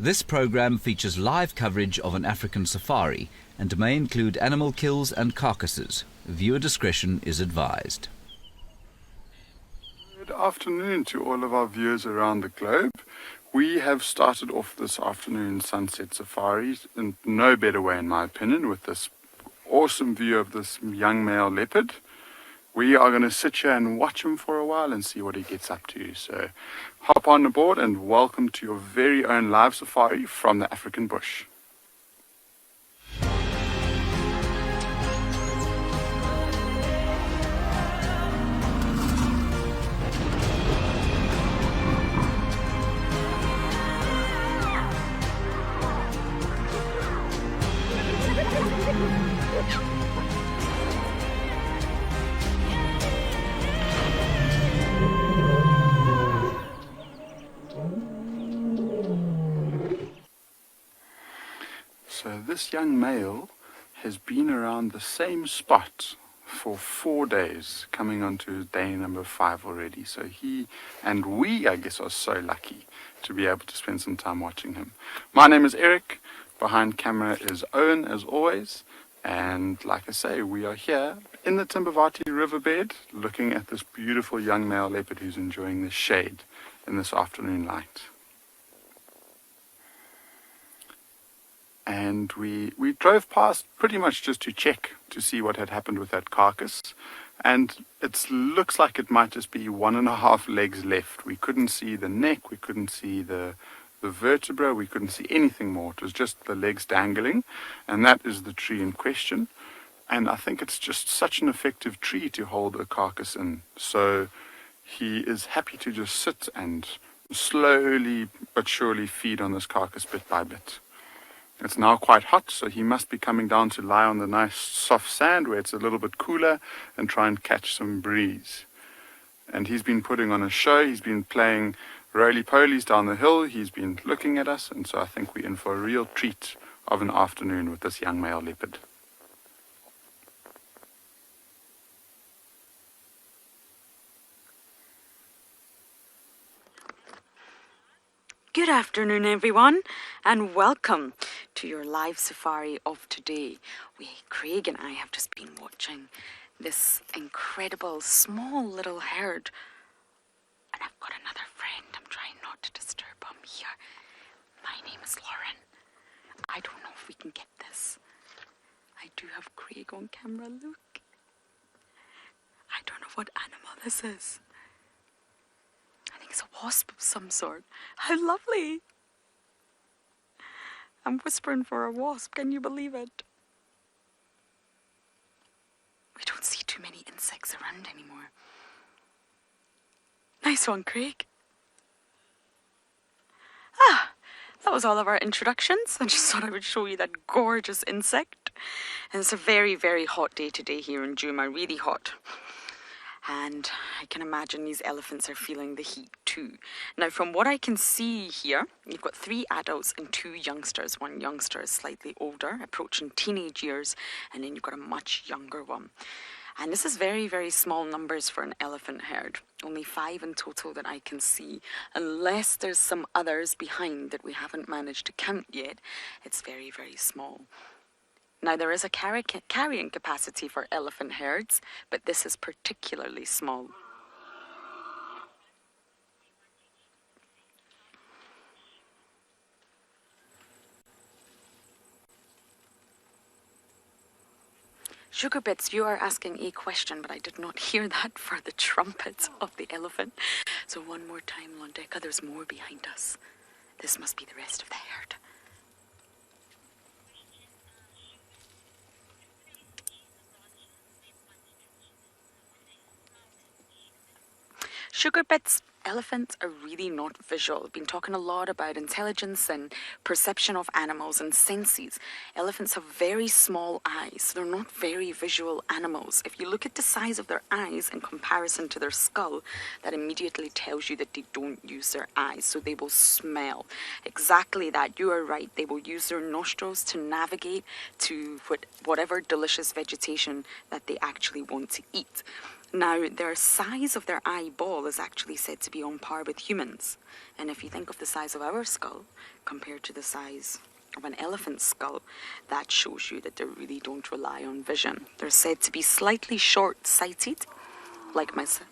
This program features live coverage of an African safari and may include animal kills and carcasses. Viewer discretion is advised. Good afternoon to all of our viewers around the globe. We have started off this afternoon sunset safari in no better way, in my opinion, with this awesome view of this young male leopard. We are going to sit here and watch him for a while and see what he gets up to. So hop on board and welcome to your very own live safari from the African bush. So this young male has been around the same spot for 4 days, coming on to day number 5 already. So he and we, I guess, are so lucky to be able to spend some time watching him. My name is Eric. Behind camera is Owen, as always. And like I say, we are here in the Timbavati riverbed looking at this beautiful young male leopard who's enjoying the shade in this afternoon light. And we drove past pretty much just to check to see what had happened with that carcass. And it looks like it might just be 1.5 legs left. We couldn't see the neck, we couldn't see the vertebra, we couldn't see anything more. It was just the legs dangling, and that is the tree in question. And I think it's just such an effective tree to hold a carcass in. So he is happy to just sit and slowly but surely feed on this carcass bit by bit. It's now quite hot, so he must be coming down to lie on the nice soft sand where it's a little bit cooler and try and catch some breeze. And he's been putting on a show. He's been playing roly-polies down the hill. He's been looking at us, and so I think we're in for a real treat of an afternoon with this young male leopard. Good afternoon, everyone, and welcome to your live safari of today. Craig and I have just been watching this incredible small little herd. And I've got another friend. I'm trying not to disturb him here. My name is Lauren. I don't know if we can get this. I do have Craig on camera, look. I don't know what animal this is. I think it's a wasp of some sort. How lovely. I'm whispering for a wasp, can you believe it? We don't see too many insects around anymore. Nice one, Craig. That was all of our introductions. I just thought I would show you that gorgeous insect. And it's a very, very hot day today here in Djuma, really hot. And I can imagine these elephants are feeling the heat too. Now, from what I can see here, you've got 3 adults and 2 youngsters. One youngster is slightly older, approaching teenage years, and then you've got a much younger one. And this is very, very small numbers for an elephant herd. Only 5 in total that I can see. Unless there's some others behind that we haven't managed to count yet, it's very, very small. Now, there is a carrying capacity for elephant herds, but this is particularly small. Sugar Bits, you are asking a question, but I did not hear that for the trumpets of the elephant. So one more time, Londeka, there's more behind us. This must be the rest of the herd. Sugar Bits, elephants are really not visual. We've been talking a lot about intelligence and perception of animals and senses. Elephants have very small eyes, so they're not very visual animals. If you look at the size of their eyes in comparison to their skull, that immediately tells you that they don't use their eyes, so they will smell. Exactly that, you are right. They will use their nostrils to navigate to whatever delicious vegetation that they actually want to eat. Now, their size of their eyeball is actually said to be on par with humans. And if you think of the size of our skull compared to the size of an elephant's skull, that shows you that they really don't rely on vision. They're said to be slightly short-sighted, like myself.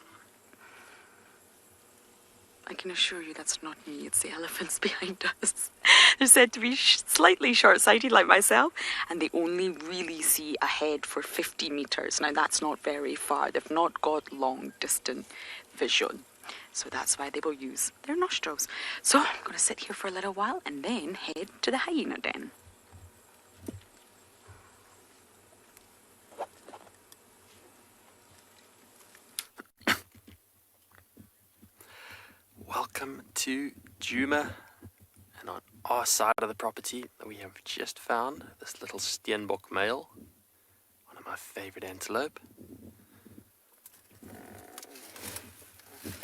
I can assure you that's not me, it's the elephants behind us. They're said to be slightly short-sighted like myself, and they only really see ahead for 50 meters. Now that's not very far. They've not got long-distance vision. So that's why they will use their nostrils. So I'm going to sit here for a little while and then head to the hyena den. Welcome to Djuma, and on our side of the property we have just found this little steenbok male, one of my favourite antelope.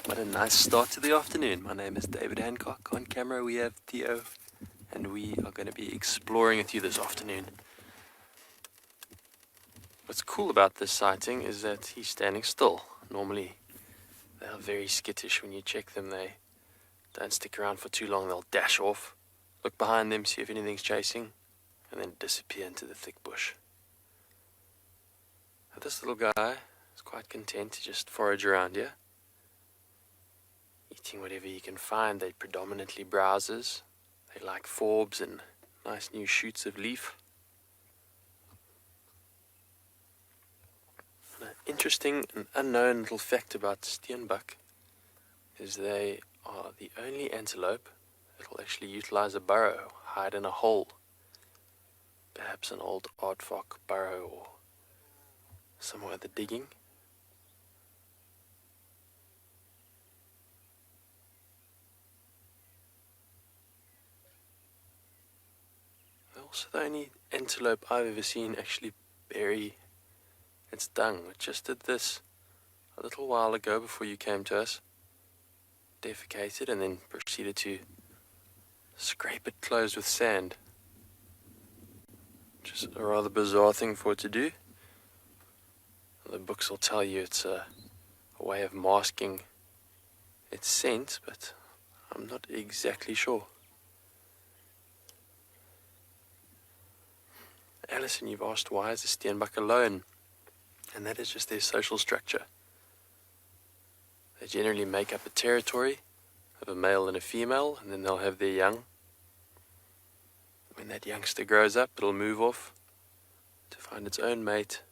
What a nice start to the afternoon. My name is David Hancock. On camera we have Theo, and we are going to be exploring with you this afternoon. What's cool about this sighting is that he's standing still. Normally they are very skittish when you check them. They don't stick around for too long. They'll dash off, look behind them, see if anything's chasing, and then disappear into the thick bush. But this little guy is quite content to just forage around here, eating whatever he can find. They're predominantly browsers. They like forbs and nice new shoots of leaf. An interesting and unknown little fact about steenbok is they are the only antelope that will actually utilize a burrow, hide in a hole. Perhaps an old aardvark burrow or somewhere at the digging. They're also the only antelope I've ever seen actually bury its dung. It just did this a little while ago before you came to us. Defecated and then proceeded to scrape it closed with sand. Which is a rather bizarre thing for it to do. The books will tell you it's a way of masking its scent, but I'm not exactly sure. Alison, you've asked why is the steenbok alone? And that is just their social structure. They generally make up a territory of a male and a female, and then they'll have their young. When that youngster grows up, it'll move off to find its own mate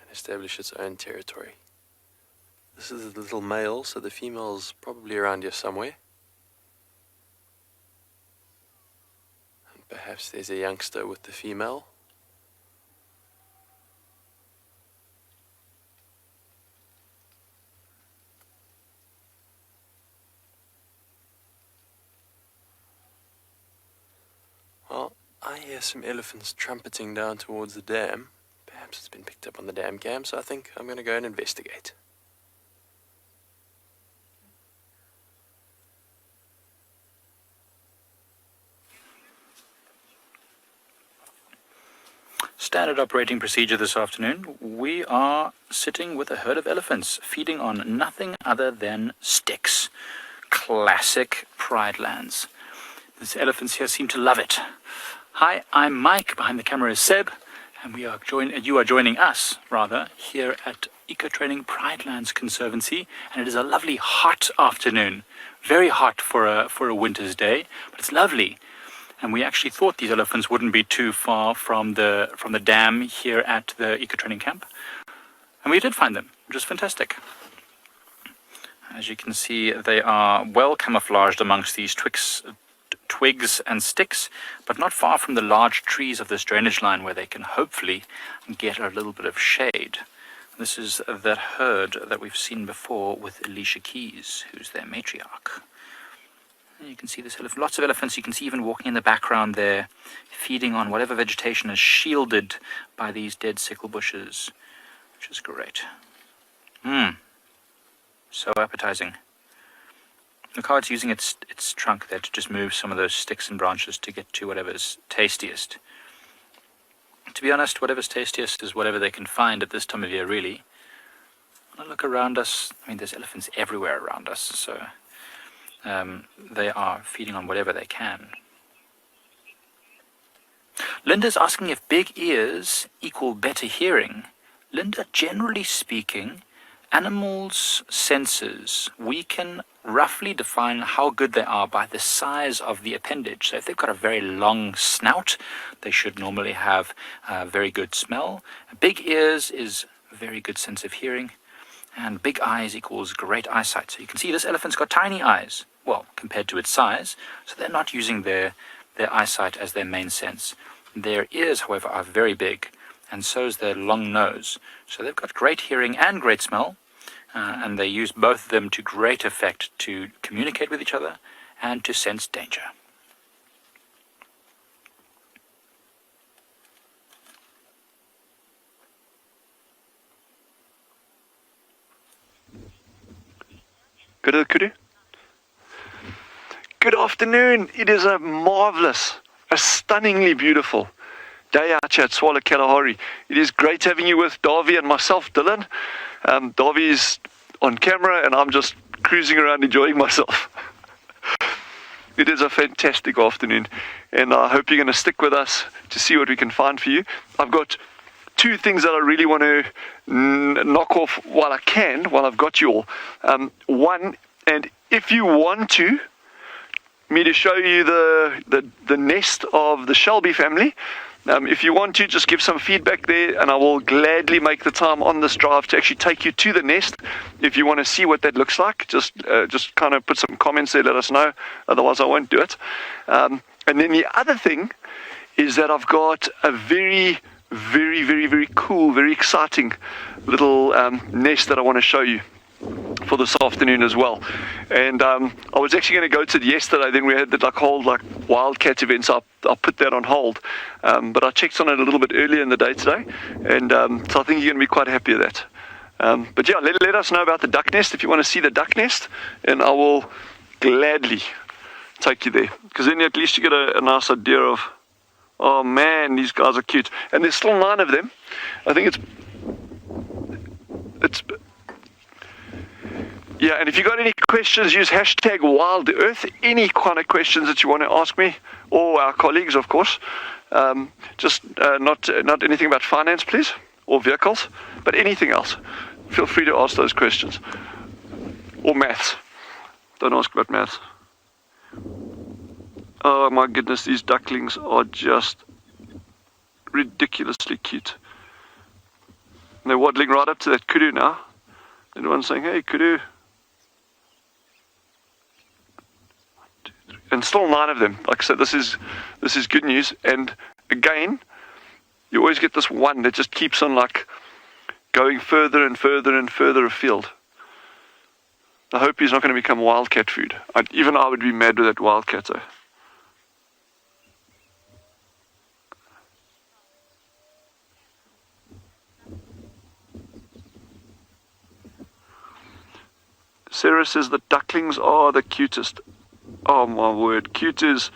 and establish its own territory. This is the little male, so the female's probably around here somewhere. And perhaps there's a youngster with the female. Well, I hear some elephants trumpeting down towards the dam. Perhaps it's been picked up on the dam cam, so I think I'm going to go and investigate. Standard operating procedure this afternoon. We are sitting with a herd of elephants, feeding on nothing other than sticks. Classic Pride lands. These elephants here seem to love it. Hi, I'm Mike. Behind the camera is Seb, and you are joining us, rather, here at Eco Training Pridelands Conservancy, and it is a lovely hot afternoon. Very hot for a winter's day, but it's lovely. And we actually thought these elephants wouldn't be too far from the dam here at the Eco Training Camp, and we did find them, which is fantastic. As you can see, they are well camouflaged amongst these twigs and sticks, but not far from the large trees of this drainage line where they can hopefully get a little bit of shade. This is that herd that we've seen before with Alicia Keys, who's their matriarch. And you can see this lots of elephants. You can see even walking in the background there, feeding on whatever vegetation is shielded by these dead sickle bushes, which is great. So appetizing. Look how it's using its trunk there to just move some of those sticks and branches to get to whatever's tastiest. To be honest, whatever's tastiest is whatever they can find at this time of year, really. look around us. I mean, there's elephants everywhere around us, so they are feeding on whatever they can. Linda's asking if big ears equal better hearing. Linda, generally speaking, animals' senses, we can roughly define how good they are by the size of the appendage. So if they've got a very long snout, they should normally have very good smell. Big ears is a very good sense of hearing. And big eyes equals great eyesight. So you can see this elephant's got tiny eyes, well, compared to its size. So they're not using their eyesight as their main sense. Their ears, however, are very big, and so is their long nose. So they've got great hearing and great smell, and they use both of them to great effect to communicate with each other and to sense danger. Good afternoon. It is a marvelous, a stunningly beautiful day out here at Swallow Kalahari. It is great having you with Davy and myself, Dylan. Davy's on camera and I'm just cruising around enjoying myself. It is a fantastic afternoon and I hope you're going to stick with us to see what we can find for you. I've got two things that I really want to knock off while I've got you all. One, and if you want me to show you the nest of the Shelby family, if you want to, just give some feedback there and I will gladly make the time on this drive to actually take you to the nest. If you want to see what that looks like, just kind of put some comments there, let us know, otherwise I won't do it. And then the other thing is that I've got a very, very, very, very cool, very exciting little nest that I want to show you for this afternoon as well. And I was actually going to go to it yesterday, then we had the whole wildcat event, so I'll put that on hold. But I checked on it a little bit earlier in the day today, and so I think you're going to be quite happy with that. But yeah, let us know about the duck nest if you want to see the duck nest, and I will gladly take you there, because then at least you get a nice idea of, oh man, these guys are cute. And there's still 9 of them. I think it's yeah, and if you got any questions, use hashtag Wildearth. Any kind of questions that you want to ask me, or our colleagues, of course. Just not anything about finance, please, or vehicles, but anything else. Feel free to ask those questions. Or maths. Don't ask about maths. Oh my goodness, these ducklings are just ridiculously cute. And they're waddling right up to that kudu now. And one's saying, hey, kudu. And still 9 of them. Like I said, this is good news. And again, you always get this one that just keeps on going further and further and further afield. I hope he's not going to become wildcat food. Even I would be mad with that wildcat though. Sarah says the ducklings are the cutest. Oh my word, cute is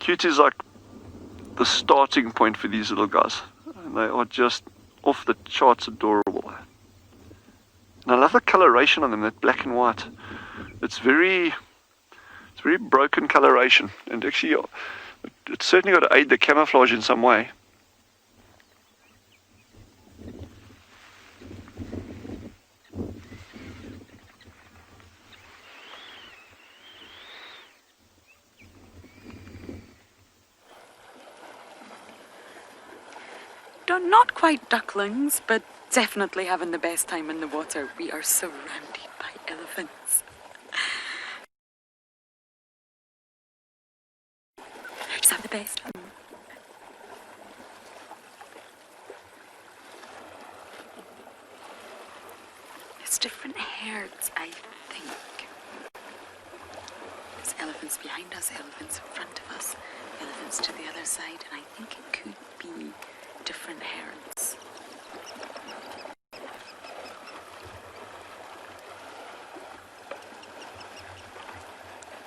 like the starting point for these little guys. And they are just off the charts adorable. And I love the coloration on them, that black and white. It's very broken coloration, and actually it's certainly got to aid the camouflage in some way. Not quite ducklings, but definitely having the best time in the water. We are surrounded by elephants. Let's have the best fun. It's different herds, I think. There's elephants behind us, elephants in front of us, elephants to the other side, and I think it could be different herds.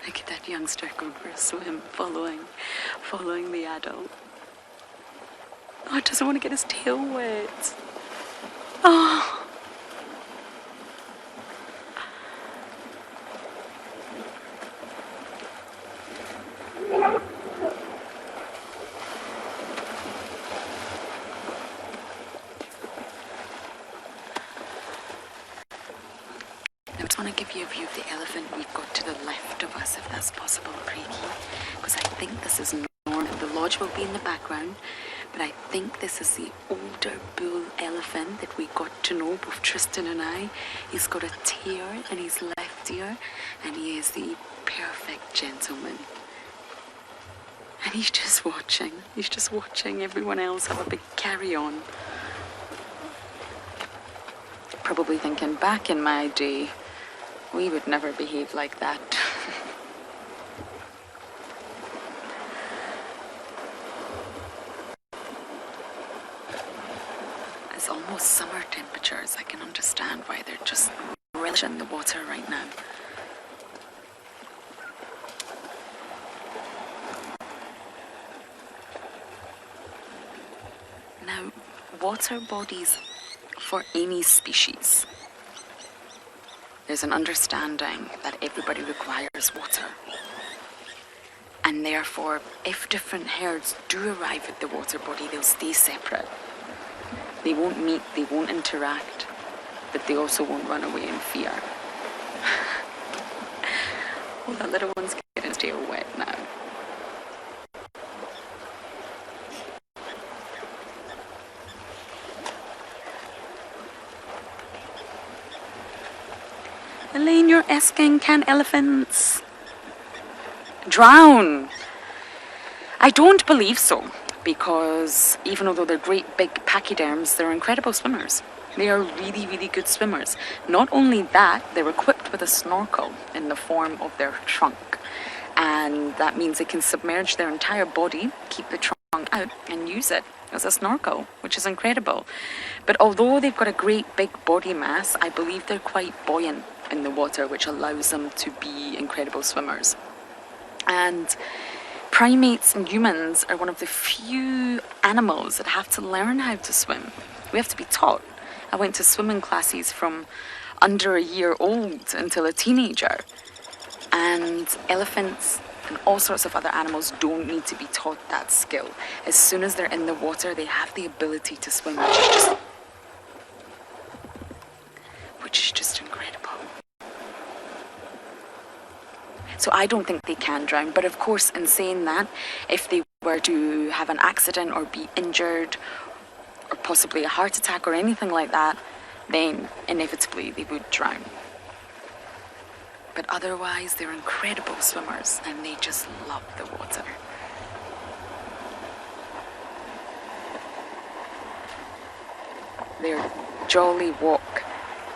Look at that youngster going for a swim, following the adult. Oh, it doesn't want to get his tail wet. Oh, just want to give you a view of the elephant we've got to the left of us, if that's possible, Craigie. Because I think this is normal. The lodge will be in the background, but I think this is the older bull elephant that we got to know, both Tristan and I. He's got a tear in his left ear, and he is the perfect gentleman. And he's just watching. He's just watching everyone else have a big carry-on. Probably thinking, back in my day, we would never behave like that. It's almost summer temperatures. I can understand why they're just relishing the water right now. Now, water bodies for any species, there's an understanding that everybody requires water. And therefore, if different herds do arrive at the water body, they'll stay separate. They won't meet, they won't interact, but they also won't run away in fear. Oh, that little one's getting his tail wet now. Elaine, you're asking, can elephants drown? I don't believe so, because even though they're great big pachyderms, they're incredible swimmers. They are really, really good swimmers. Not only that, they're equipped with a snorkel in the form of their trunk. And that means they can submerge their entire body, keep the trunk out, and use it as a snorkel, which is incredible. But although they've got a great big body mass, I believe they're quite buoyant in the water, which allows them to be incredible swimmers. And primates and humans are one of the few animals that have to learn how to swim. We have to be taught. I went to swimming classes from under a year old until a teenager. And elephants and all sorts of other animals don't need to be taught that skill. As soon as they're in the water, they have the ability to swim, which is just incredible. So I don't think they can drown. But of course, in saying that, if they were to have an accident or be injured, or possibly a heart attack or anything like that, then inevitably they would drown. But otherwise, they're incredible swimmers and they just love the water. Their jolly walk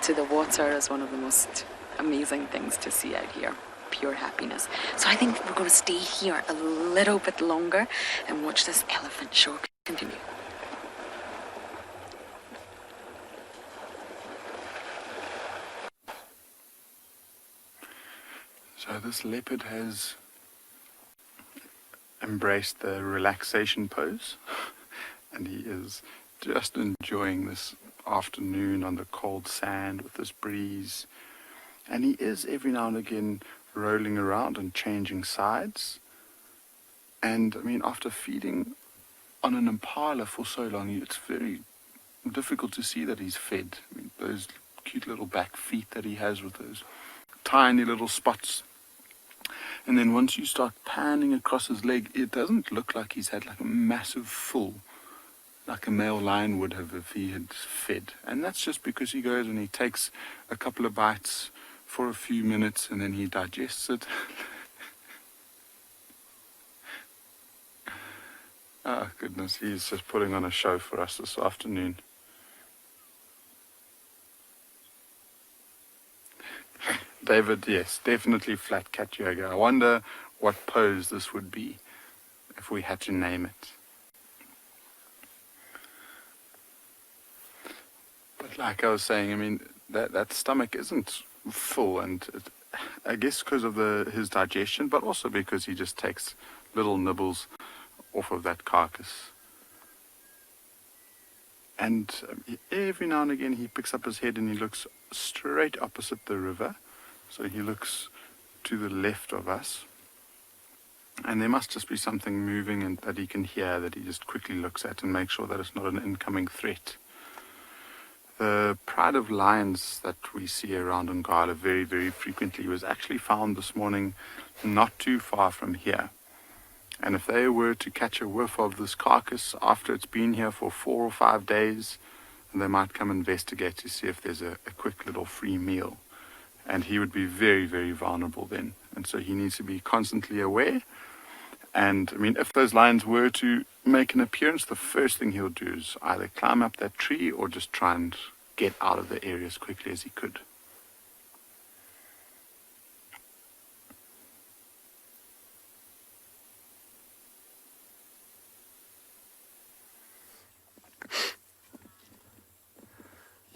to the water is one of the most amazing things to see out here. Pure happiness. So I think we're going to stay here a little bit longer and watch this elephant show continue. So this leopard has embraced the relaxation pose and he is just enjoying this afternoon on the cold sand with this breeze, and he is every now and again rolling around and changing sides. And I mean, after feeding on an impala for so long, it's very difficult to see that he's fed. I mean, those cute little back feet that he has with those tiny little spots. And then once you start panning across his leg, it doesn't look like he's had like a massive full, like a male lion would have if he had fed. And that's just because he goes and he takes a couple of bites for a few minutes and then he digests it. Oh goodness, he's just putting on a show for us this afternoon. David, yes, definitely flat cat yoga. I wonder what pose this would be if we had to name it. But like I was saying, I mean, that stomach isn't full, and I guess because of his digestion, but also because he just takes little nibbles off of that carcass. And every now and again he picks up his head and he looks straight opposite the river. So he looks to the left of us. And there must just be something moving and that he can hear, that he just quickly looks at and makes sure that it's not an incoming threat. The pride of lions that we see around Ngala very, very frequently was actually found this morning not too far from here. And if they were to catch a whiff of this carcass after it's been here for 4 or 5 days, they might come investigate to see if there's a quick little free meal. And he would be very, very vulnerable then. And so he needs to be constantly aware. And I mean, if those lions were to make an appearance, the first thing he'll do is either climb up that tree or just try and get out of the area as quickly as he could.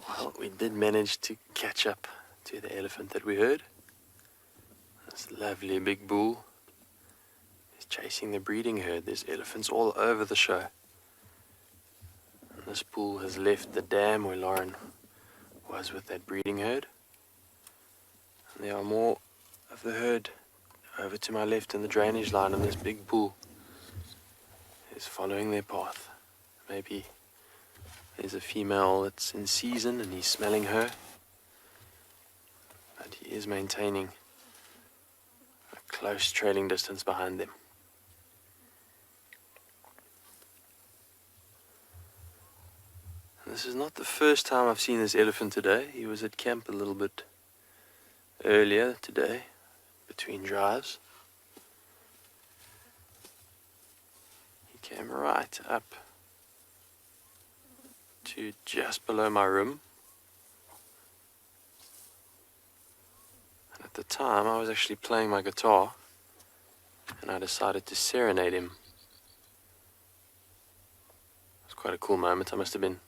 Well, we did manage to catch up to the elephant that we heard. This lovely big bull is chasing the breeding herd. There's elephants all over the show. And this bull has left the dam where Lauren was with that breeding herd. And there are more of the herd over to my left in the drainage line, and this big bull is following their path. Maybe there's a female that's in season and he's smelling her, but he is maintaining a close trailing distance behind them. And this is not the first time I've seen this elephant today. He was at camp a little bit earlier today, between drives. He came right up to just below my room. And at the time I was actually playing my guitar, and I decided to serenade him. It was quite a cool moment. I must have been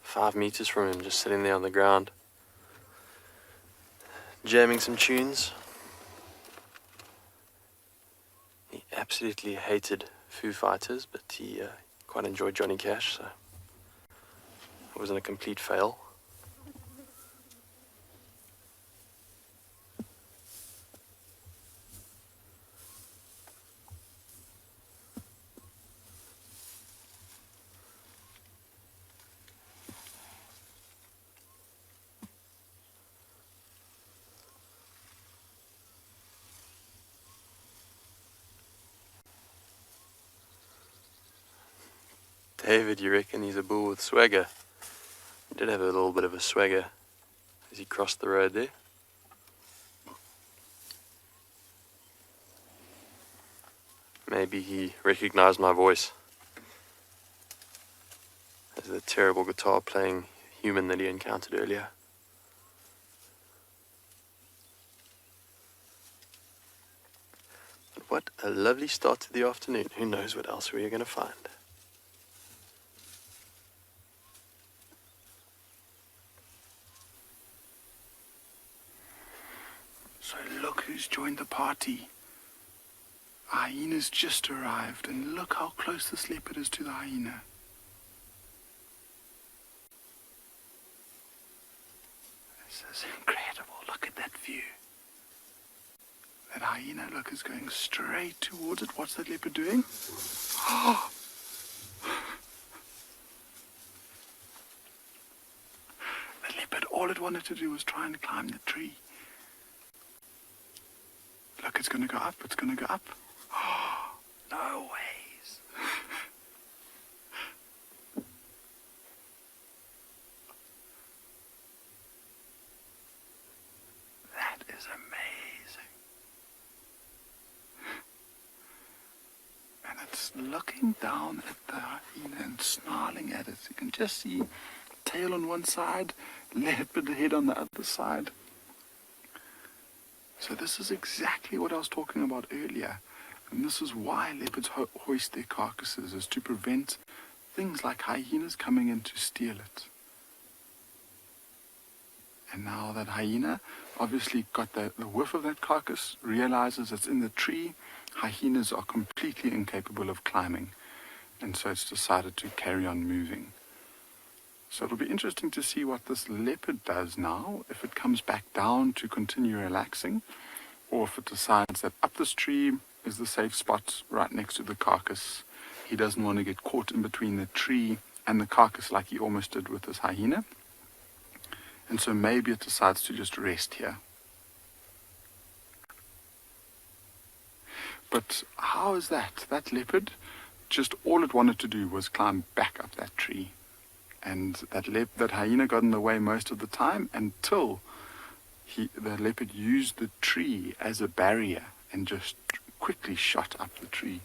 5 meters from him, just sitting there on the ground, jamming some tunes. He absolutely hated Foo Fighters, but he quite enjoyed Johnny Cash, so it wasn't a complete fail. David, you reckon he's a bull with swagger? He did have a little bit of a swagger as he crossed the road there. Maybe he recognized my voice as the terrible guitar playing human that he encountered earlier. But what a lovely start to the afternoon. Who knows what else we are going to find. So look who's joined the party. A hyena's just arrived, and look how close this leopard is to the hyena. This is incredible. Look at that view. That hyena, look, is going straight towards it. What's that leopard doing? Oh! The leopard, all it wanted to do was try and climb the tree. Look, it's going to go up. It's going to go up. Oh, no ways. That is amazing. And it's looking down at the hyena and snarling at it. You can just see tail on one side, leopard head on the other side. So this is exactly what I was talking about earlier. And this is why leopards hoist their carcasses, is to prevent things like hyenas coming in to steal it. And now that hyena obviously got the whiff of that carcass, realizes it's in the tree. Hyenas are completely incapable of climbing. And so it's decided to carry on moving. So it'll be interesting to see what this leopard does now, if it comes back down to continue relaxing, or if it decides that up this tree is the safe spot right next to the carcass. He doesn't want to get caught in between the tree and the carcass like he almost did with this hyena. And so maybe it decides to just rest here. But how is that? That leopard, just all it wanted to do was climb back up that tree. And that hyena got in the way most of the time until the leopard used the tree as a barrier and just quickly shot up the tree.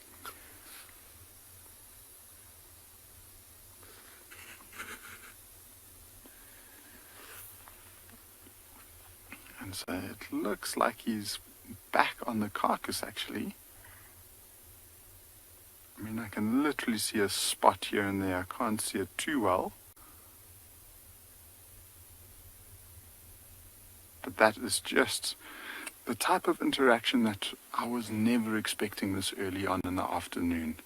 And so it looks like he's back on the carcass actually. I mean, I can literally see a spot here and there. I can't see it too well. But that is just the type of interaction that I was never expecting this early on in the afternoon.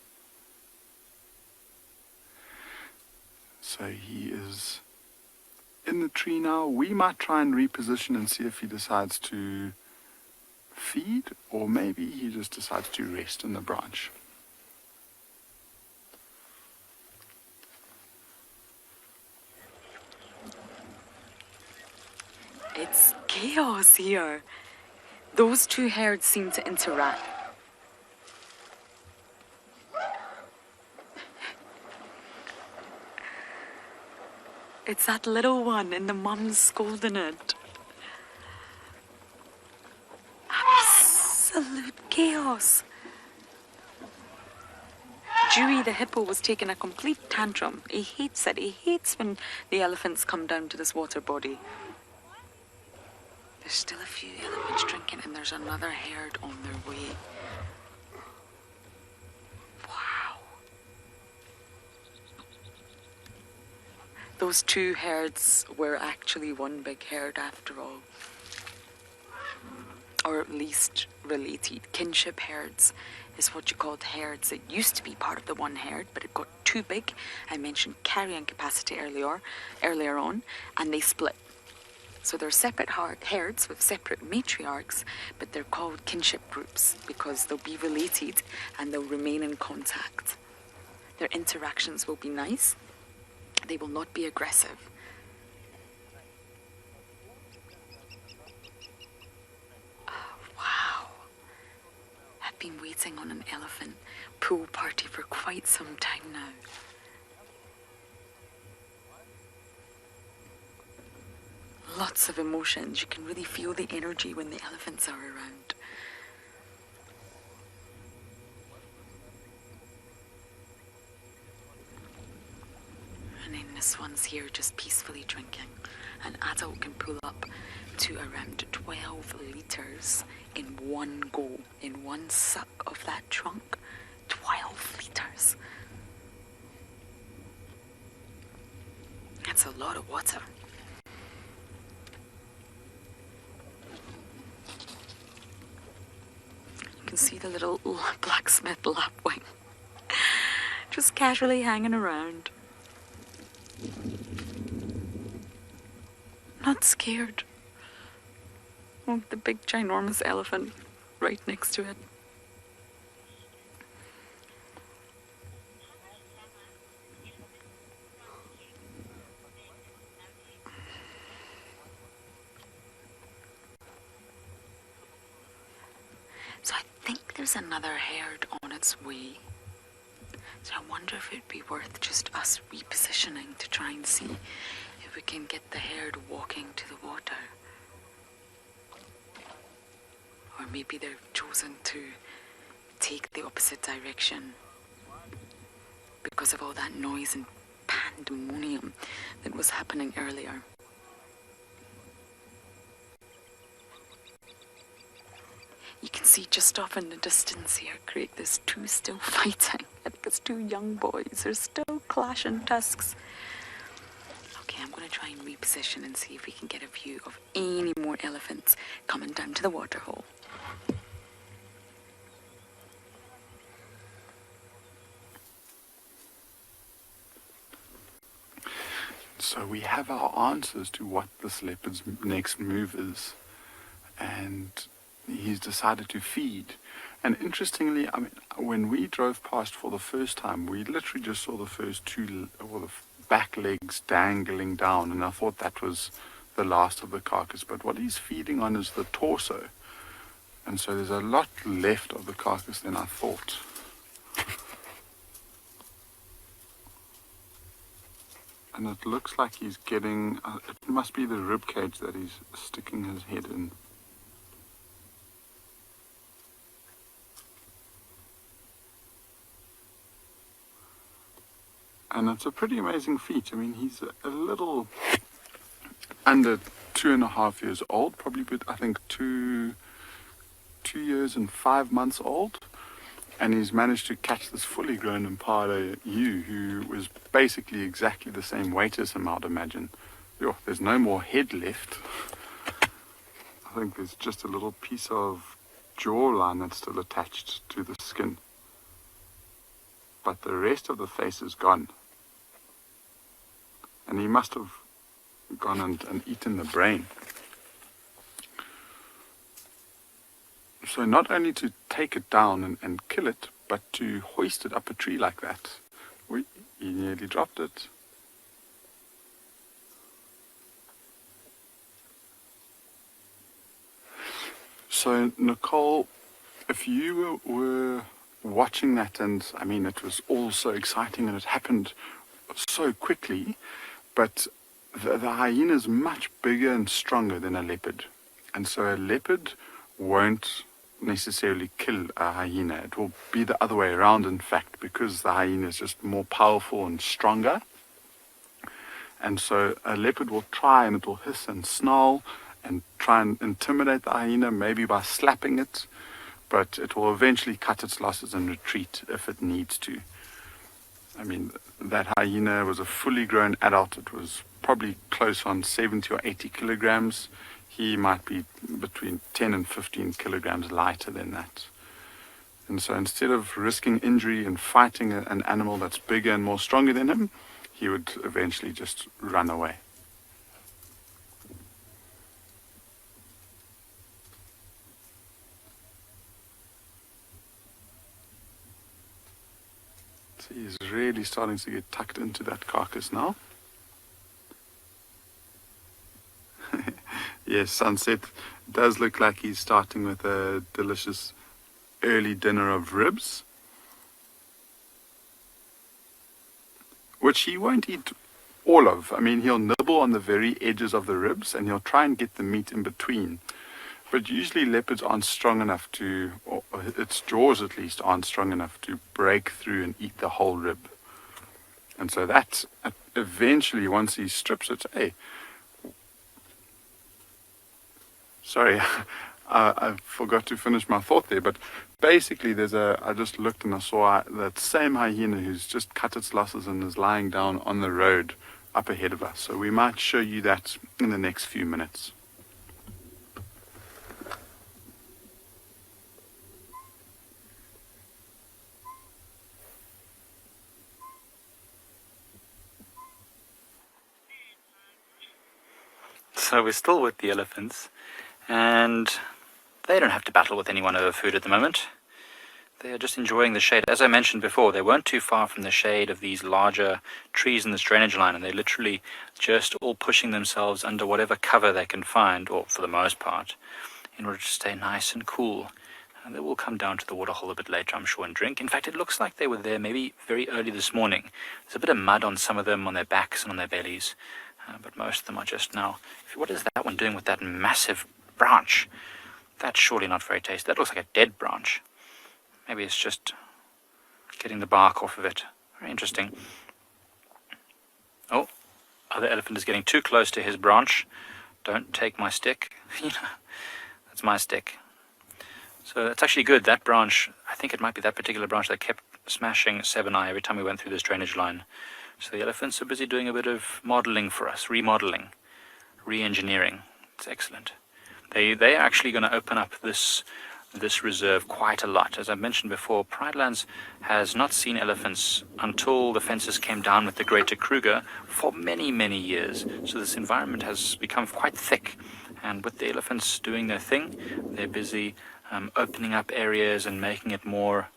So he is in the tree now. We might try and reposition and see if he decides to feed, or maybe he just decides to rest in the branch. It's chaos here. Those two herds seem to interact. It's that little one and the mum's scolding it. Absolute chaos. Dewey the hippo was taking a complete tantrum. He hates it. He hates when the elephants come down to this water body. There's still a few elephants drinking, and there's another herd on their way. Wow. Those two herds were actually one big herd after all. Or at least related. Kinship herds is what you called herds. It used to be part of the one herd, but it got too big. I mentioned carrying capacity earlier on, and they split. So they're separate herds with separate matriarchs, but they're called kinship groups because they'll be related and they'll remain in contact. Their interactions will be nice. They will not be aggressive. Oh, wow. I've been waiting on an elephant pool party for quite some time now. Lots of emotions. You can really feel the energy when the elephants are around. And then this one's here just peacefully drinking. An adult can pull up to around 12 litres in one go, in one suck of that trunk. 12 litres. That's a lot of water. You can see the little blacksmith lapwing just casually hanging around. Not scared. Oh, the big ginormous elephant right next to it. So I think there's another herd on its way. So I wonder if it'd be worth just us repositioning to try and see if we can get the herd walking to the water. Or maybe they've chosen to take the opposite direction because of all that noise and pandemonium that was happening earlier. You can see just off in the distance here, great, there's two still fighting. I think it's two young boys. They're still clashing tusks. Okay, I'm going to try and reposition and see if we can get a view of any more elephants coming down to the waterhole. So we have our answers to what this leopard's next move is. And he's decided to feed. And interestingly, I mean, when we drove past for the first time, we literally just saw the first two, or the back legs dangling down, and I thought that was the last of the carcass. But what he's feeding on is the torso. And so there's a lot left of the carcass than I thought. And it looks like he's getting, it must be the rib cage that he's sticking his head in. And it's a pretty amazing feat. I mean, he's a little under 2.5 years old, probably, but I think 2 years and 5 months old. And he's managed to catch this fully grown impala ewe, who was basically exactly the same weight as him, I'd imagine. Yo, there's no more head left. I think there's just a little piece of jawline that's still attached to the skin. But the rest of the face is gone. And he must have gone and eaten the brain. So not only to take it down and kill it, but to hoist it up a tree like that. He nearly dropped it. So Nicole, if you were watching that, and I mean it was all so exciting and it happened so quickly, but the hyena is much bigger and stronger than a leopard. And so a leopard won't necessarily kill a hyena. It will be the other way around, in fact, because the hyena is just more powerful and stronger. And so a leopard will try, and it will hiss and snarl and try and intimidate the hyena, maybe by slapping it, but it will eventually cut its losses and retreat if it needs to. I mean, that hyena was a fully grown adult. It was probably close on 70 or 80 kilograms. He might be between 10 and 15 kilograms lighter than that. And so instead of risking injury and fighting an animal that's bigger and more stronger than him, he would eventually just run away. So he's really starting to get tucked into that carcass now. Yes, sunset does look like he's starting with a delicious early dinner of ribs, which he won't eat all of. I mean, he'll nibble on the very edges of the ribs and he'll try and get the meat in between. But usually leopards aren't strong enough to, or its jaws at least, aren't strong enough to break through and eat the whole rib. And so that eventually, once he strips it, hey, sorry, I forgot to finish my thought there, but basically I just looked and I saw that same hyena who's just cut its losses and is lying down on the road up ahead of us. So we might show you that in the next few minutes. So we're still with the elephants, and they don't have to battle with anyone over food at the moment. They are just enjoying the shade. As I mentioned before, they weren't too far from the shade of these larger trees in this drainage line, and they're literally just all pushing themselves under whatever cover they can find, or for the most part, in order to stay nice and cool. And they will come down to the waterhole a bit later, I'm sure, and drink. In fact, it looks like they were there maybe very early this morning. There's a bit of mud on some of them, on their backs and on their bellies. But most of them are just now. What is that one doing with that massive branch? That's surely not very tasty. That looks like a dead branch. Maybe it's just getting the bark off of it. Very interesting. Oh, other elephant is getting too close to his branch. Don't take my stick. That's my stick. So that's actually good. That branch, I think it might be that particular branch that kept smashing Seven Eye every time we went through this drainage line. So the elephants are busy doing a bit of modeling for us, remodeling, re-engineering. It's excellent. They are actually going to open up this reserve quite a lot. As I mentioned before, Pridelands has not seen elephants until the fences came down with the greater Kruger for many, many years. So this environment has become quite thick. And with the elephants doing their thing, they're busy opening up areas and making it more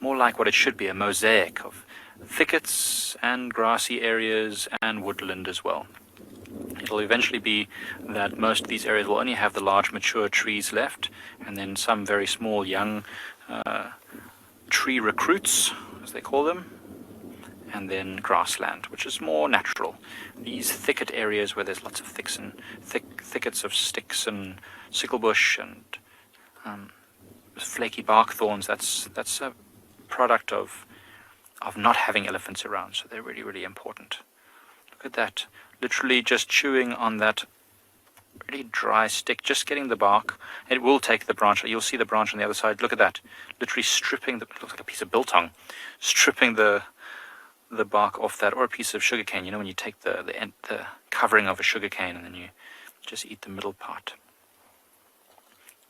like what it should be, a mosaic of thickets and grassy areas and woodland as well. It'll eventually be that most of these areas will only have the large mature trees left, and then some very small young tree recruits, as they call them, and then grassland, which is more natural. These thicket areas where there's lots of thickets of sticks and sicklebush and flaky bark thorns, that's a product of not having elephants around, so they're really, really important. Look at that, literally just chewing on that really dry stick, just getting the bark. It will take the branch, you'll see the branch on the other side, look at that, literally stripping, it looks like a piece of biltong, stripping the bark off that, or a piece of sugarcane. You know when you take the covering of a sugarcane and then you just eat the middle part.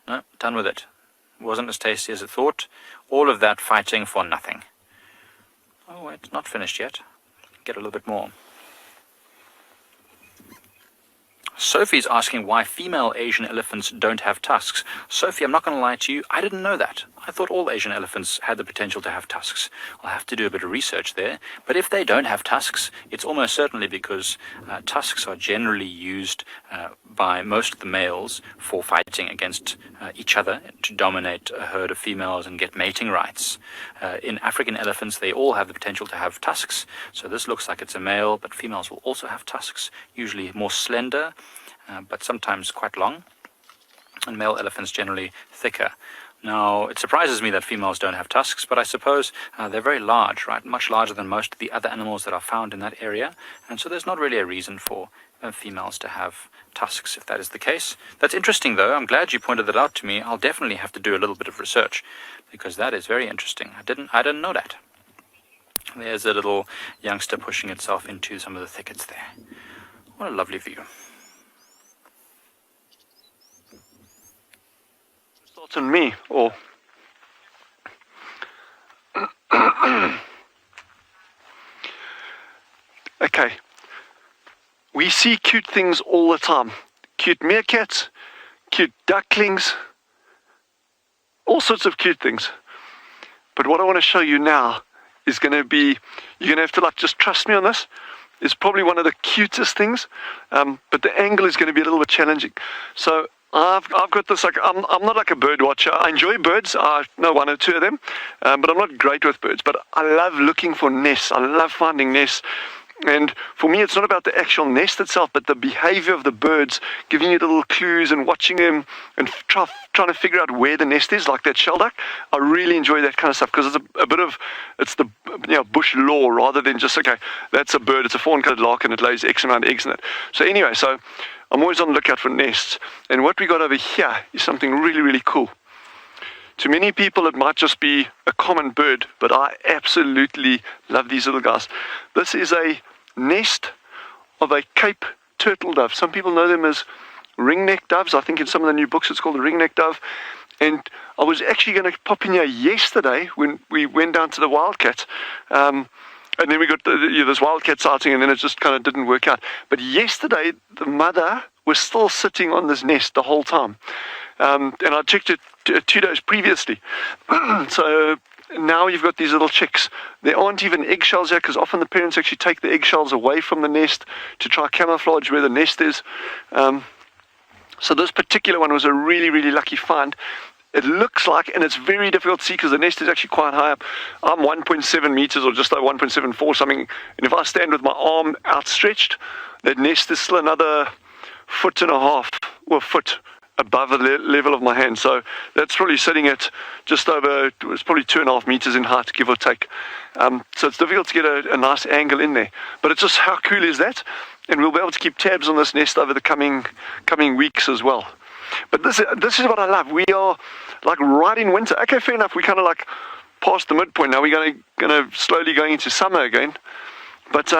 No, done with it. Wasn't as tasty as it thought. All of that fighting for nothing. Oh wait, not finished yet. Get a little bit more. Sophie's asking why female Asian elephants don't have tusks. Sophie, I'm not going to lie to you, I didn't know that. I thought all Asian elephants had the potential to have tusks. I'll have to do a bit of research there. But if they don't have tusks, it's almost certainly because tusks are generally used by most of the males for fighting against each other to dominate a herd of females and get mating rights. In African elephants, they all have the potential to have tusks. So this looks like it's a male, but females will also have tusks, usually more slender, but sometimes quite long, and male elephants generally thicker. Now, it surprises me that females don't have tusks, but I suppose they're very large, right? Much larger than most of the other animals that are found in that area, and so there's not really a reason for females to have tusks, if that is the case. That's interesting, though. I'm glad you pointed that out to me. I'll definitely have to do a little bit of research, because that is very interesting. I didn't know that. There's a little youngster pushing itself into some of the thickets there. What a lovely view. Starts on me, or okay. We see cute things all the time. Cute meerkats, cute ducklings, all sorts of cute things. But what I want to show you now is going to be, you're going to have to just trust me on this. It's probably one of the cutest things, but the angle is going to be a little bit challenging. So I've got this, I'm not like a bird watcher. I enjoy birds. I know one or two of them, but I'm not great with birds. But I love looking for nests. I love finding nests. And for me, it's not about the actual nest itself, but the behavior of the birds, giving you little clues and watching them and trying to figure out where the nest is, like that shelduck. I really enjoy that kind of stuff because it's the bush lore rather than just, okay, that's a bird, it's a fawn-coloured lark and it lays X amount of eggs in it. So anyway, so I'm always on the lookout for nests. And what we got over here is something really, really cool. To many people, it might just be a common bird, but I absolutely love these little guys. This is a nest of a Cape turtle dove. Some people know them as ringneck doves. I think in some of the new books it's called the ringneck dove. And I was actually going to pop in here yesterday when we went down to the wildcat. And then we got this wildcat sighting, and then it just kind of didn't work out. But yesterday, the mother was still sitting on this nest the whole time. And I checked it 2 days previously. So now you've got these little chicks. There aren't even eggshells here because often the parents actually take the eggshells away from the nest to try camouflage where the nest is. So this particular one was a really, really lucky find. It looks like, and it's very difficult to see because the nest is actually quite high up. I'm 1.7 meters or just over 1.74 something. And if I stand with my arm outstretched, that nest is still another 1.5 foot above the level of my hand. So that's probably sitting at just over, it's probably 2.5 meters in height, give or take. So it's difficult to get a nice angle in there. But it's just, how cool is that? And we'll be able to keep tabs on this nest over the coming weeks as well. But this is what I love. We are like right in winter. Okay, fair enough. We're kind of like past the midpoint now. We're going to slowly going into summer again. But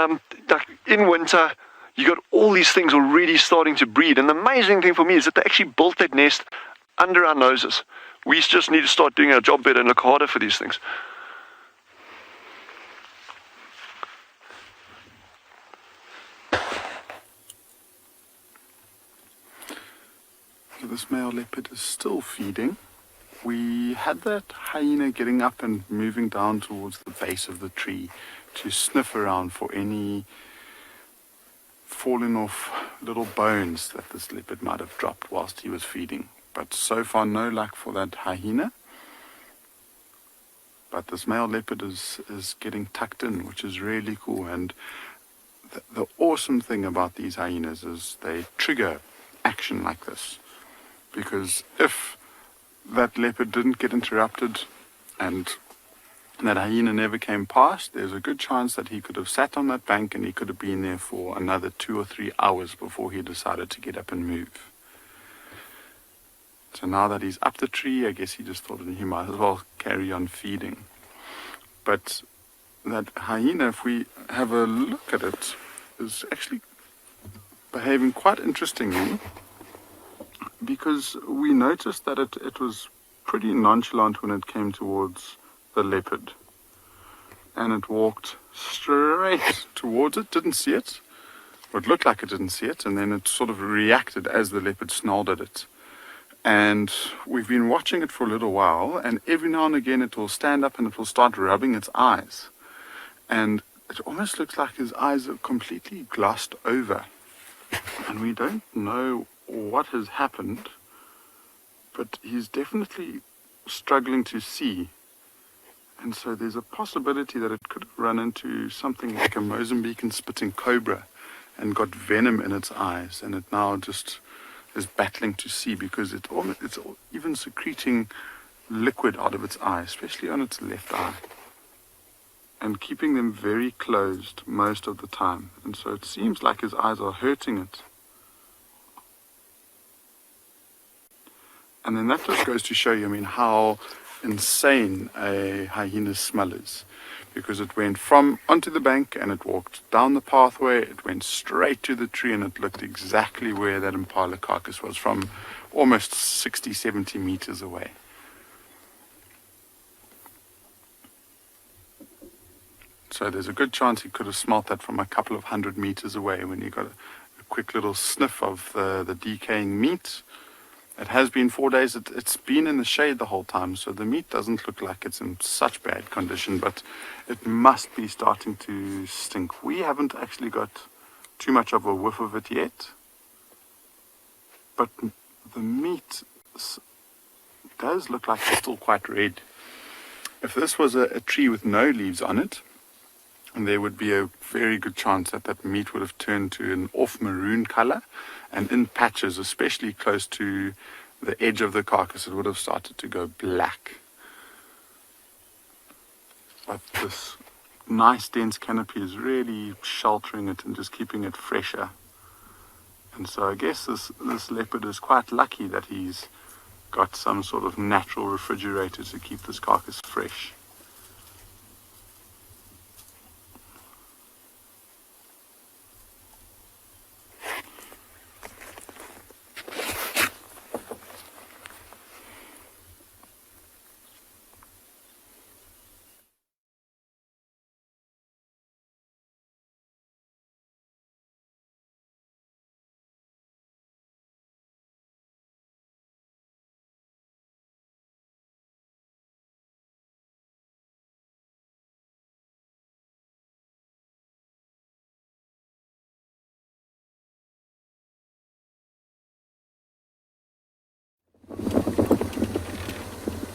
like in winter, you got all these things already starting to breed. And the amazing thing for me is that they actually built that nest under our noses. We just need to start doing our job better and look harder for these things. So this male leopard is still feeding. we had that hyena getting up and moving down towards the base of the tree to sniff around for any fallen off little bones that this leopard might have dropped whilst he was feeding. But so far no luck for that hyena. But this male leopard is getting tucked in, which is really cool. And the awesome thing about these hyenas is they trigger action like this. Because if that leopard didn't get interrupted and that hyena never came past, there's a good chance that he could have sat on that bank and he could have been there for another 2 or 3 hours before he decided to get up and move. So now that he's up the tree, I guess he just thought he might as well carry on feeding. But that hyena, if we have a look at it, is actually behaving quite interestingly, because we noticed that it was pretty nonchalant when it came towards the leopard, and it walked straight towards it, didn't see it, or it looked like it didn't see it, and then it sort of reacted as the leopard snarled at it. And we've been watching it for a little while, and every now and again it will stand up and it will start rubbing its eyes, and it almost looks like his eyes are completely glossed over, and we don't know what has happened, but he's definitely struggling to see. And so there's a possibility that it could have run into something like a Mozambican spitting cobra and got venom in its eyes, and it now just is battling to see, because it's even secreting liquid out of its eye, especially on its left eye, and keeping them very closed most of the time. And so it seems like his eyes are hurting it. And then that just goes to show you, how insane a hyena's smell is. Because it went from onto the bank and it walked down the pathway, it went straight to the tree, and it looked exactly where that impala carcass was, from almost 60, 70 meters away. So there's a good chance he could have smelt that from a couple of 100 meters away when he got a quick little sniff of the decaying meat. It has been 4 days. It's been in the shade the whole time, so the meat doesn't look like it's in such bad condition, but it must be starting to stink. We haven't actually got too much of a whiff of it yet, but the meat does look like it's still quite red. If this was a tree with no leaves on it, there would be a very good chance that meat would have turned to an off maroon color, and in patches, especially close to the edge of the carcass, it would have started to go black. But this nice dense canopy is really sheltering it and just keeping it fresher. And so I guess this leopard is quite lucky that he's got some sort of natural refrigerator to keep this carcass fresh.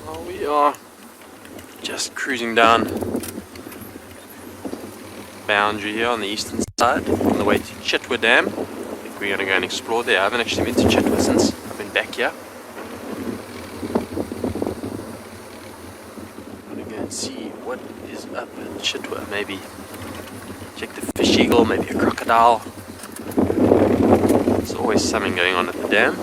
Well, we are just cruising down boundary here on the eastern side on the way to Chitwa Dam. I think we're going to go and explore there. I haven't actually been to Chitwa since I've been back here. I'm going to go and see what is up at Chitwa. Maybe check the fish eagle, maybe a crocodile. There's always something going on at the dam.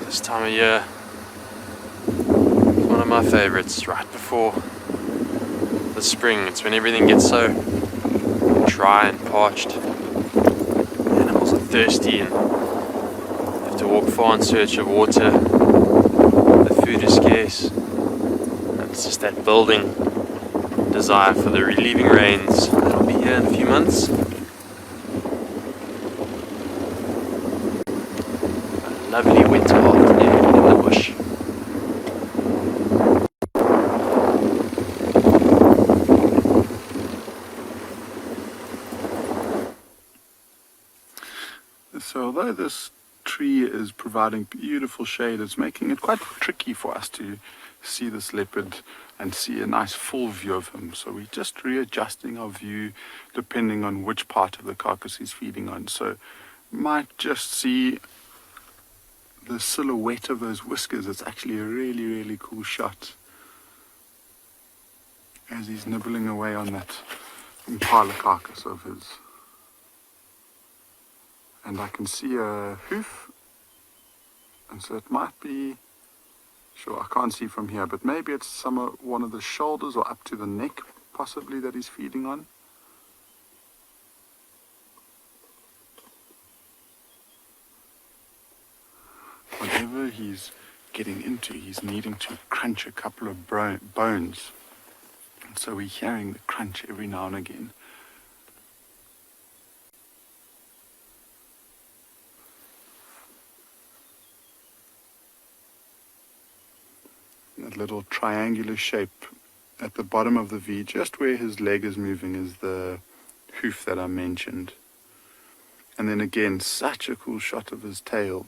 This time of year, it's one of my favorites, right before the spring. It's when everything gets so dry and parched. Animals are thirsty and have to walk far in search of water. The food is scarce. It's just that building desire for the relieving rains that'll be here in a few months. A lovely winter afternoon in the bush. So although this tree is providing beautiful shade, it's making it quite tricky for us to see this leopard and see a nice full view of him. So we're just readjusting our view depending on which part of the carcass he's feeding on. So you might just see the silhouette of those whiskers. It's actually a really, really cool shot as he's nibbling away on that impala carcass of his. And I can see a hoof, and so it might be, sure, I can't see from here, but maybe it's one of the shoulders or up to the neck, possibly, that he's feeding on. Whatever he's getting into, he's needing to crunch a couple of bones. And so we're hearing the crunch every now and again. That little triangular shape at the bottom of the V, just where his leg is moving, is the hoof that I mentioned. And then again, such a cool shot of his tail.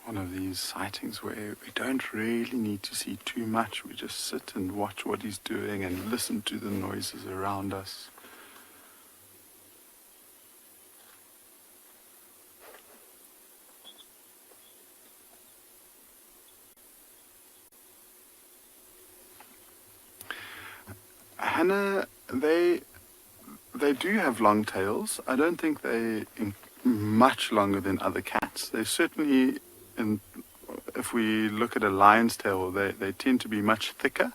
One of these sightings where we don't really need to see too much. We just sit and watch what he's doing and listen to the noises around us. Hannah, they do have long tails. I don't think they're much longer than other cats. They certainly, and if we look at a lion's tail, they tend to be much thicker,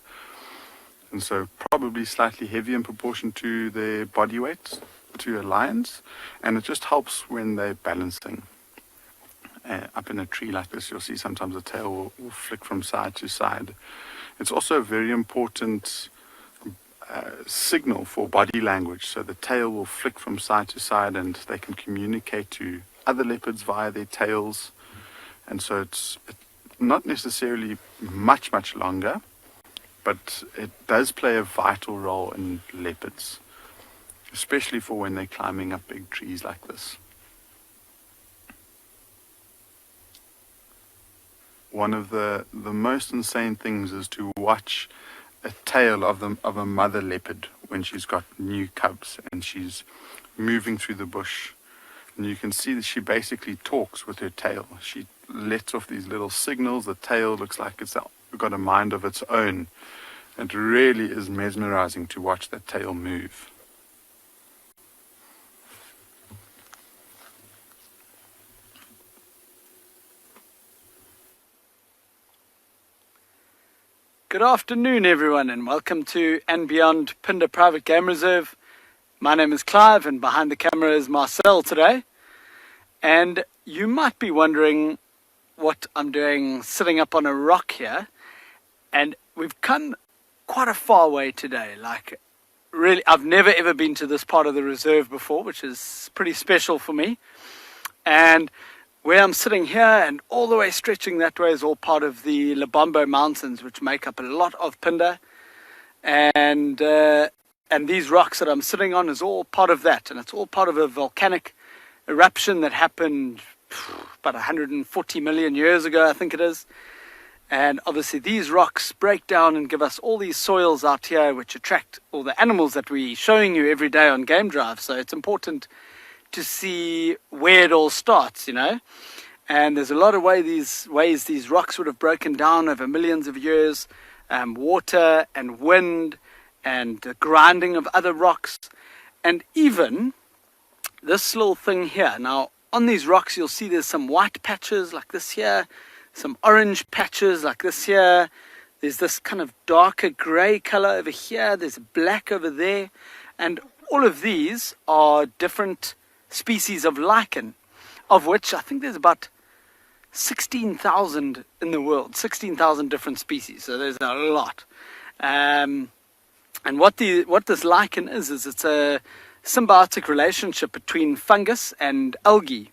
and so probably slightly heavier in proportion to their body weight to a lion's, and it just helps when they're balancing. Up in a tree like this, you'll see sometimes the tail will flick from side to side. It's also a very important signal for body language, so the tail will flick from side to side and they can communicate to other leopards via their tails. And so it's not necessarily much longer, but it does play a vital role in leopards, especially for when they're climbing up big trees like this. One of the most insane things is to watch a tail of a mother leopard when she's got new cubs and she's moving through the bush. And you can see that she basically talks with her tail. She lets off these little signals. The tail looks like it's got a mind of its own. It really is mesmerizing to watch that tail move. Good afternoon, everyone, and welcome to And Beyond Phinda Private Game Reserve. My name is Clive, and behind the camera is Marcel today. And you might be wondering what I'm doing sitting up on a rock here. And we've come quite a far way today. Like, really, I've never ever been to this part of the reserve before, which is pretty special for me. And where I'm sitting here and all the way stretching that way is all part of the Lebombo Mountains, which make up a lot of Phinda. And these rocks that I'm sitting on is all part of that. And it's all part of a volcanic eruption that happened about 140 million years ago, I think it is. And obviously these rocks break down and give us all these soils out here, which attract all the animals that we're showing you every day on Game Drive. So it's important to see where it all starts, you know. And there's a lot of ways these rocks would have broken down over millions of years. Water and wind and the grinding of other rocks, and even this little thing here. Now on these rocks you'll see there's some white patches like this here. some orange patches like this here. There's this kind of darker grey colour over here. There's black over there. And all of these are different species of lichen, of which I think there's about 16,000 in the world, 16,000 different species. So there's a lot. And what this lichen is it's a symbiotic relationship between fungus and algae.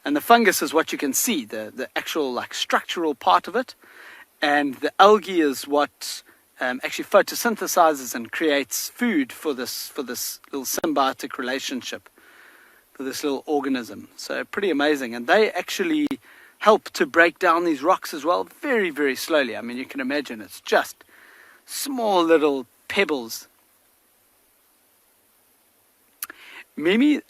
And the fungus is what you can see, the actual like structural part of it. And the algae is what actually photosynthesizes and creates food for this little symbiotic relationship, for this little organism. So pretty amazing. And they actually help to break down these rocks as well, very, very slowly. I mean, you can imagine it's just small little pebbles. Mimi,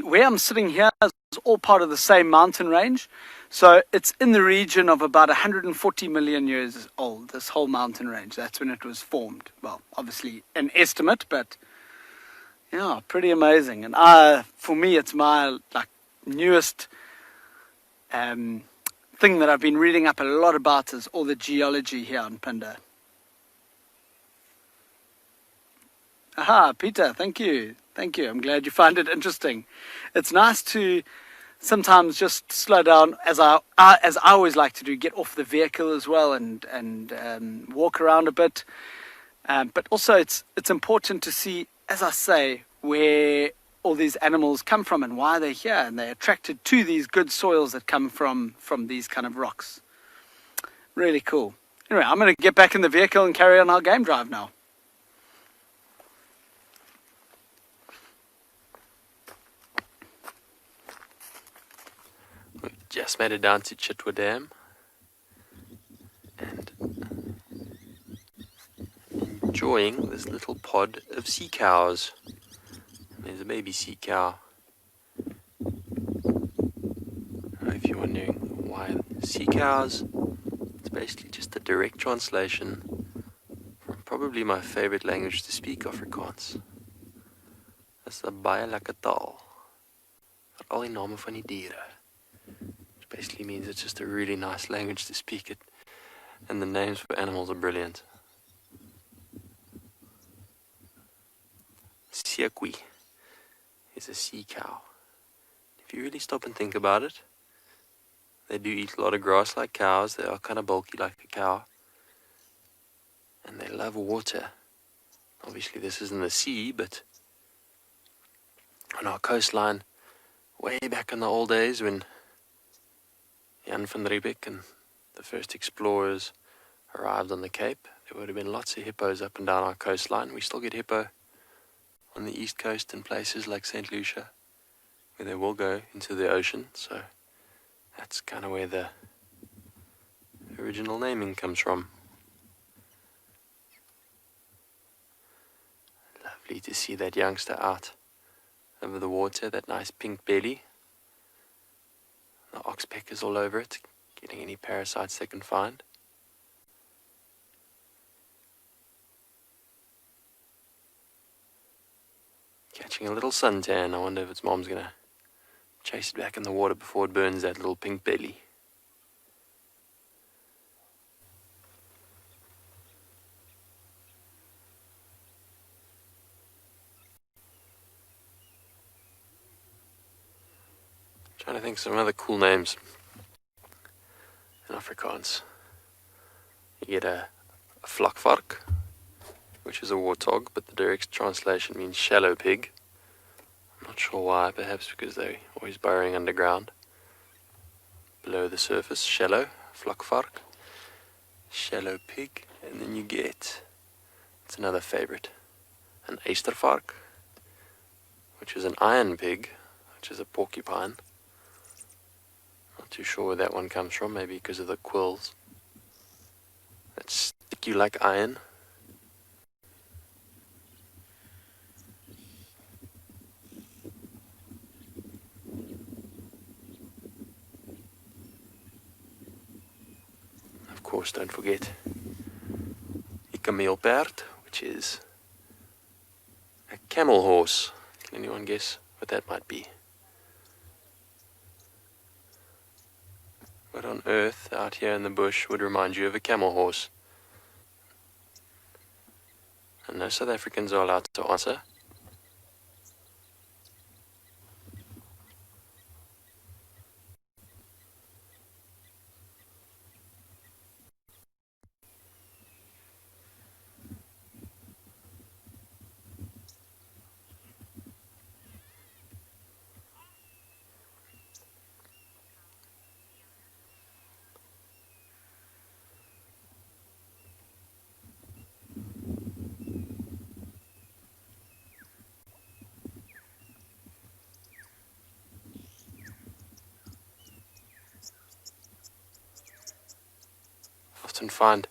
where I'm sitting here is all part of the same mountain range. So it's in the region of about 140 million years old, this whole mountain range. That's when it was formed. Well, obviously an estimate, but yeah, pretty amazing. And for me, it's my like newest thing that I've been reading up a lot about is all the geology here on Phinda. Aha, Peter, thank you. Thank you. I'm glad you find it interesting. It's nice to sometimes just slow down, as I always like to do, get off the vehicle as well and walk around a bit. But also it's important to see, as I say, where all these animals come from and why they're here, and they're attracted to these good soils that come from these kind of rocks. Really cool. Anyway, I'm going to get back in the vehicle and carry on our game drive now. We just made it down to Chitwa Dam and enjoying this little pod of sea cows. There's a baby sea cow. If you're wondering why sea cows, it's basically just a direct translation from probably my favorite language to speak, Afrikaans. Dis 'n baie lekker taal vir al die name van die diere. Which basically means it's just a really nice language to speak it, and the names for animals are brilliant. Siakwi is a sea cow. If you really stop and think about it, they do eat a lot of grass like cows. They are kind of bulky like a cow. And they love water. Obviously this isn't the sea, but on our coastline, way back in the old days when Jan van Riebeeck and the first explorers arrived on the Cape, there would have been lots of hippos up and down our coastline. We still get hippo on the east coast in places like St. Lucia, where they will go into the ocean, so that's kind of where the original naming comes from. Lovely to see that youngster out over the water, that nice pink belly. The oxpeckers all over it, getting any parasites they can find. Catching a little suntan. I wonder if its mom's gonna chase it back in the water before it burns that little pink belly. Trying to think of some other cool names in Afrikaans. You get a vlakvark, which is a warthog, but the direct translation means shallow pig. I'm not sure why, perhaps because they're always burrowing underground. Below the surface, shallow, vlakvark, shallow pig, and then you get, it's another favorite, an eystervark, which is an iron pig, which is a porcupine. Not too sure where that one comes from, maybe because of the quills that stick you like iron. Of course, don't forget the kameelperd, which is a camel horse. Can anyone guess what that might be? What on earth out here in the bush would remind you of a camel horse? And no South Africans are allowed to answer. Often find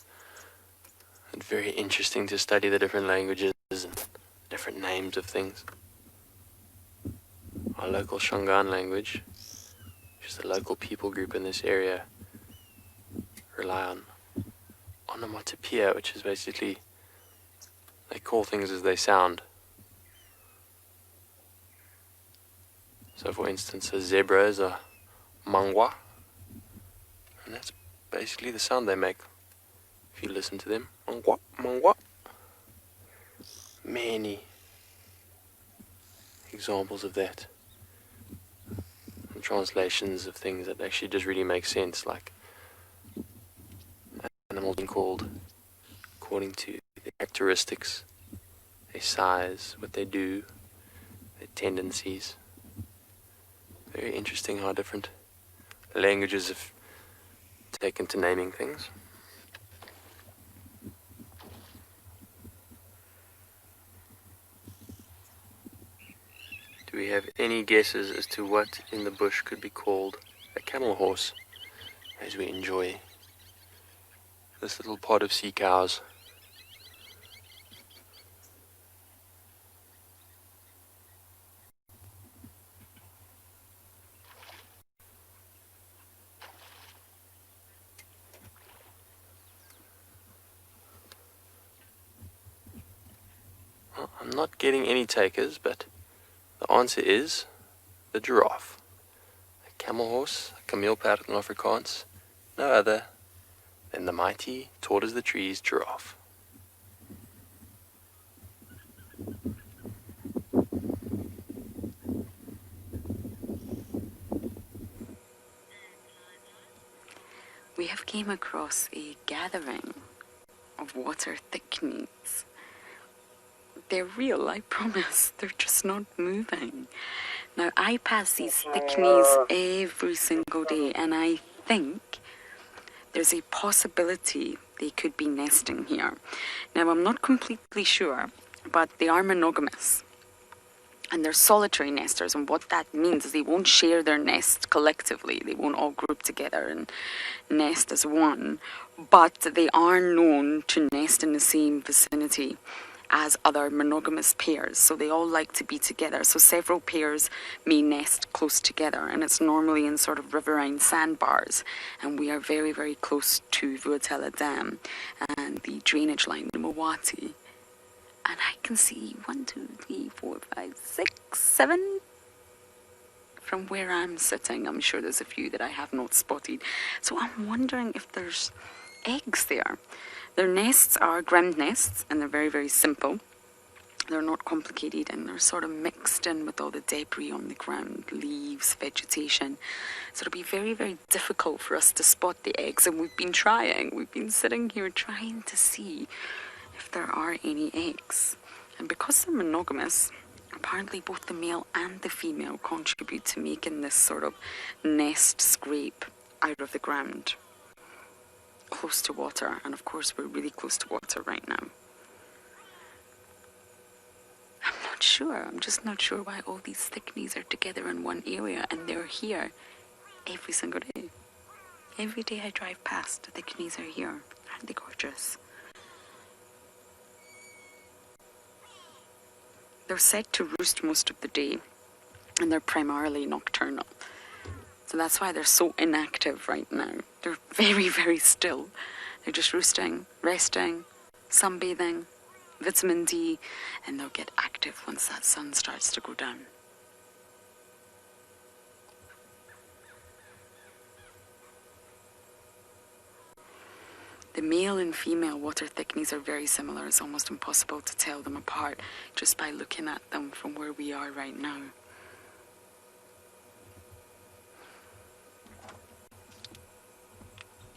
it very interesting to study the different languages and different names of things. Our local Shangaan language, which is the local people group in this area, rely on onomatopoeia, which is basically they call things as they sound. So for instance, a zebra is a mangwa, and that's basically the sound they make. If you listen to them, mangwa, mangwa. Many examples of that. And translations of things that actually just really make sense, like animals being called according to their characteristics, their size, what they do, their tendencies. Very interesting how different languages have taken to naming things. Do we have any guesses as to what in the bush could be called a camel horse as we enjoy this little pod of sea cows? Well, I'm not getting any takers, but the answer is the giraffe. A camel horse, a kameelperd in Afrikaans, no other than the mighty, tall as the trees giraffe. We have came across a gathering of water thickneys. They're real, I promise. They're just not moving. Now, I pass these thickneys every single day, and I think there's a possibility they could be nesting here. Now, I'm not completely sure, but they are monogamous. And they're solitary nesters, and what that means is they won't share their nest collectively. They won't all group together and nest as one, but they are known to nest in the same vicinity as other monogamous pairs, so they all like to be together. So several pairs may nest close together, and it's normally in sort of riverine sandbars. And we are very, very close to Vuatela Dam and the drainage line, the Mawati. And I can see 1, 2, 3, 4, 5, 6, 7 from where I'm sitting. I'm sure there's a few that I have not spotted. So I'm wondering if there's eggs there. Their nests are ground nests, and they're very, very simple. They're not complicated, and they're sort of mixed in with all the debris on the ground, leaves, vegetation. So it'll be very, very difficult for us to spot the eggs, and we've been trying. We've been sitting here trying to see if there are any eggs. And because they're monogamous, apparently both the male and the female contribute to making this sort of nest scrape out of the ground, close to water. And of course we're really close to water right now. I'm just not sure why all these thickneys are together in one area, and they're here every single day. Every day I drive past, the thickneys are here. Aren't they gorgeous? They're said to roost most of the day, and they're primarily nocturnal. So that's why they're so inactive right now. They're very, very still. They're just roosting, resting, sunbathing, vitamin D, and they'll get active once that sun starts to go down. The male and female water thickneys are very similar. It's almost impossible to tell them apart just by looking at them from where we are right now.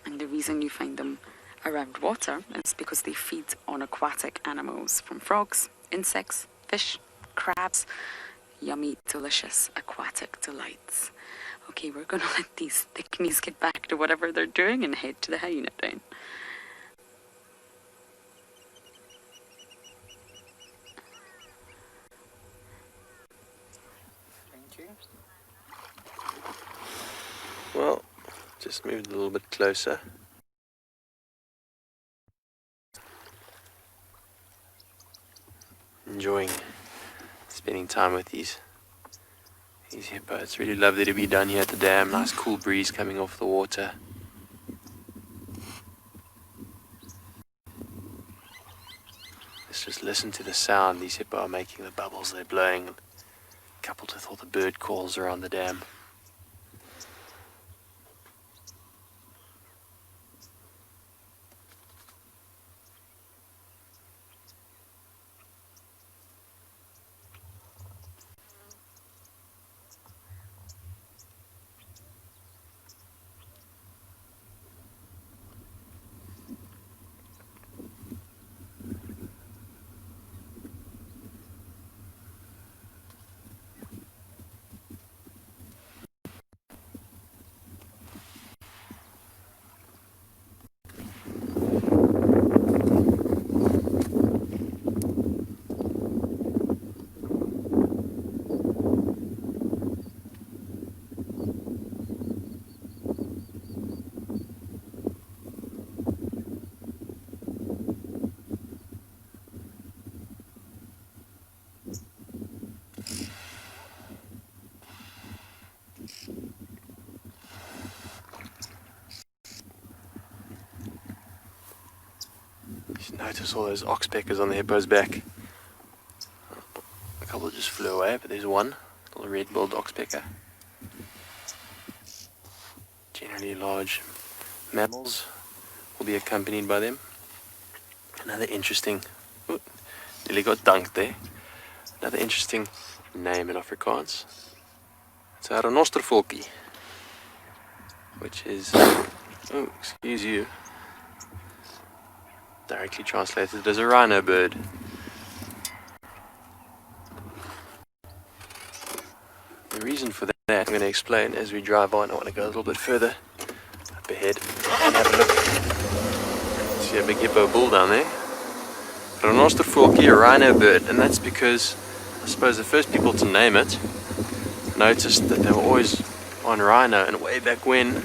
And the reason you find them around water is because they feed on aquatic animals, from frogs, insects, fish, crabs, yummy, delicious aquatic delights. Okay, we're going to let these thickneys get back to whatever they're doing and head to the hyena den. Thank you. Well, just moved a little bit closer. Enjoying spending time with these hippo. It's really lovely to be down here at the dam. Nice cool breeze coming off the water. Let's just listen to the sound these hippo are making, the bubbles they're blowing, coupled with all the bird calls around the dam. Just notice all those oxpeckers on the hippo's back. A couple just flew away, but there's one, little red-billed oxpecker. Generally large mammals will be accompanied by them. Another interesting, nearly got dunked there. Another interesting name in Afrikaans. It's a renostervolkie, which is, oh, excuse you, directly translated as a rhino bird. The reason for that I'm going to explain as we drive on. I want to go a little bit further up ahead and have a look. See a big hippo bull down there. Renostervolkie, a rhino bird, and that's because I suppose the first people to name it noticed that they were always on rhino, and way back when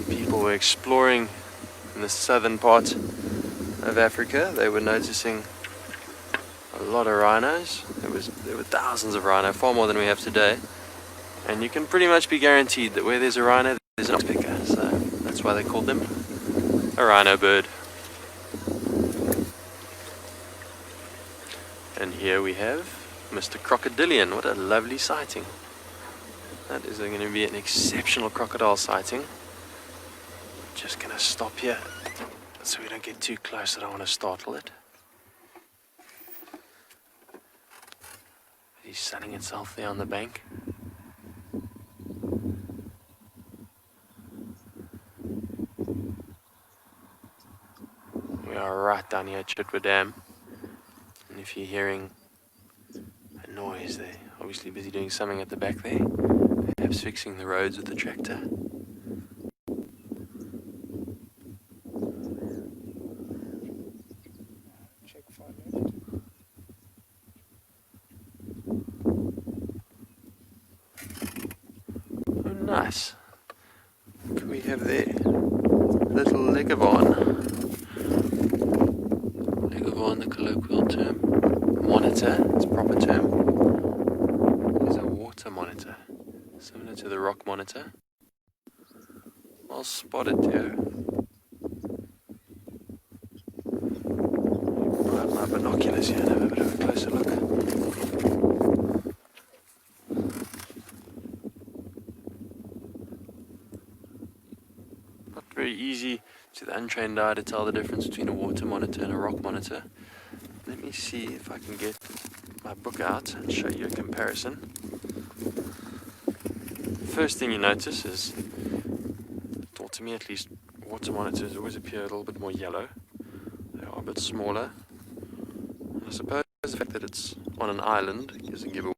people were exploring in the southern part of Africa, they were noticing a lot of rhinos. There were thousands of rhino, far more than we have today, and you can pretty much be guaranteed that where there's a rhino, there's an oxpecker. So that's why they called them a rhino bird. And here we have Mr. Crocodilian. What a lovely sighting. That is going to be an exceptional crocodile sighting. Just going to stop here so we don't get too close. I don't want to startle it. He's sunning itself there on the bank. We are right down here at Chitwa Dam. And if you're hearing a noise, they're obviously busy doing something at the back there. Perhaps fixing the roads with the tractor. Oh, nice. What can we have there? Little leopard. The colloquial term. Monitor, its proper term, is a water monitor, similar to the rock monitor. Well spotted, dear. I have my binoculars here and have a bit of a closer look. Not very easy to the untrained eye to tell the difference between a water monitor and a rock monitor. Let me see if I can get my book out and show you a comparison. First thing you notice is, or to me at least, water monitors always appear a little bit more yellow. They are a bit smaller. I suppose the fact that it's on an island is a giveaway.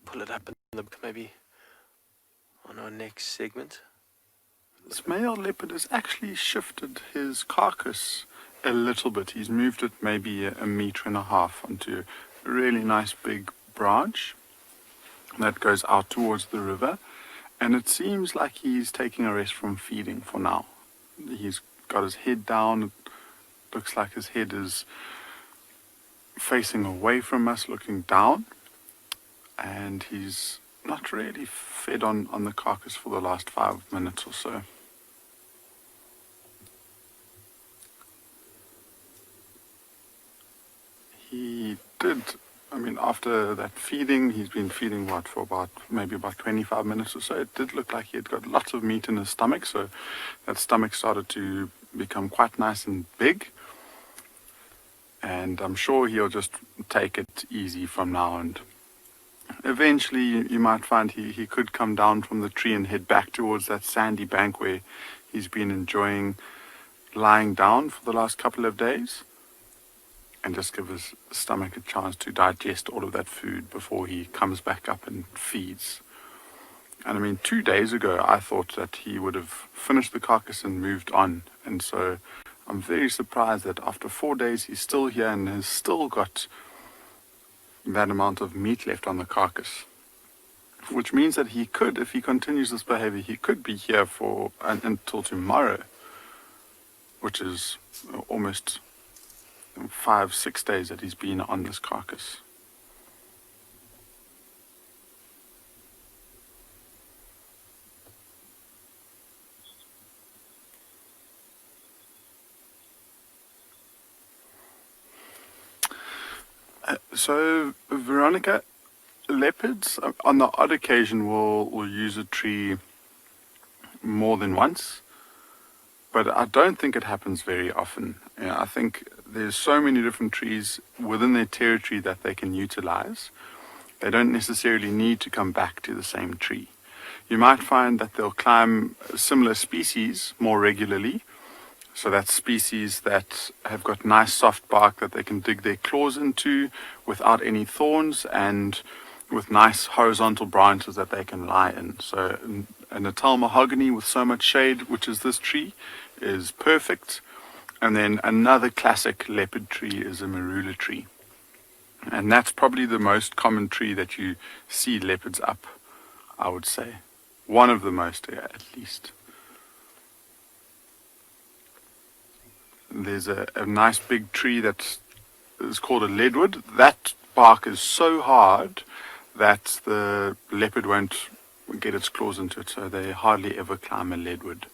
Pull it up in the book maybe on our next segment. This male leopard has actually shifted his carcass a little bit. He's moved it maybe a metre and a half onto a really nice big branch that goes out towards the river, and it seems like he's taking a rest from feeding for now. He's got his head down. It looks like his head is facing away from us, looking down. And he's not really fed on the carcass for the last 5 minutes or so. He did, after that feeding, he's been feeding for maybe about 25 minutes or so. It did look like he had got lots of meat in his stomach, so that stomach started to become quite nice and big. And I'm sure he'll just take it easy from now, and eventually you might find he could come down from the tree and head back towards that sandy bank where he's been enjoying lying down for the last couple of days, and just give his stomach a chance to digest all of that food before he comes back up and feeds. And 2 days ago I thought that he would have finished the carcass and moved on, and so I'm very surprised that after 4 days he's still here and has still got that amount of meat left on the carcass, which means that he could, if he continues this behavior, he could be here for until tomorrow, which is almost 5-6 days that he's been on this carcass. So, Veronica, leopards on the odd occasion will use a tree more than once, but I don't think it happens very often. I think there's so many different trees within their territory that they can utilize. They don't necessarily need to come back to the same tree. You might find that they'll climb similar species more regularly. So that's species that have got nice soft bark that they can dig their claws into without any thorns, and with nice horizontal branches that they can lie in. So a Natal mahogany with so much shade, which is this tree, is perfect. And then another classic leopard tree is a marula tree. And that's probably the most common tree that you see leopards up, I would say. One of the most, at least. There's a nice big tree that is called a leadwood. That bark is so hard that the leopard won't get its claws into it, so they hardly ever climb a leadwood.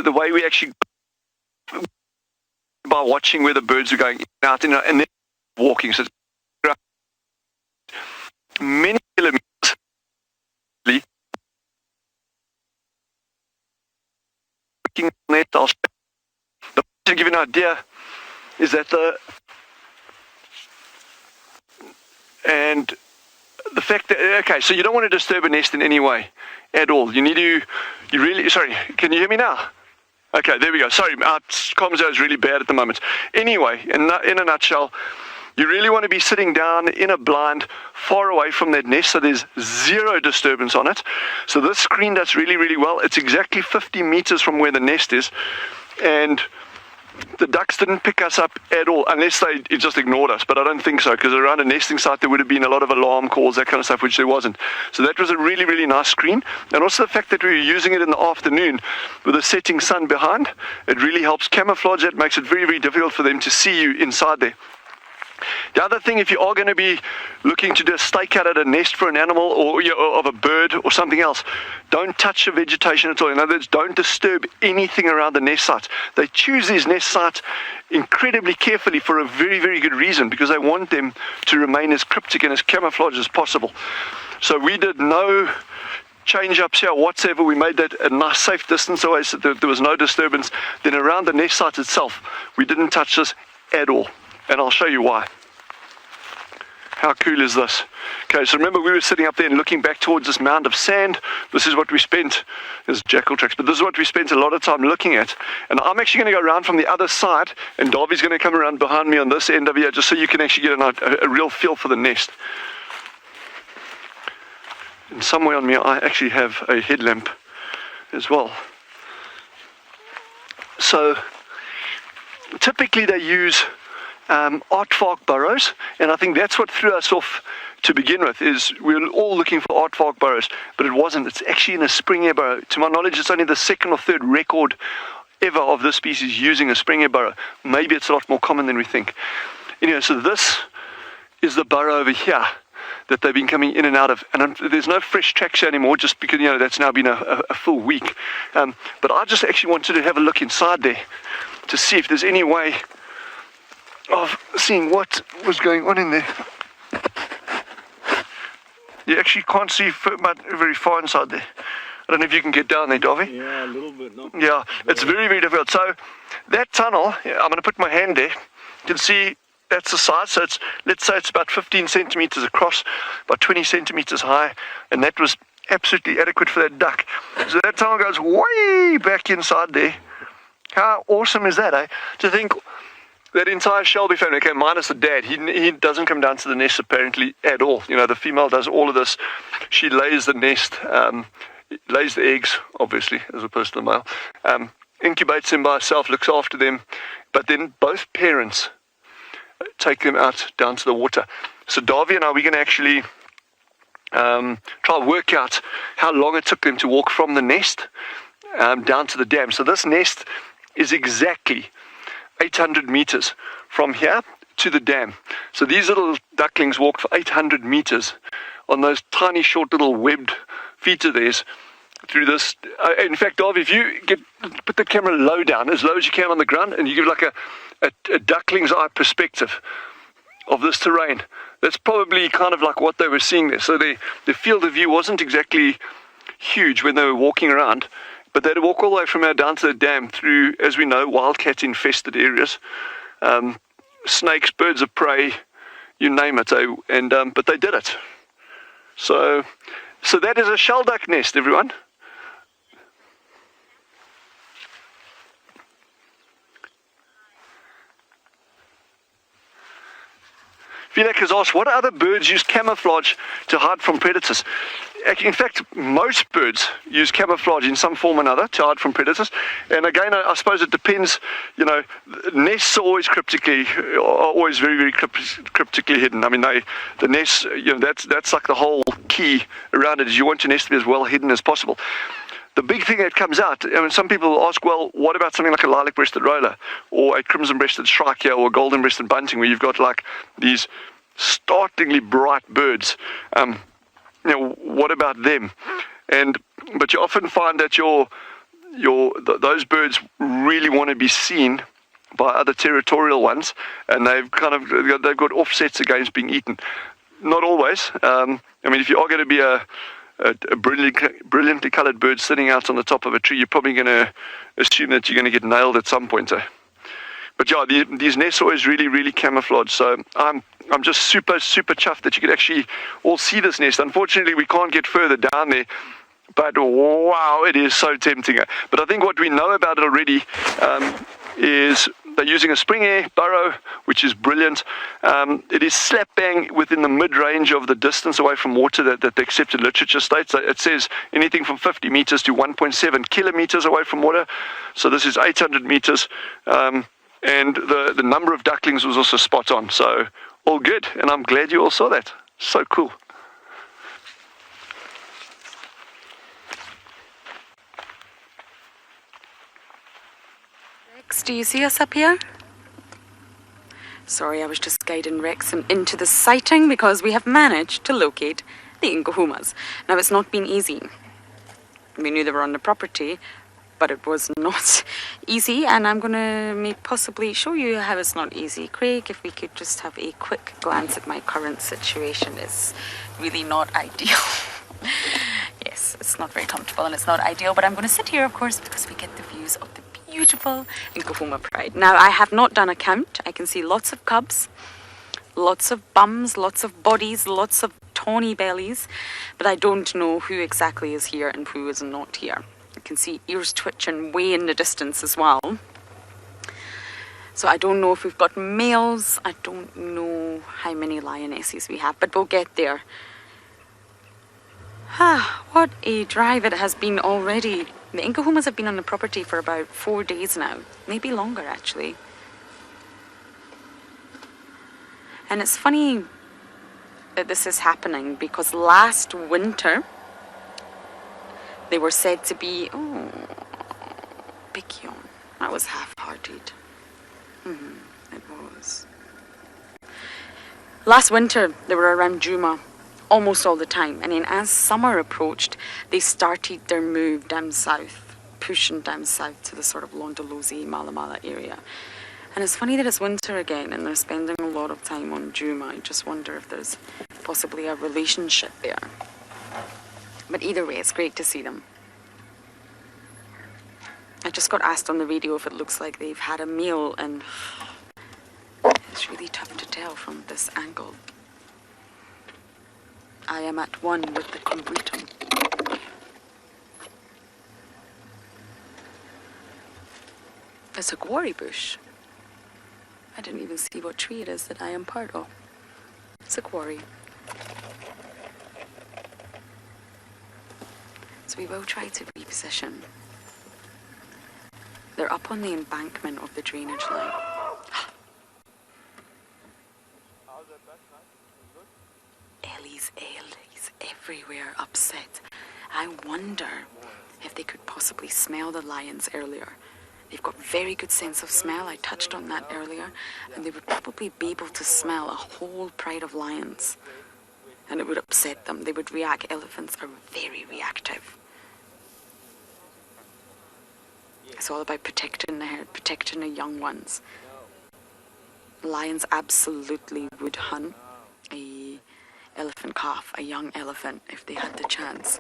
The way we actually, by watching where the birds are going out and then walking, so it's many kilometers. To give you an idea, is that and the fact that, okay, so you don't want to disturb a nest in any way at all. You need to, sorry, can you hear me now? Okay, there we go. Sorry, our comms is really bad at the moment. Anyway, in a nutshell, you really want to be sitting down in a blind far away from that nest so there's zero disturbance on it. So this screened us really, really well. It's exactly 50 meters from where the nest is, and the ducks didn't pick us up at all, unless they just ignored us, but I don't think so, because around a nesting site there would have been a lot of alarm calls, that kind of stuff, which there wasn't. So that was a really, really nice screen. And also the fact that we were using it in the afternoon with the setting sun behind, it really helps camouflage it, makes it very, very difficult for them to see you inside there. The other thing, if you are going to be looking to do a stakeout at a nest for an animal or of a bird or something else, don't touch the vegetation at all. In other words, don't disturb anything around the nest site. They choose these nest sites incredibly carefully for a very, very good reason, because they want them to remain as cryptic and as camouflaged as possible. So we did no change-ups here whatsoever. We made that a nice safe distance away so that there was no disturbance. Then around the nest site itself, we didn't touch this at all. And I'll show you why. How cool is this? Okay, so remember we were sitting up there and looking back towards this mound of sand. This is what we spent, there's jackal tracks, but this is what we spent a lot of time looking at. And I'm actually going to go around from the other side, and Darby's going to come around behind me on this end of here, just so you can actually get a real feel for the nest. And somewhere on me I actually have a headlamp as well. So typically they use aardvark burrows, and I think that's what threw us off to begin with, is we were all looking for aardvark burrows, but it wasn't. It's actually in a spring air burrow. To my knowledge, it's only the second or third record ever of this species using a spring air burrow. Maybe it's a lot more common than we think. Anyway, so this is the burrow over here that they've been coming in and out of, and there's no fresh tracks here anymore, just because that's now been a full week. But I just actually wanted to have a look inside there to see if there's any way of seeing what was going on in there. You actually can't see very far inside there. I don't know if you can get down there, Davy. Yeah, a little bit. No. Yeah, it's very, very difficult. So that tunnel, I'm going to put my hand there. You can see that's the size. So let's say it's about 15 centimeters across, about 20 centimeters high, and that was absolutely adequate for that duck. So that tunnel goes way back inside there. How awesome is that, eh? To think that entire Shelby family, okay, minus the dad, he doesn't come down to the nest apparently at all. The female does all of this. She lays the nest, lays the eggs, obviously, as opposed to the male, incubates them by herself, looks after them, but then both parents take them out down to the water. So Davy and I, we're going to actually try to work out how long it took them to walk from the nest down to the dam. So this nest is exactly 800 meters from here to the dam. So these little ducklings walked for 800 meters on those tiny, short, little webbed feet of theirs through this. In fact, Davy, if you put the camera low down, as low as you can on the ground, and you give like a duckling's eye perspective of this terrain, that's probably kind of like what they were seeing there. So the field of view wasn't exactly huge when they were walking around, but they'd walk all the way from here down to the dam through, as we know, wildcat-infested areas, snakes, birds of prey, you name it. But they did it. So that is a shell duck nest, everyone. Vilek has asked, what other birds use camouflage to hide from predators? In fact, most birds use camouflage in some form or another to hide from predators. And again, I suppose it depends. Nests are always very, very cryptically hidden. I mean, the nests, that's like the whole key around it, is you want your nest to be as well hidden as possible. The big thing that comes out, some people ask, well, what about something like a lilac-breasted roller, or a crimson-breasted shrike, or a golden-breasted bunting, where you've got like these startlingly bright birds? What about them? But you often find that those birds really want to be seen by other territorial ones, and they've got offsets against being eaten. Not always. If you are going to be a brilliantly coloured bird sitting out on the top of a tree, you're probably going to assume that you're going to get nailed at some point. But yeah, these nests are always really, really camouflaged. So I'm just super, super chuffed that you could actually all see this nest. Unfortunately, we can't get further down there But wow, it is so tempting. But I think what we know about it already is they're using a spring air burrow, which is brilliant. It is slap bang within the mid-range of the distance away from water that the accepted literature states. It says anything from 50 meters to 1.7 kilometers away from water. So this is 800 meters. And the number of ducklings was also spot on. So all good. And I'm glad you all saw that. So cool. Rex, do you see us up here? Sorry, I was just guiding Rex into the sighting because we have managed to locate the Nkuhumas. Now, it's not been easy. We knew they were on the property, but it was not easy, and I'm going to possibly show you how it's not easy. Craig, if we could just have a quick glance at my current situation. It's really not ideal. Yes, it's not very comfortable and it's not ideal, but I'm going to sit here, of course, because we get the views of the beautiful Nkuhuma Pride. Now, I have not done a count. I can see lots of cubs, lots of bums, lots of bodies, lots of tawny bellies, but I don't know who exactly is here and who is not here. I can see ears twitching way in the distance as well. So I don't know if we've got males. I don't know how many lionesses we have, but we'll get there. What a drive it has been already. The Nkuhumas have been on the property for about 4 days now. Maybe longer, actually. And it's funny that this is happening because last winter they were said to be, big yawn. That was half-hearted. It was. Last winter they were around Juma almost all the time, and then as summer approached, they started their move down south, pushing down south to the sort of Londolozi, Malamala area. And it's funny that it's winter again and they're spending a lot of time on Juma. I just wonder if there's possibly a relationship there. But either way, it's great to see them. I just got asked on the radio if it looks like they've had a meal, and it's really tough to tell from this angle. I am at one with the kombucha. It's a quarry bush. I didn't even see what tree it is that I am part of. It's a quarry. So we will try to reposition. They're up on the embankment of the drainage line. Ellie's everywhere upset. I wonder if they could possibly smell the lions earlier. They've got very good sense of smell. I touched on that earlier. And they would probably be able to smell a whole pride of lions. And it would upset them. They would react. Elephants are very reactive. It's all about protecting the herd, protecting the young ones. Lions absolutely would hunt a elephant calf, a young elephant, if they had the chance.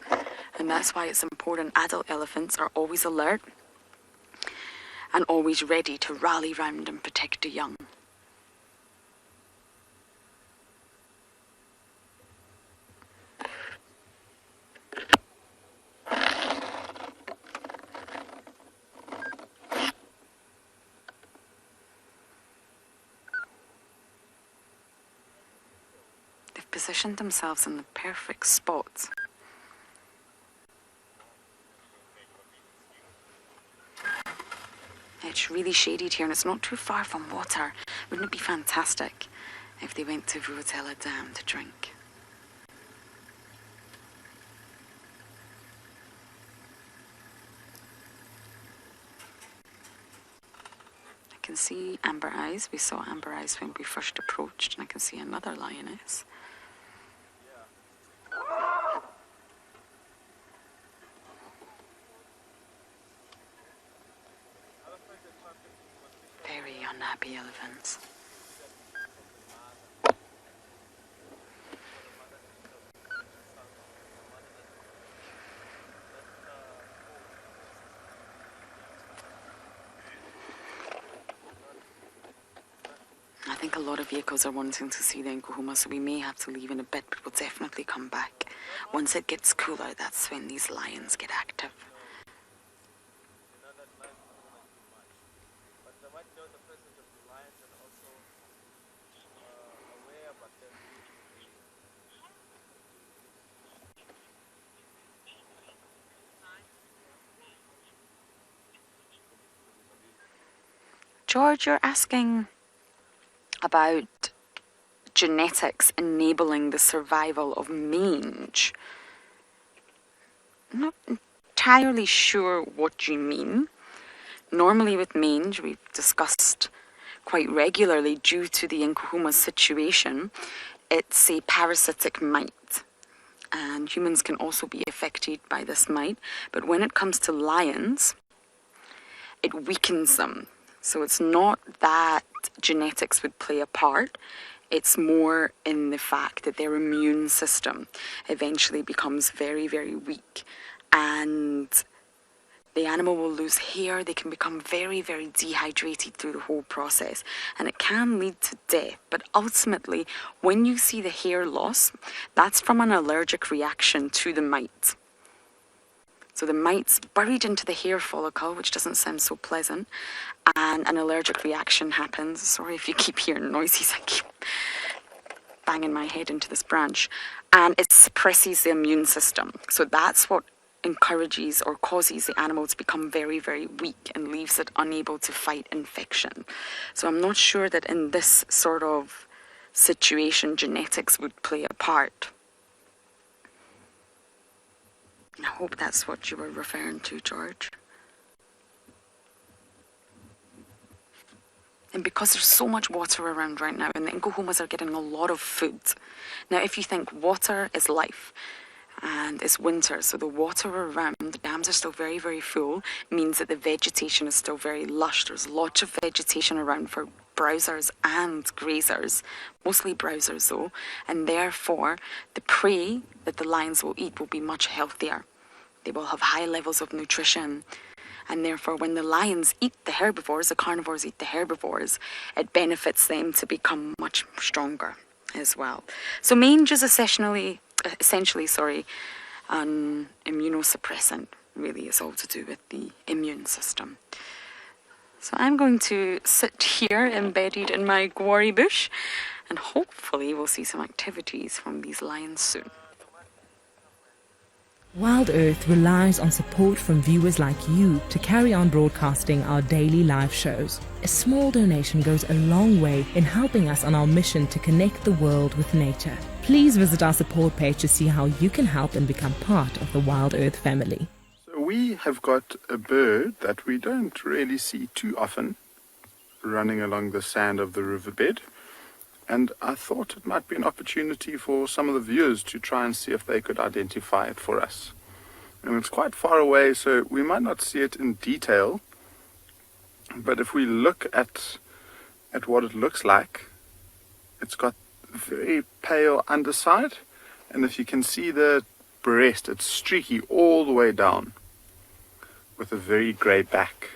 And that's why it's important. Adult elephants are always alert and always ready to rally round and protect the young. They've positioned themselves in the perfect spot. It's really shaded here and it's not too far from water. Wouldn't it be fantastic if they went to Wildearth Dam to drink? I can see amber eyes. We saw amber eyes when we first approached, and I can see another lioness. Very unhappy elephants. I think a lot of vehicles are wanting to see the Nkuhuma, so we may have to leave in a bit, but we'll definitely come back. once it gets cooler, that's when these lions get active. George, you're asking about genetics enabling the survival of mange. I'm not entirely sure what you mean. Normally with mange, we've discussed quite regularly, due to the Nkuhuma situation, it's a parasitic mite. And humans can also be affected by this mite. But when it comes to lions, it weakens them. So it's not that genetics would play a part. It's more in the fact that their immune system eventually becomes very, very weak. And the animal will lose hair. They can become very, very dehydrated through the whole process. And it can lead to death. But ultimately, when you see the hair loss, that's from an allergic reaction to the mite. So the mite's buried into the hair follicle, which doesn't sound so pleasant, and an allergic reaction happens. Sorry if you keep hearing noises, I keep banging my head into this branch. And it suppresses the immune system. So that's what encourages or causes the animal to become very, very weak and leaves it unable to fight infection. So I'm not sure that in this sort of situation, genetics would play a part. I hope that's what you were referring to, George. And because there's so much water around right now, and the Nkuhumas are getting a lot of food. Now, if you think water is life, and it's winter, so the water around, the dams are still very, very full, means that the vegetation is still very lush. There's lots of vegetation around for browsers and grazers, mostly browsers though, and therefore the prey that the lions will eat will be much healthier. They will have high levels of nutrition, and therefore when the lions eat the herbivores, the carnivores eat the herbivores, it benefits them to become much stronger as well. So mange is essentially an immunosuppressant. Really, it's all to do with the immune system. So I'm going to sit here embedded in my guarri bush, and hopefully we'll see some activities from these lions soon. Wildearth relies on support from viewers like you to carry on broadcasting our daily live shows. A small donation goes a long way in helping us on our mission to connect the world with nature. Please visit our support page to see how you can help and become part of the Wildearth family. So we have got a bird that we don't really see too often running along the sand of the riverbed. And I thought it might be an opportunity for some of the viewers to try and see if they could identify it for us. And it's quite far away, so we might not see it in detail. But if we look at what it looks like, it's got very pale underside. And if you can see the breast, it's streaky all the way down with a very grey back.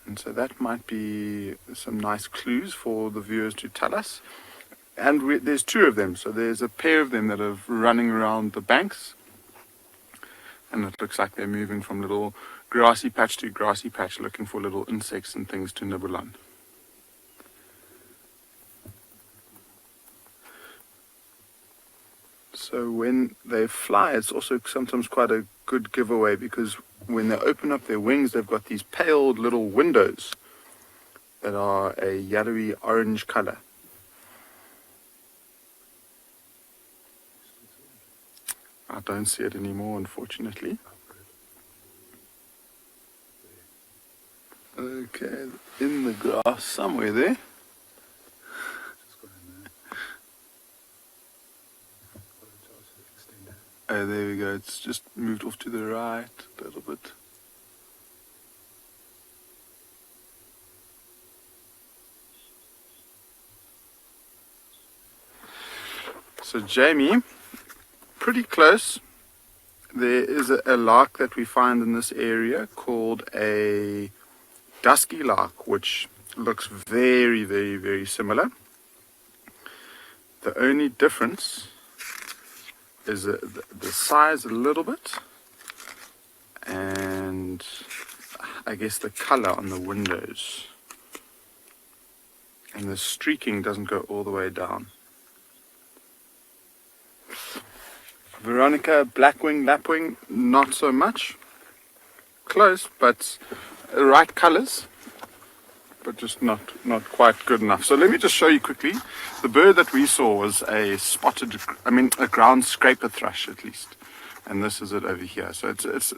And so that might be some nice clues for the viewers to tell us. And there's two of them. So there's a pair of them that are running around the banks. And it looks like they're moving from little grassy patch to grassy patch, looking for little insects and things to nibble on. So when they fly, it's also sometimes quite a good giveaway, because when they open up their wings, they've got these pale little windows that are a yellowy orange color. I don't see it anymore, unfortunately. Okay, in the grass somewhere there. Oh, there we go. It's just moved off to the right a little bit. So Jamie, pretty close. There is a lark that we find in this area called a dusky lark, which looks very, very, very similar. The only difference is the size a little bit, and I guess the color on the windows, and the streaking doesn't go all the way down. Veronica, blackwing, lapwing, not so much. Close, but right colors, but just not quite good enough. So let me just show you quickly. The bird that we saw was a a ground scraper thrush at least. And this is it over here. So it's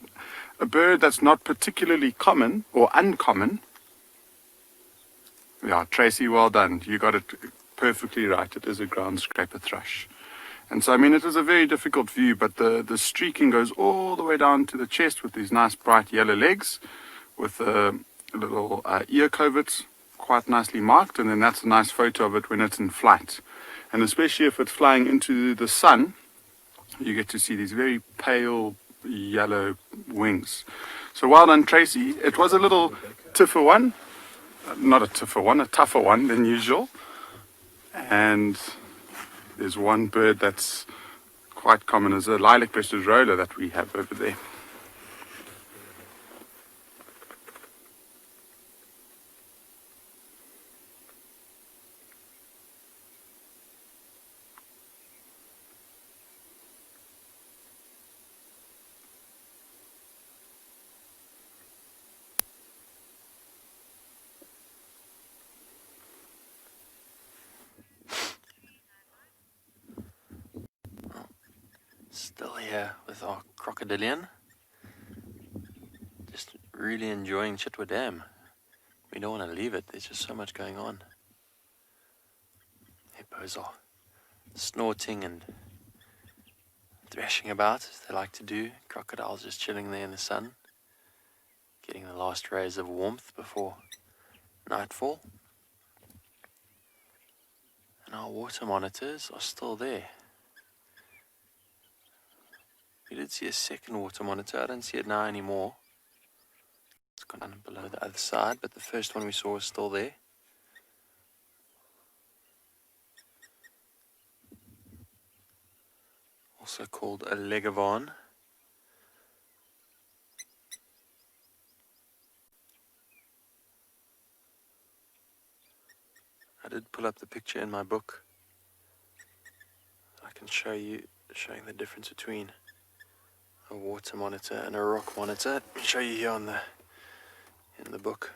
a bird that's not particularly common or uncommon. Yeah, Tracy, well done. You got it perfectly right. It is a ground scraper thrush. And so, I mean, it is a very difficult view, but the streaking goes all the way down to the chest with these nice bright yellow legs with little ear coverts quite nicely marked, and then that's a nice photo of it when it's in flight. And especially if it's flying into the sun, you get to see these very pale yellow wings. So well done, Tracy. It was a little tougher one, not a tougher one, a tougher one than usual. And there's one bird that's quite common, is a lilac-breasted roller that we have over there. Still here with our crocodilian. Just really enjoying Chitwa Dam. We don't want to leave it, there's just so much going on. Hippos are snorting and thrashing about as they like to do. Crocodiles just chilling there in the sun, getting the last rays of warmth before nightfall. And our water monitors are still there. We did see a second water monitor. I don't see it now anymore. It's gone down below the other side, but the first one we saw was still there. Also called a legavan. I did pull up the picture in my book. I can show you, showing the difference between a water monitor and a rock monitor. Let me show you here in the book.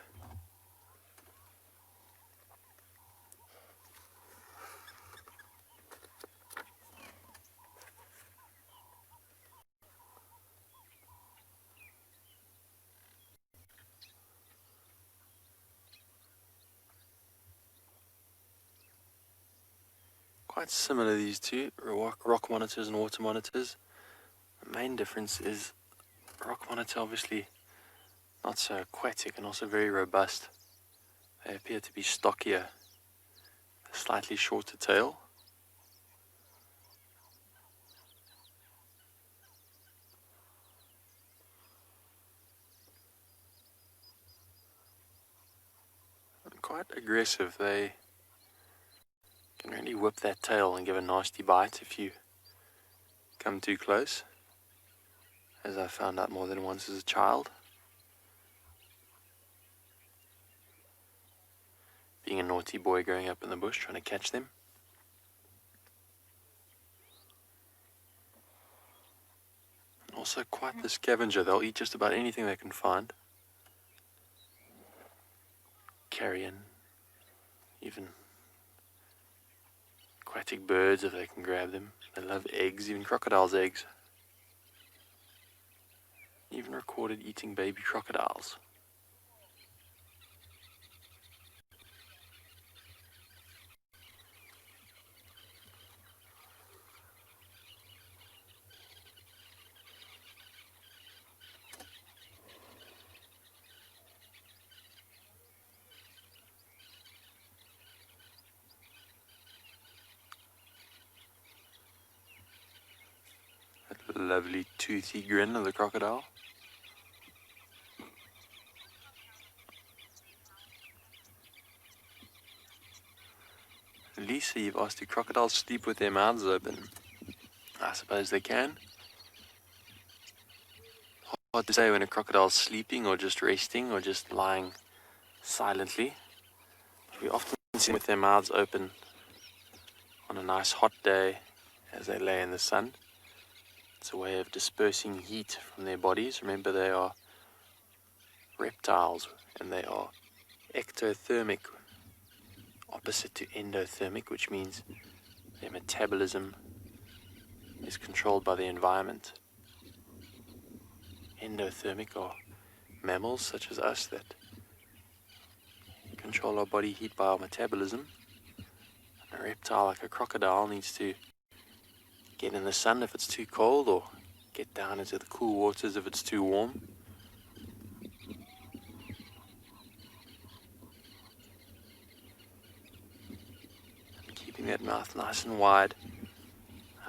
Quite similar, these two, rock monitors and water monitors. The main difference is rock monitor obviously not so aquatic and also very robust. They appear to be stockier, a slightly shorter tail. And quite aggressive. They can really whip that tail and give a nasty bite if you come too close, as I found out more than once as a child. Being a naughty boy growing up in the bush trying to catch them. And also quite the scavenger. They'll eat just about anything they can find. Carrion, even aquatic birds if they can grab them. They love eggs, even crocodiles' eggs. Even recorded eating baby crocodiles. That lovely toothy grin of the crocodile. Lisa, you've asked, do crocodiles sleep with their mouths open? I suppose they can. Hard to say when a crocodile's sleeping or just resting or just lying silently. We often see them with their mouths open on a nice hot day as they lay in the sun. It's a way of dispersing heat from their bodies. Remember, they are reptiles and they are ectothermic, opposite to endothermic, which means their metabolism is controlled by the environment. Endothermic are mammals such as us that control our body heat by our metabolism. A reptile like a crocodile needs to get in the sun if it's too cold, or get down into the cool waters if it's too warm. And keeping that mouth nice and wide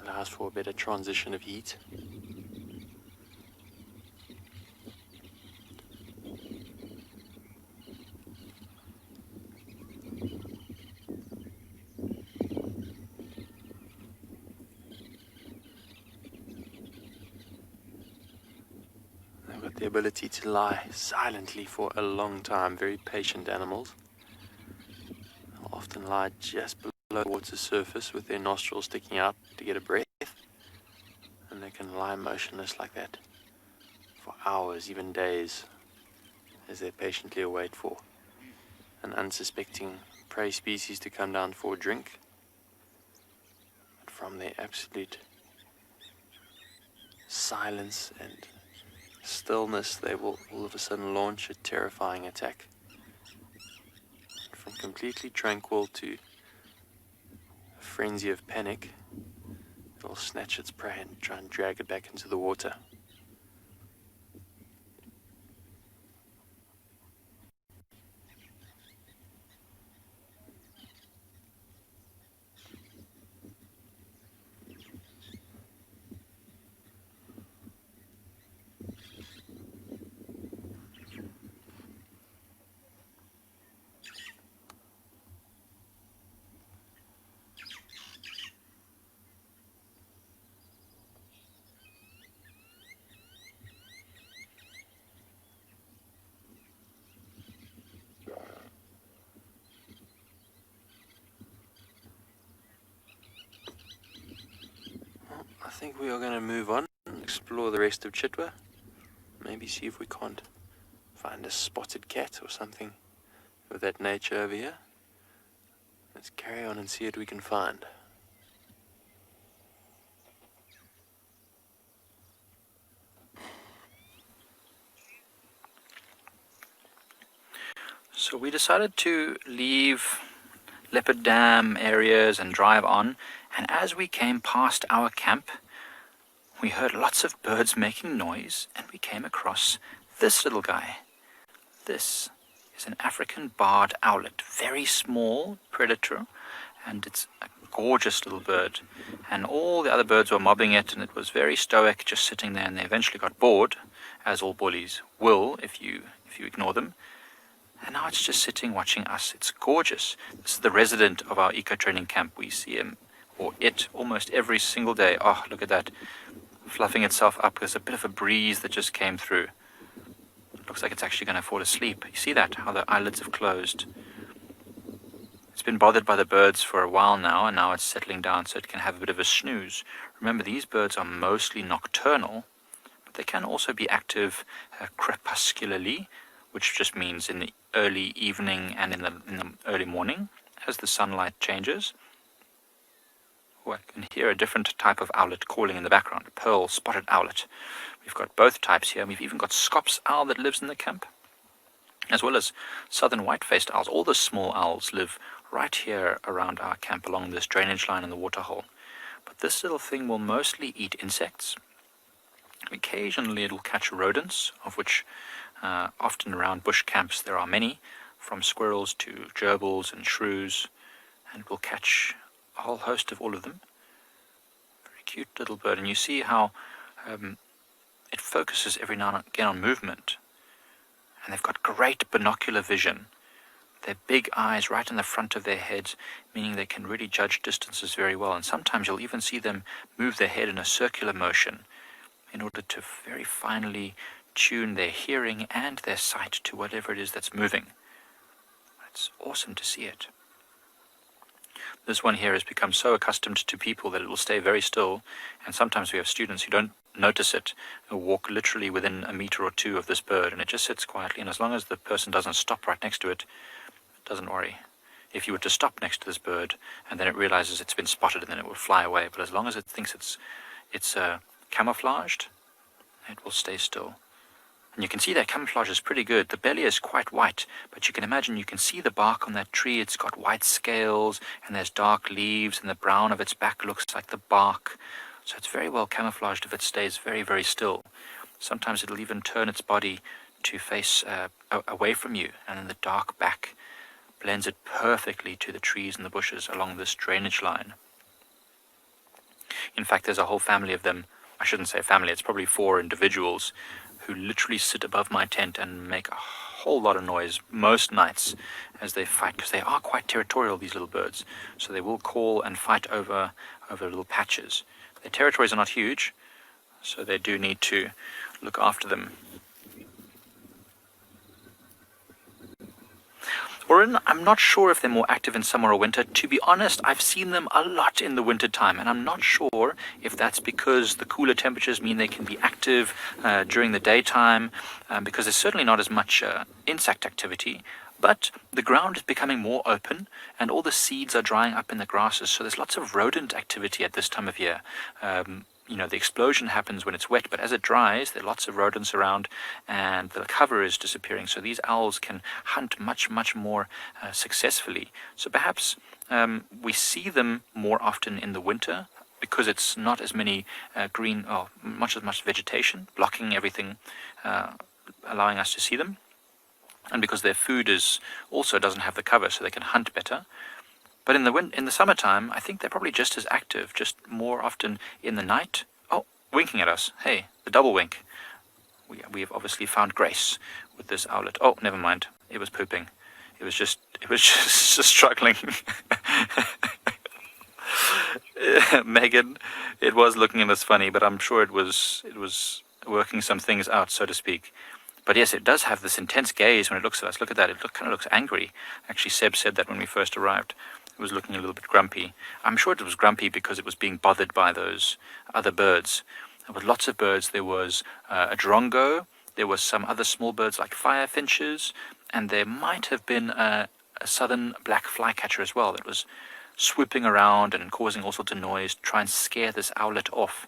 allows for a better transition of heat. The ability to lie silently for a long time. Very patient animals. They'll often lie just below the water's surface with their nostrils sticking out to get a breath, and they can lie motionless like that for hours, even days, as they patiently await for an unsuspecting prey species to come down for a drink. But from their absolute silence and stillness, they will all of a sudden launch a terrifying attack. From completely tranquil to a frenzy of panic, it will snatch its prey and try and drag it back into the water. I think we are going to move on and explore the rest of Chitwa. Maybe see if we can't find a spotted cat or something of that nature over here. Let's carry on and see what we can find. So we decided to leave Leopard Dam areas and drive on, and as we came past our camp, we heard lots of birds making noise, and we came across this little guy. This is an African barred owlet, very small predator, and it's a gorgeous little bird. And all the other birds were mobbing it, and it was very stoic, just sitting there, and they eventually got bored, as all bullies will if you ignore them. And now it's just sitting watching us. It's gorgeous. This is the resident of our eco-training camp. We see him, or it, almost every single day. Oh, look at that. Fluffing itself up. There's a bit of a breeze that just came through. It looks like it's actually going to fall asleep. You see that? How the eyelids have closed. It's been bothered by the birds for a while now, and now it's settling down so it can have a bit of a snooze. Remember, these birds are mostly nocturnal, but they can also be active crepuscularly, which just means in the early evening and in the early morning as the sunlight changes. Oh, I can hear a different type of owlet calling in the background, a pearl spotted owlet. We've got both types here. We've even got Scops owl that lives in the camp, as well as southern white-faced owls. All the small owls live right here around our camp along this drainage line in the waterhole. But this little thing will mostly eat insects. Occasionally it will catch rodents, of which often around bush camps there are many, from squirrels to gerbils and shrews, and it will catch a whole host of all of them. Very cute little bird, and you see how it focuses every now and again on movement, and they've got great binocular vision. their big eyes right in the front of their heads, meaning they can really judge distances very well. And sometimes you'll even see them move their head in a circular motion in order to very finely tune their hearing and their sight to whatever it is that's moving. It's awesome to see it. This one here has become so accustomed to people that it will stay very still, and sometimes we have students who don't notice it, who walk literally within a meter or two of this bird, and it just sits quietly, and as long as the person doesn't stop right next to it, it doesn't worry. If you were to stop next to this bird, and then it realizes it's been spotted, and then it will fly away, but as long as it thinks it's camouflaged, it will stay still. And you can see that camouflage is pretty good. The belly is quite white, but you can imagine you can see the bark on that tree. It's got white scales, and there's dark leaves, and the brown of its back looks like the bark. So it's very well camouflaged if it stays very, very still. Sometimes it'll even turn its body to face away from you, and then the dark back blends it perfectly to the trees and the bushes along this drainage line. In fact, there's a whole family of them. I shouldn't say family, it's probably 4 individuals who literally sit above my tent and make a whole lot of noise most nights as they fight, because they are quite territorial, these little birds. So they will call and fight over little patches. Their territories are not huge, so they do need to look after them. I'm not sure if they're more active in summer or winter. To be honest, I've seen them a lot in the winter time, and I'm not sure if that's because the cooler temperatures mean they can be active during the daytime, because there's certainly not as much insect activity, but the ground is becoming more open, and all the seeds are drying up in the grasses, so there's lots of rodent activity at this time of year. The explosion happens when it's wet, but as it dries, there are lots of rodents around, and the cover is disappearing. So these owls can hunt much, much more successfully. So perhaps we see them more often in the winter because it's not as many much vegetation blocking everything, allowing us to see them, and because their food also doesn't have the cover, so they can hunt better. But in the summertime, I think they're probably just as active, just more often in the night. Oh, winking at us. Hey, the double wink. We have obviously found grace with this owlet. Oh, never mind. It was pooping. It was just struggling. Megan, it was looking at us funny, but I'm sure it was working some things out, so to speak. But yes, it does have this intense gaze when it looks at us. Look at that. It kind of looks angry. Actually, Seb said that when we first arrived. It was looking a little bit grumpy. I'm sure it was grumpy because it was being bothered by those other birds. With lots of birds, there was a drongo, there was some other small birds like firefinches, and there might have been a southern black flycatcher as well that was swooping around and causing all sorts of noise to try and scare this owlet off.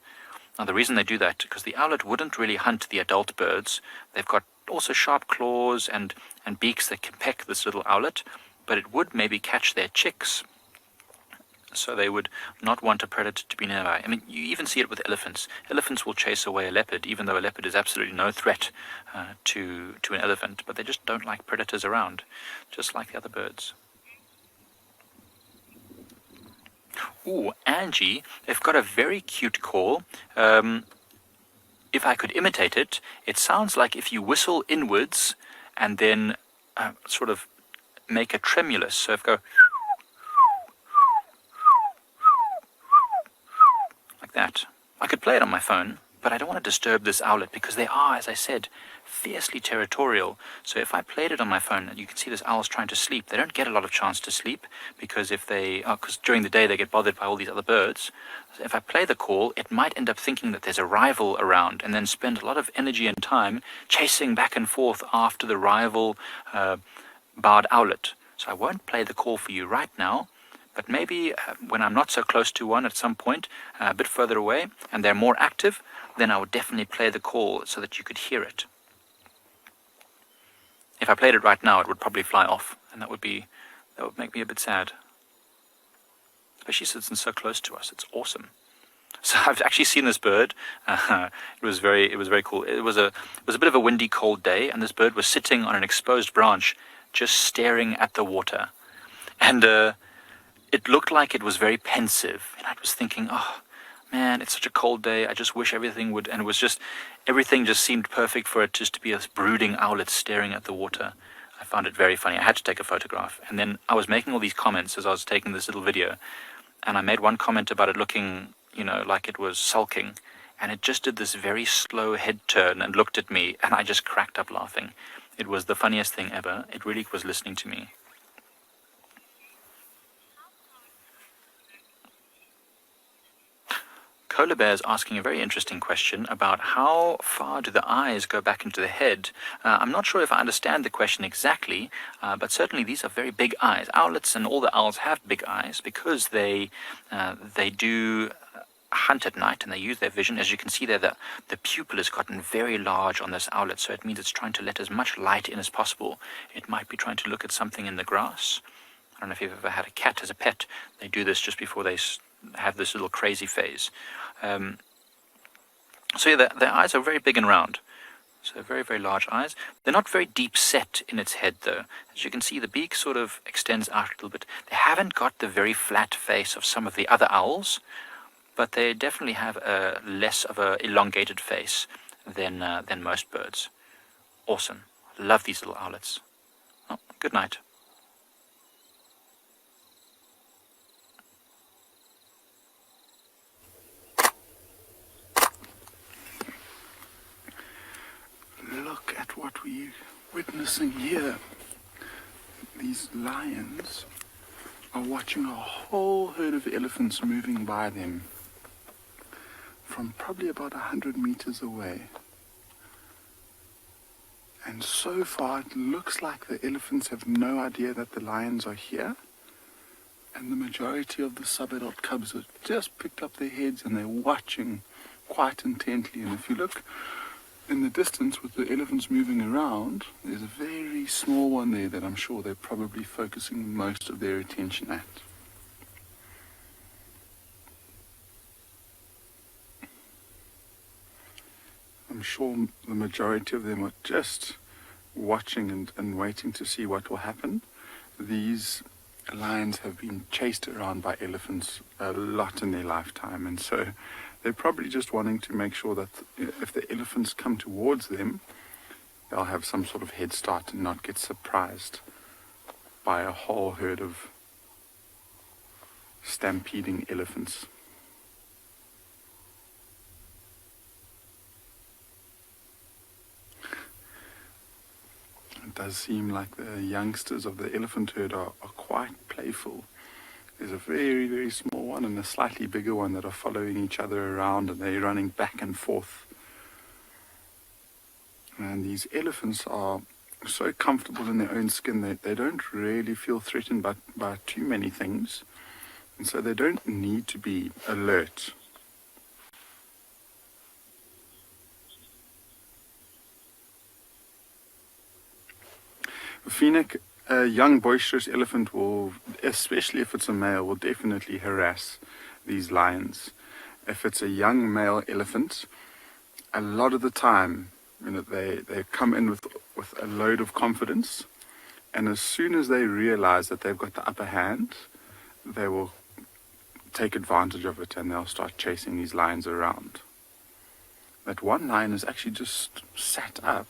Now, the reason they do that, because the owlet wouldn't really hunt the adult birds. They've got also sharp claws and beaks that can peck this little owlet, but it would maybe catch their chicks. So they would not want a predator to be nearby. I mean, you even see it with elephants. Elephants will chase away a leopard, even though a leopard is absolutely no threat to an elephant, but they just don't like predators around, just like the other birds. Ooh, Angie, they've got a very cute call. If I could imitate it, it sounds like if you whistle inwards and then sort of make a tremulous. So if I go like that, I could play it on my phone, but I don't want to disturb this owlet because they are, as I said, fiercely territorial. So if I played it on my phone, you can see this owl's trying to sleep. They don't get a lot of chance to sleep because because during the day they get bothered by all these other birds. So if I play the call, it might end up thinking that there's a rival around and then spend a lot of energy and time chasing back and forth after the rival barred owlet. So I won't play the call for you right now, but maybe when I'm not so close to one at some point, a bit further away, and they're more active, then I would definitely play the call so that you could hear it. If I played it right now, it would probably fly off, and that would make me a bit sad. Especially since it's so close to us. It's awesome. So I've actually seen this bird. It was very cool. It was a bit of a windy, cold day, and this bird was sitting on an exposed branch, just staring at the water. And it looked like it was very pensive. And I was thinking, oh, man, it's such a cold day. I just wish everything would... And everything just seemed perfect for it just to be a brooding owlet staring at the water. I found it very funny. I had to take a photograph. And then I was making all these comments as I was taking this little video. And I made one comment about it looking, like it was sulking. And it just did this very slow head turn and looked at me. And I just cracked up laughing. It was the funniest thing ever. It really was listening to me. Kola Bear is asking a very interesting question about how far do the eyes go back into the head. I'm not sure if I understand the question exactly, but certainly these are very big eyes. Owlets and all the owls have big eyes because they do hunt at night and they use their vision. As you can see there, the pupil has gotten very large on this owlet, so it means it's trying to let as much light in as possible. It might be trying to look at something in the grass. I don't know if you've ever had a cat as a pet. They do this just before they have this little crazy phase. So yeah, their eyes are very big and round. So very, very large eyes. They're not very deep set in its head, though. As you can see, the beak sort of extends out a little bit. They haven't got the very flat face of some of the other owls, but they definitely have a less of a elongated face than most birds. Awesome. Love these little owlets. Oh, good night. Look at what we're witnessing here. These lions are watching a whole herd of elephants moving by them from probably about 100 meters away. And so far it looks like the elephants have no idea that the lions are here, and the majority of the sub-adult cubs have just picked up their heads and they're watching quite intently. And if you look in the distance with the elephants moving around, there's a very small one there that I'm sure they're probably focusing most of their attention at. I'm sure the majority of them are just watching and waiting to see what will happen. These lions have been chased around by elephants a lot in their lifetime, and so they're probably just wanting to make sure that if the elephants come towards them, they'll have some sort of head start and not get surprised by a whole herd of stampeding elephants. It does seem like the youngsters of the elephant herd are quite playful. There's a very, very small one and a slightly bigger one that are following each other around, and they're running back and forth. And these elephants are so comfortable in their own skin that they don't really feel threatened by too many things. And so they don't need to be alert. Phoenix, a young boisterous elephant will, especially if it's a male, will definitely harass these lions. If it's a young male elephant, a lot of the time, they come in with a load of confidence, and as soon as they realize that they've got the upper hand, they will take advantage of it and they'll start chasing these lions around. That one lion is actually just sat up.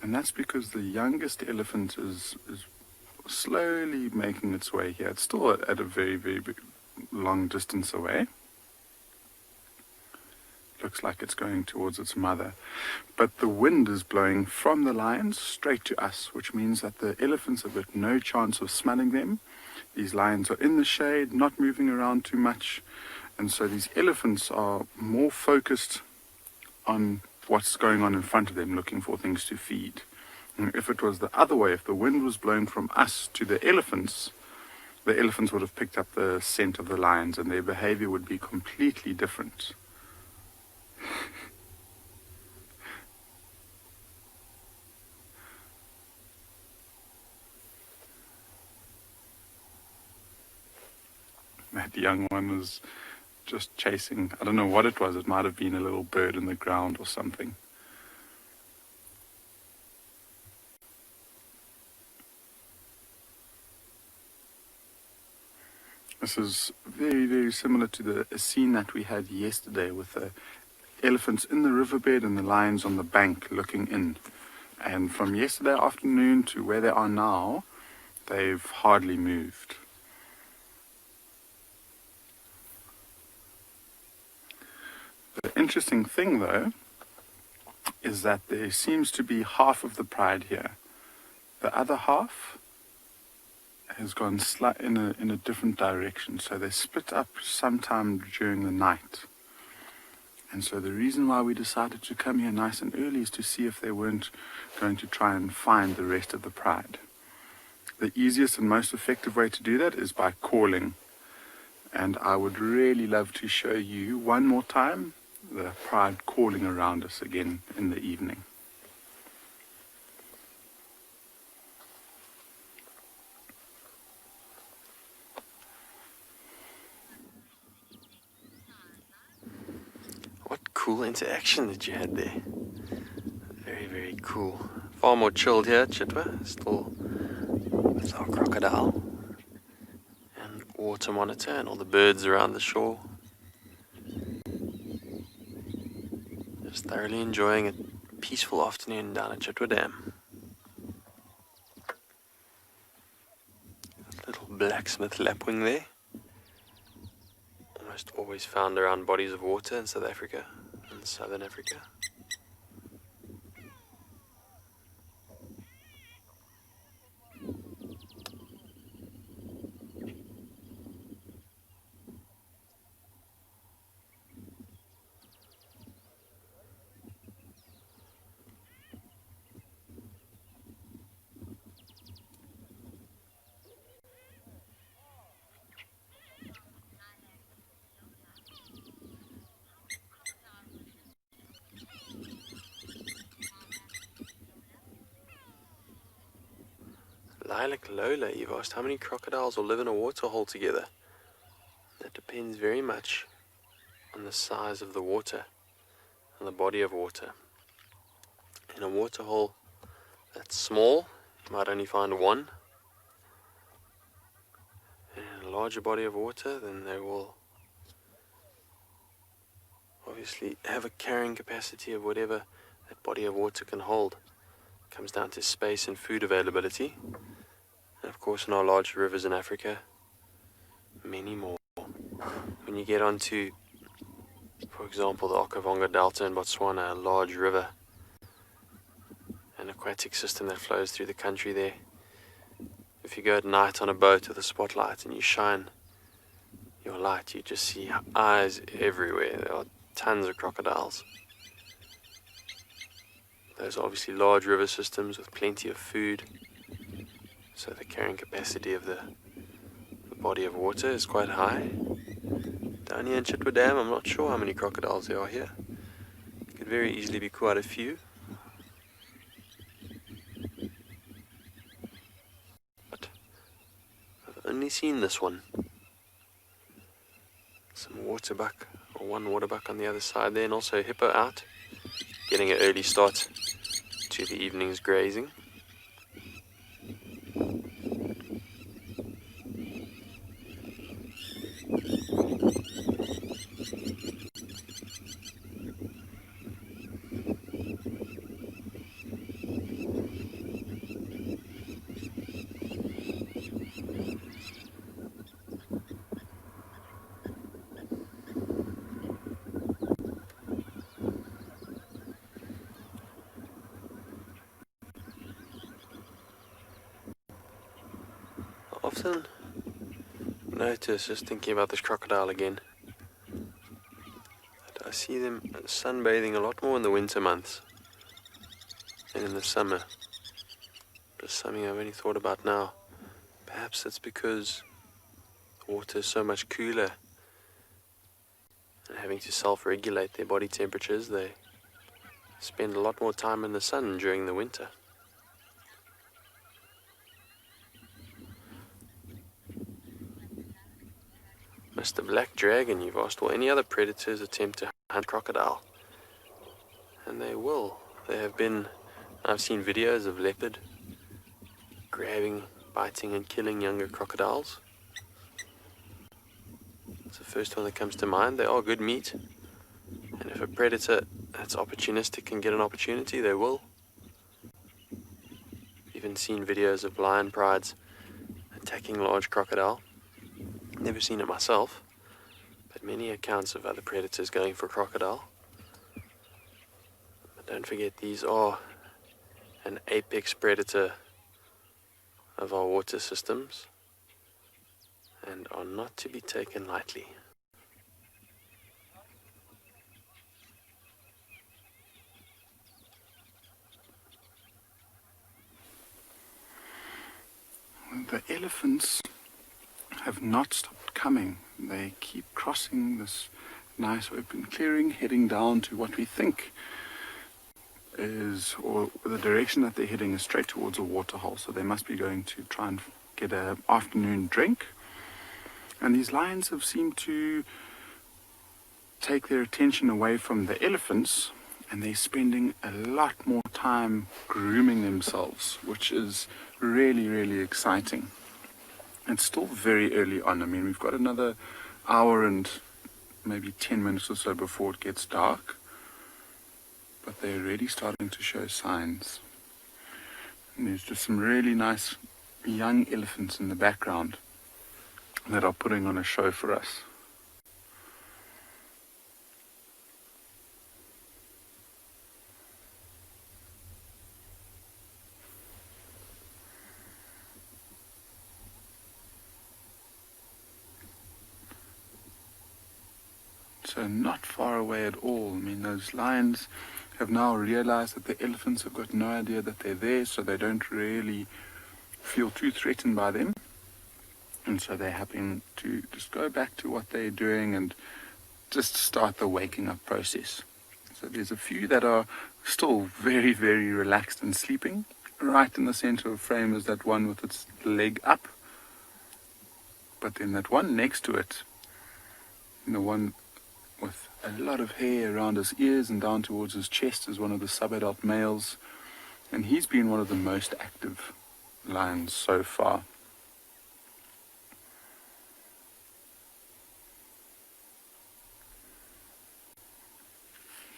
And that's because the youngest elephant is slowly making its way here. It's still at a very, very long distance away. Looks like it's going towards its mother. But the wind is blowing from the lions straight to us, which means that the elephants have got no chance of smelling them. These lions are in the shade, not moving around too much. And so these elephants are more focused on what's going on in front of them, looking for things to feed. And if it was the other way, if the wind was blowing from us to the elephants would have picked up the scent of the lions and their behavior would be completely different. That young one was just chasing, I don't know what it was, it might have been a little bird in the ground or something. This is very, very similar to the scene that we had yesterday with the elephants in the riverbed and the lions on the bank looking in. And from yesterday afternoon to where they are now, they've hardly moved. The interesting thing, though, is that there seems to be half of the pride here. The other half has gone in a different direction, so they split up sometime during the night. And so the reason why we decided to come here nice and early is to see if they weren't going to try and find the rest of the pride. The easiest and most effective way to do that is by calling. And I would really love to show you one more time the pride calling around us again in the evening. What cool interaction that you had there. Very, very cool. Far more chilled here at Chitwa, still with our crocodile and water monitor and all the birds around the shore. Just thoroughly enjoying a peaceful afternoon down at Chitwa Dam. Little blacksmith lapwing there. Almost always found around bodies of water in South Africa and Southern Africa. Lilac Lola, you've asked how many crocodiles will live in a waterhole together. That depends very much on the size of the water and the body of water. In a waterhole that's small, you might only find one. And in a larger body of water, then they will obviously have a carrying capacity of whatever that body of water can hold. It comes down to space and food availability. And of course, in our large rivers in Africa, many more. When you get onto, for example, the Okavango Delta in Botswana, a large river, an aquatic system that flows through the country there. If you go at night on a boat with a spotlight and you shine your light, you just see eyes everywhere. There are tons of crocodiles. Those are obviously large river systems with plenty of food. So the carrying capacity of the body of water is quite high. Down here in Chitwa Dam, I'm not sure how many crocodiles there are here. It could very easily be quite a few. But I've only seen this one. Some waterbuck, or one waterbuck on the other side there, and also a hippo out, getting an early start to the evening's grazing. Often notice, just thinking about this crocodile again, that I see them sunbathing a lot more in the winter months than in the summer. Just something I've only thought about now. Perhaps it's because the water is so much cooler and having to self-regulate their body temperatures, they spend a lot more time in the sun during the winter. Mr. Black Dragon, you've asked, will any other predators attempt to hunt crocodile? And they will. There have been, I've seen videos of leopard grabbing, biting and killing younger crocodiles. It's the first one that comes to mind. They are good meat. And if a predator that's opportunistic can get an opportunity, they will. often seen videos of lion prides attacking large crocodile. Never seen it myself, but many accounts of other predators going for crocodile. But don't forget, these are an apex predator of our water systems and are not to be taken lightly. The elephants have not stopped coming. They keep crossing this nice open clearing, heading down to what we think is, or the direction that they're heading is straight towards a waterhole. So they must be going to try and get an afternoon drink. And these lions have seemed to take their attention away from the elephants, and they're spending a lot more time grooming themselves, which is really, really exciting. It's still very early on. I mean, we've got another hour and maybe 10 minutes or so before it gets dark, but they're already starting to show signs. And there's just some really nice young elephants in the background that are putting on a show for us. So not far away at all. I mean, those lions have now realized that the elephants have got no idea that they're there, so they don't really feel too threatened by them. And so they're happy to just go back to what they're doing and just start the waking up process. So there's a few that are still very, very relaxed and sleeping. Right in the center of frame is that one with its leg up. But then that one next to it, the one with a lot of hair around his ears and down towards his chest, is one of the subadult males. And he's been one of the most active lions so far.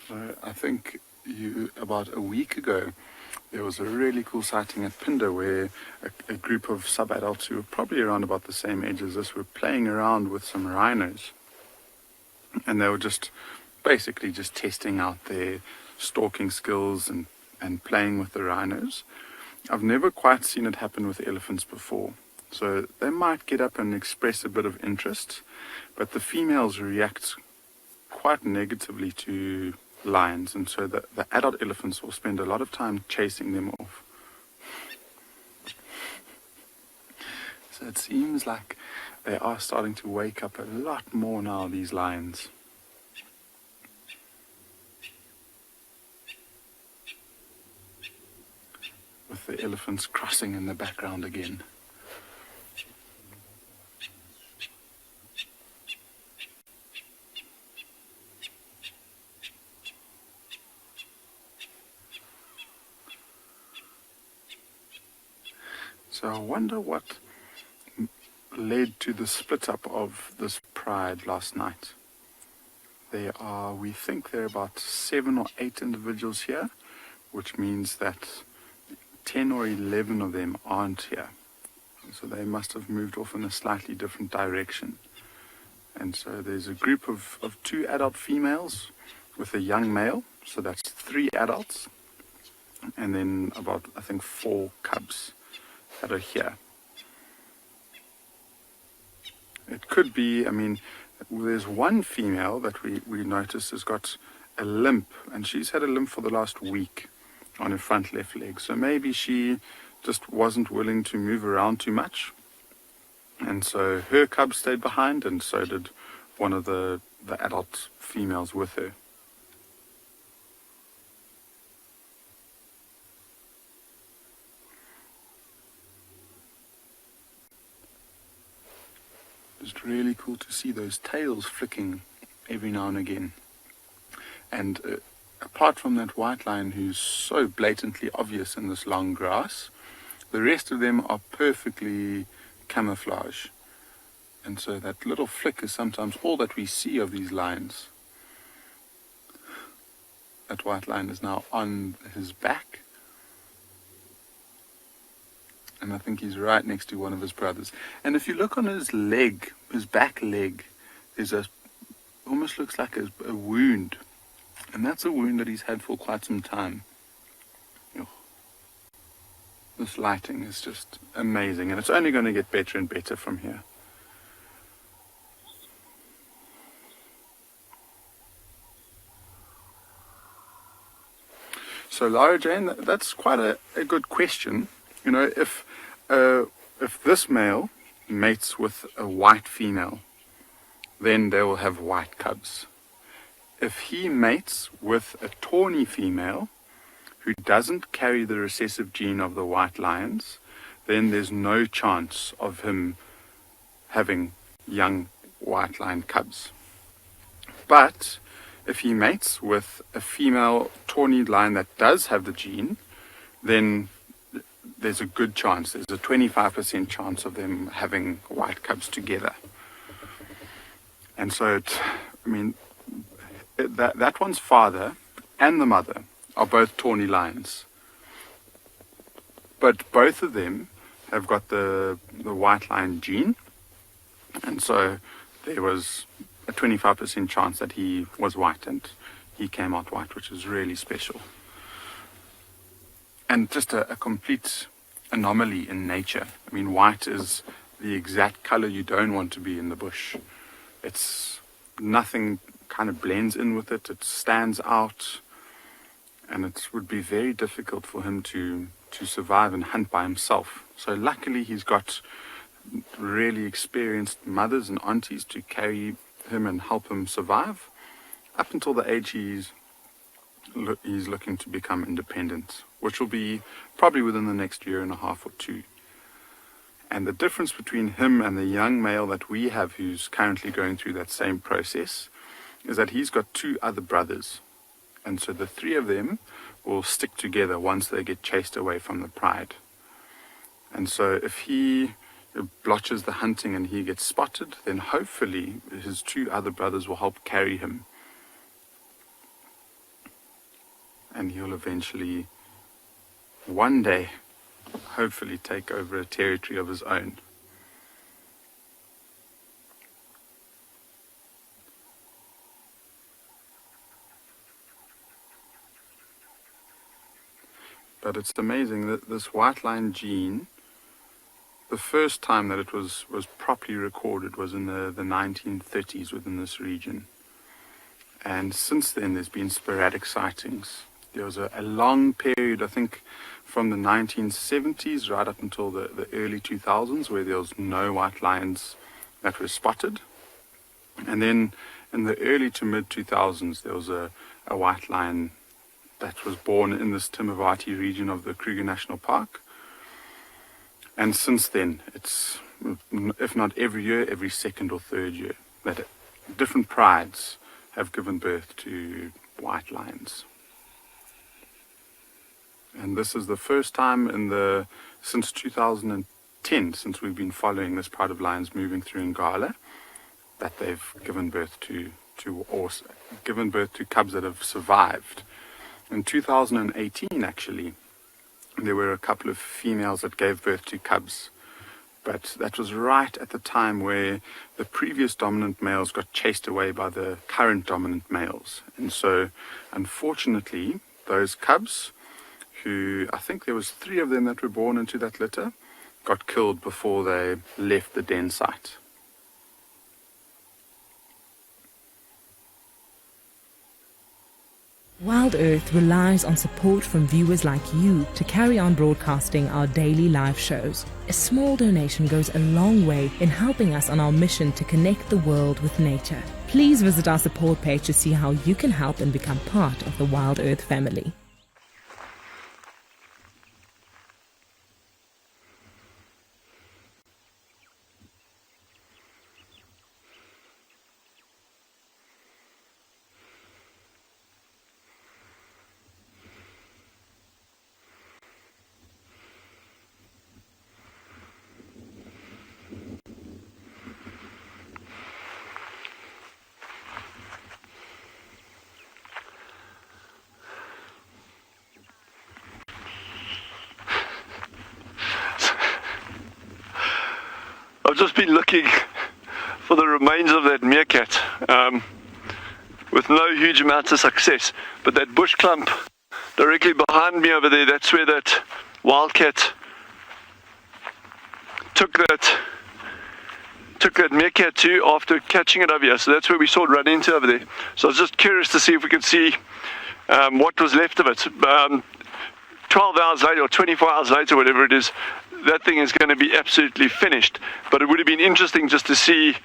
So I think about a week ago, there was a really cool sighting at Pinder where a group of subadults who were probably around about the same age as us were playing around with some rhinos. And they were just basically just testing out their stalking skills and playing with the rhinos. I've never quite seen it happen with elephants before. So they might get up and express a bit of interest, but the females react quite negatively to lions, and so the adult elephants will spend a lot of time chasing them off. So it seems like they are starting to wake up a lot more now, these lions. With the elephants crossing in the background again. So I wonder what led to the split up of this pride last night. We think there are about 7 or 8 individuals here, which means that 10 or 11 of them aren't here. So they must have moved off in a slightly different direction. And so there's a group of 2 adult females with a young male, so that's 3 adults, and then about, I think, 4 cubs that are here. It could be, I mean, there's one female that we noticed has got a limp, and she's had a limp for the last week on her front left leg. So maybe she just wasn't willing to move around too much. And so her cub stayed behind, and so did one of the adult females with her. It's really cool to see those tails flicking every now and again. And apart from that white lion who's so blatantly obvious in this long grass, the rest of them are perfectly camouflage. And so that little flick is sometimes all that we see of these lions. That white lion is now on his back. And I think he's right next to one of his brothers. And if you look on his leg, his back leg, there's almost looks like a wound. And that's a wound that he's had for quite some time. Oh. This lighting is just amazing, and it's only going to get better and better from here. So Lara Jane, that's quite a good question. You know, if this male mates with a white female, then they will have white cubs. If he mates with a tawny female who doesn't carry the recessive gene of the white lions, then there's no chance of him having young white lion cubs. But if he mates with a female tawny lion that does have the gene, then there's a good chance, there's a 25% chance of them having white cubs together. And so, that one's father and the mother are both tawny lions. But both of them have got the white lion gene. And so there was a 25% chance that he was white, and he came out white, which is really special. And just a complete anomaly in nature. I mean, white is the exact color you don't want to be in the bush. It's nothing kind of blends in with it. It stands out, and it would be very difficult for him to survive and hunt by himself. So luckily he's got really experienced mothers and aunties to carry him and help him survive up until the age he's looking to become independent, which will be probably within the next year and a half or two. And the difference between him and the young male that we have, who's currently going through that same process, is that he's got two other brothers. And so the three of them will stick together once they get chased away from the pride. And so if he blotches the hunting and he gets spotted, then hopefully his two other brothers will help carry him. And he'll eventually, one day, hopefully take over a territory of his own. But it's amazing that this white lion gene, the first time that it was properly recorded was in the 1930s within this region. And since then there's been sporadic sightings. There was a long period, I think, from the 1970s right up until the early 2000s, where there was no white lions that were spotted. And then in the early to mid 2000s, there was a white lion that was born in this Timavati region of the Kruger National Park. And since then, it's, if not every year, every second or third year, that different prides have given birth to white lions. And this is the first time since 2010, since we've been following this pride of lions moving through Ngala, that they've given birth to cubs that have survived. In 2018, actually, there were a couple of females that gave birth to cubs, but that was right at the time where the previous dominant males got chased away by the current dominant males. And so, unfortunately, those cubs, who I think there was 3 of them that were born into that litter, got killed before they left the den site. Wildearth relies on support from viewers like you to carry on broadcasting our daily live shows. A small donation goes a long way in helping us on our mission to connect the world with nature. Please visit our support page to see how you can help and become part of the Wildearth family. I've just been looking for the remains of that meerkat with no huge amount of success. But that bush clump directly behind me over there, that's where that wildcat took that meerkat to after catching it over here. So that's where we saw it run into over there. So I was just curious to see if we could see what was left of it. 12 hours later or 24 hours later, whatever it is, that thing is going to be absolutely finished. But it would have been interesting just to see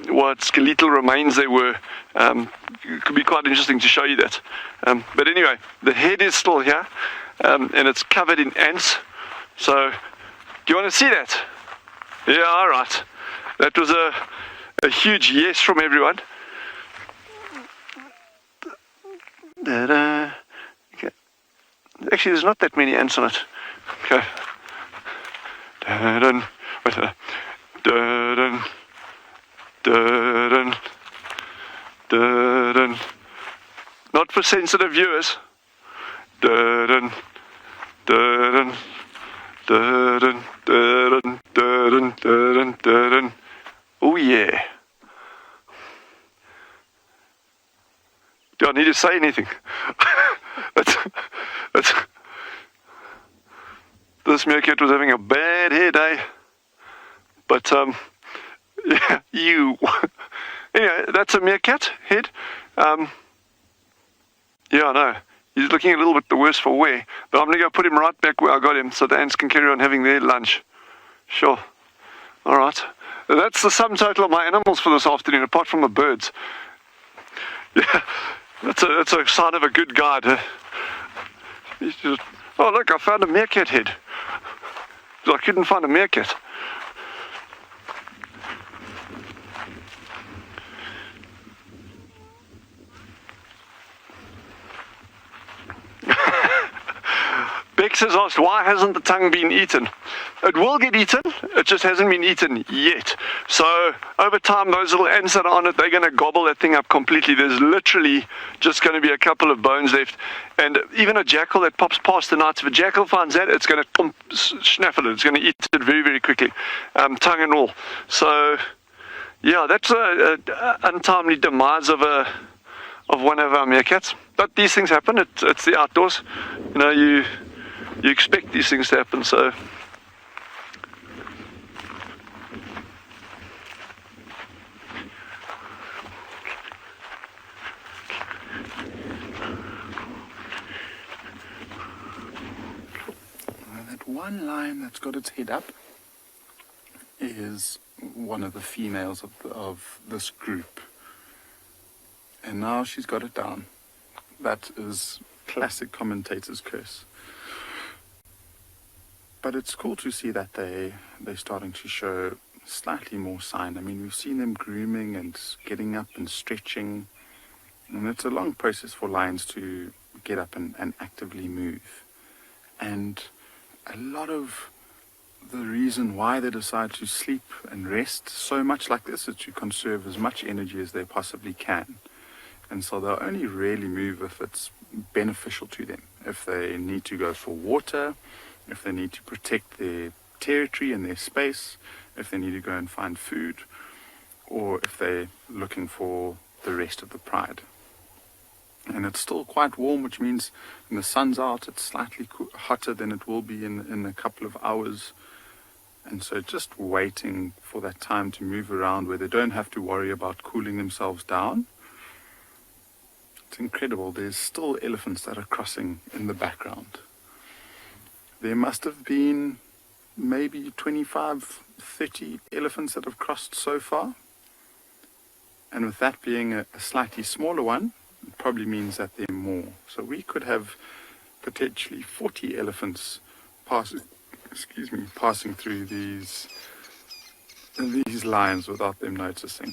what skeletal remains there were. It could be quite interesting to show you that. But anyway, the head is still here, and it's covered in ants. So, do you want to see that? Yeah, all right. That was a huge yes from everyone. Okay. Actually, there's not that many ants on it. Okay. Not for sensitive viewers. Oh yeah. Do I need to say anything? This meerkat was having a bad hair day. But, yeah, anyway, that's a meerkat head. Yeah, I know. He's looking a little bit the worse for wear. But I'm going to go put him right back where I got him so the ants can carry on having their lunch. Sure. All right. That's the sum total of my animals for this afternoon, apart from the birds. Yeah, that's a sign of a good guide. Oh, look, I found a meerkat head. I couldn't find a meerkat. Bex has asked, why hasn't the tongue been eaten? It will get eaten, it just hasn't been eaten yet. So over time, those little ants that are on it, they're going to gobble that thing up completely. There's literally just going to be a couple of bones left. And even a jackal that pops past the night, if a jackal finds that, it's going to snaffle it. It's going to eat it very, very quickly, tongue and all. So, yeah, that's an untimely demise of one of our meerkats. But these things happen. It's the outdoors. You know, you expect these things to happen. So. One lion that's got its head up is one of the females of this group, and now she's got it down. That is classic commentator's curse. But it's cool to see that they're starting to show slightly more sign. I mean, we've seen them grooming and getting up and stretching, and it's a long process for lions to get up and actively move. And a lot of the reason why they decide to sleep and rest so much like this is to conserve as much energy as they possibly can. And so they'll only really move if it's beneficial to them. If they need to go for water, if they need to protect their territory and their space, if they need to go and find food, or if they're looking for the rest of the pride. And it's still quite warm, which means when the sun's out, it's slightly hotter than it will be in a couple of hours. And so just waiting for that time to move around where they don't have to worry about cooling themselves down. It's incredible. There's still elephants that are crossing in the background. There must have been maybe 25, 30 elephants that have crossed so far. And with that being a slightly smaller one, it probably means that there are more. So we could have potentially 40 elephants passing through these lines without them noticing.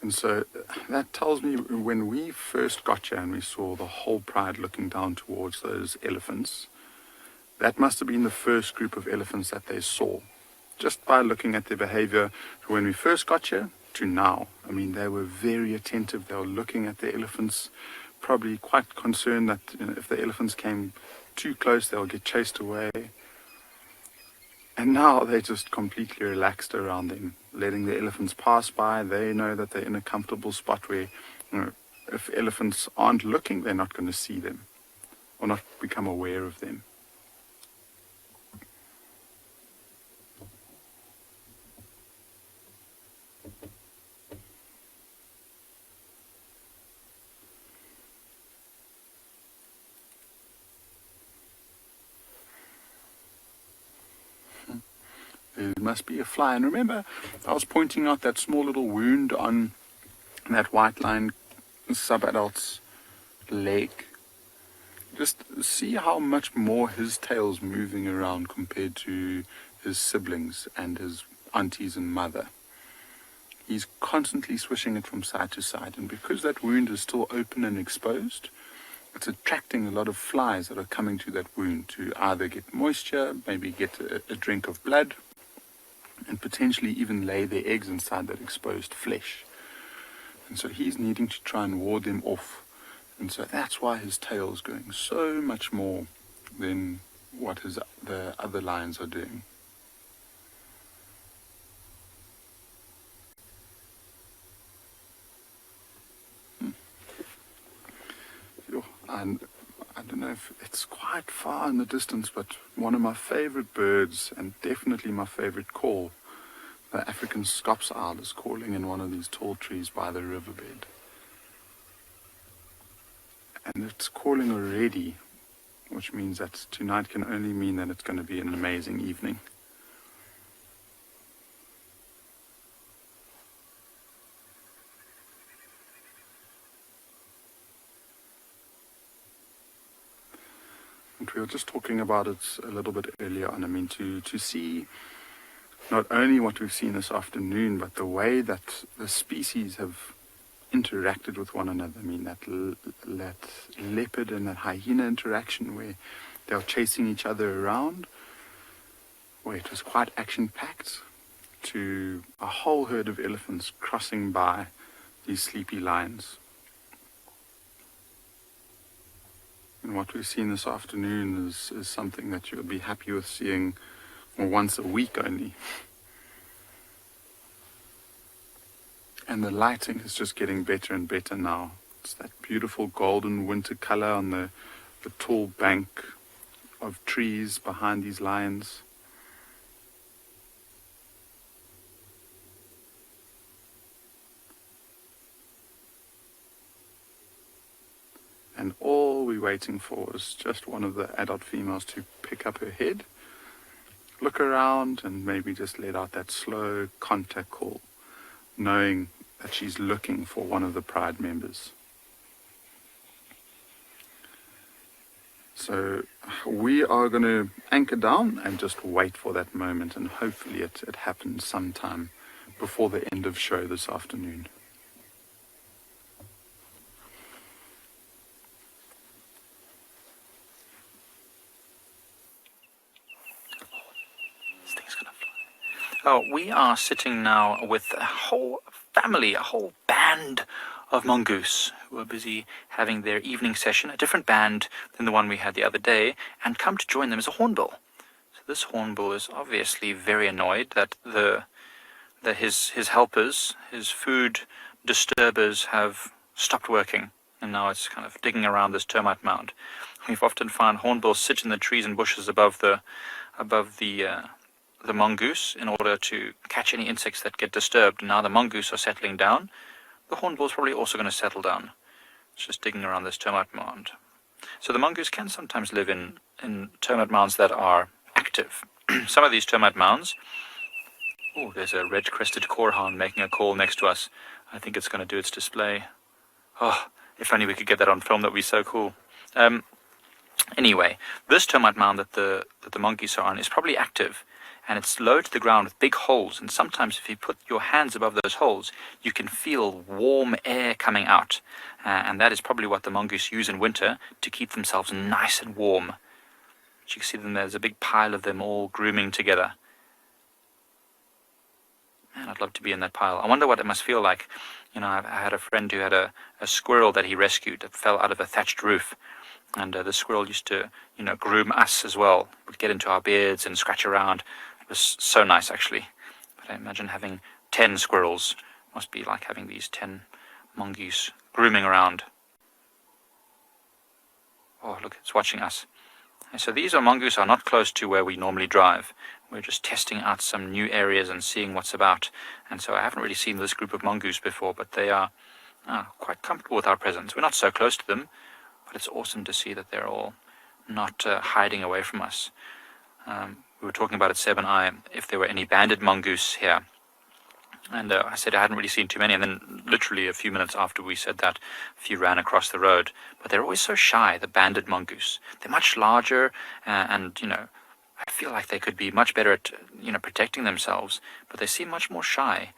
And so that tells me when we first got here and we saw the whole pride looking down towards those elephants, that must have been the first group of elephants that they saw. Just by looking at their behavior when we first got here to now. I mean, they were very attentive. They were looking at the elephants, probably quite concerned that if the elephants came too close, they'll get chased away. And now they're just completely relaxed around them, letting the elephants pass by. They know that they're in a comfortable spot where, if elephants aren't looking, they're not going to see them or not become aware of them. There must be a fly. And remember, I was pointing out that small little wound on that white line subadult's leg. Just see how much more his tail's moving around compared to his siblings and his aunties and mother. He's constantly swishing it from side to side. And because that wound is still open and exposed, it's attracting a lot of flies that are coming to that wound to either get moisture, maybe get a drink of blood, and potentially even lay their eggs inside that exposed flesh. And so he's needing to try and ward them off. And so that's why his tail's going so much more than what the other lions are doing. And I don't know if it's quite far in the distance, but one of my favorite birds, and definitely my favorite call, the African scops owl, is calling in one of these tall trees by the riverbed. And it's calling already, which means that tonight can only mean that it's going to be an amazing evening. And we were just talking about it a little bit earlier on. I mean, to see not only what we've seen this afternoon, but the way that the species have interacted with one another. I mean, that leopard and that hyena interaction where they were chasing each other around, where it was quite action-packed, to a whole herd of elephants crossing by these sleepy lions. And what we've seen this afternoon is something that you'll be happy with seeing once a week only. And the lighting is just getting better and better now. It's that beautiful golden winter color on the tall bank of trees behind these lions. And all we're waiting for is just one of the adult females to pick up her head, look around, and maybe just let out that slow contact call, knowing that she's looking for one of the pride members. So we are going to anchor down and just wait for that moment, and hopefully it happens sometime before the end of show this afternoon. We are sitting now with a whole family, a whole band of mongoose who are busy having their evening session, a different band than the one we had the other day, and come to join them is a hornbill. So this hornbill is obviously very annoyed that his helpers, his food disturbers, have stopped working, and now it's kind of digging around this termite mound. We've often found hornbills sit in the trees and bushes above the mongoose in order to catch any insects that get disturbed. And now the mongoose are settling down. The hornbill is probably also going to settle down. It's just digging around this termite mound. So the mongoose can sometimes live in termite mounds that are active. Some of these termite mounds... Oh, there's a red-crested corehound making a call next to us. I think it's going to do its display. Oh, if only we could get that on film, that would be so cool. Anyway, this termite mound that the monkeys are on is probably active. And it's low to the ground with big holes, and sometimes if you put your hands above those holes, you can feel warm air coming out, and that is probably what the mongoose use in winter to keep themselves nice and warm. But you can see them, there's a big pile of them all grooming together. Man, I'd love to be in that pile. I wonder what it must feel like. You know, I had a friend who had a squirrel that he rescued that fell out of a thatched roof, And the squirrel used to, groom us as well. Would get into our beards and scratch around. It was so nice, actually. But I imagine having 10 squirrels must be like having these 10 mongoose grooming around. Oh, look, it's watching us. And so these mongoose are not close to where we normally drive. We're just testing out some new areas and seeing what's about. And so I haven't really seen this group of mongoose before, but they are quite comfortable with our presence. We're not so close to them, but it's awesome to see that they're all not hiding away from us. We were talking about at Seb and I if there were any banded mongoose here. And I said I hadn't really seen too many, and then literally a few minutes after we said that, a few ran across the road. But they're always so shy, the banded mongoose. They're much larger, and I feel like they could be much better at protecting themselves, but they seem much more shy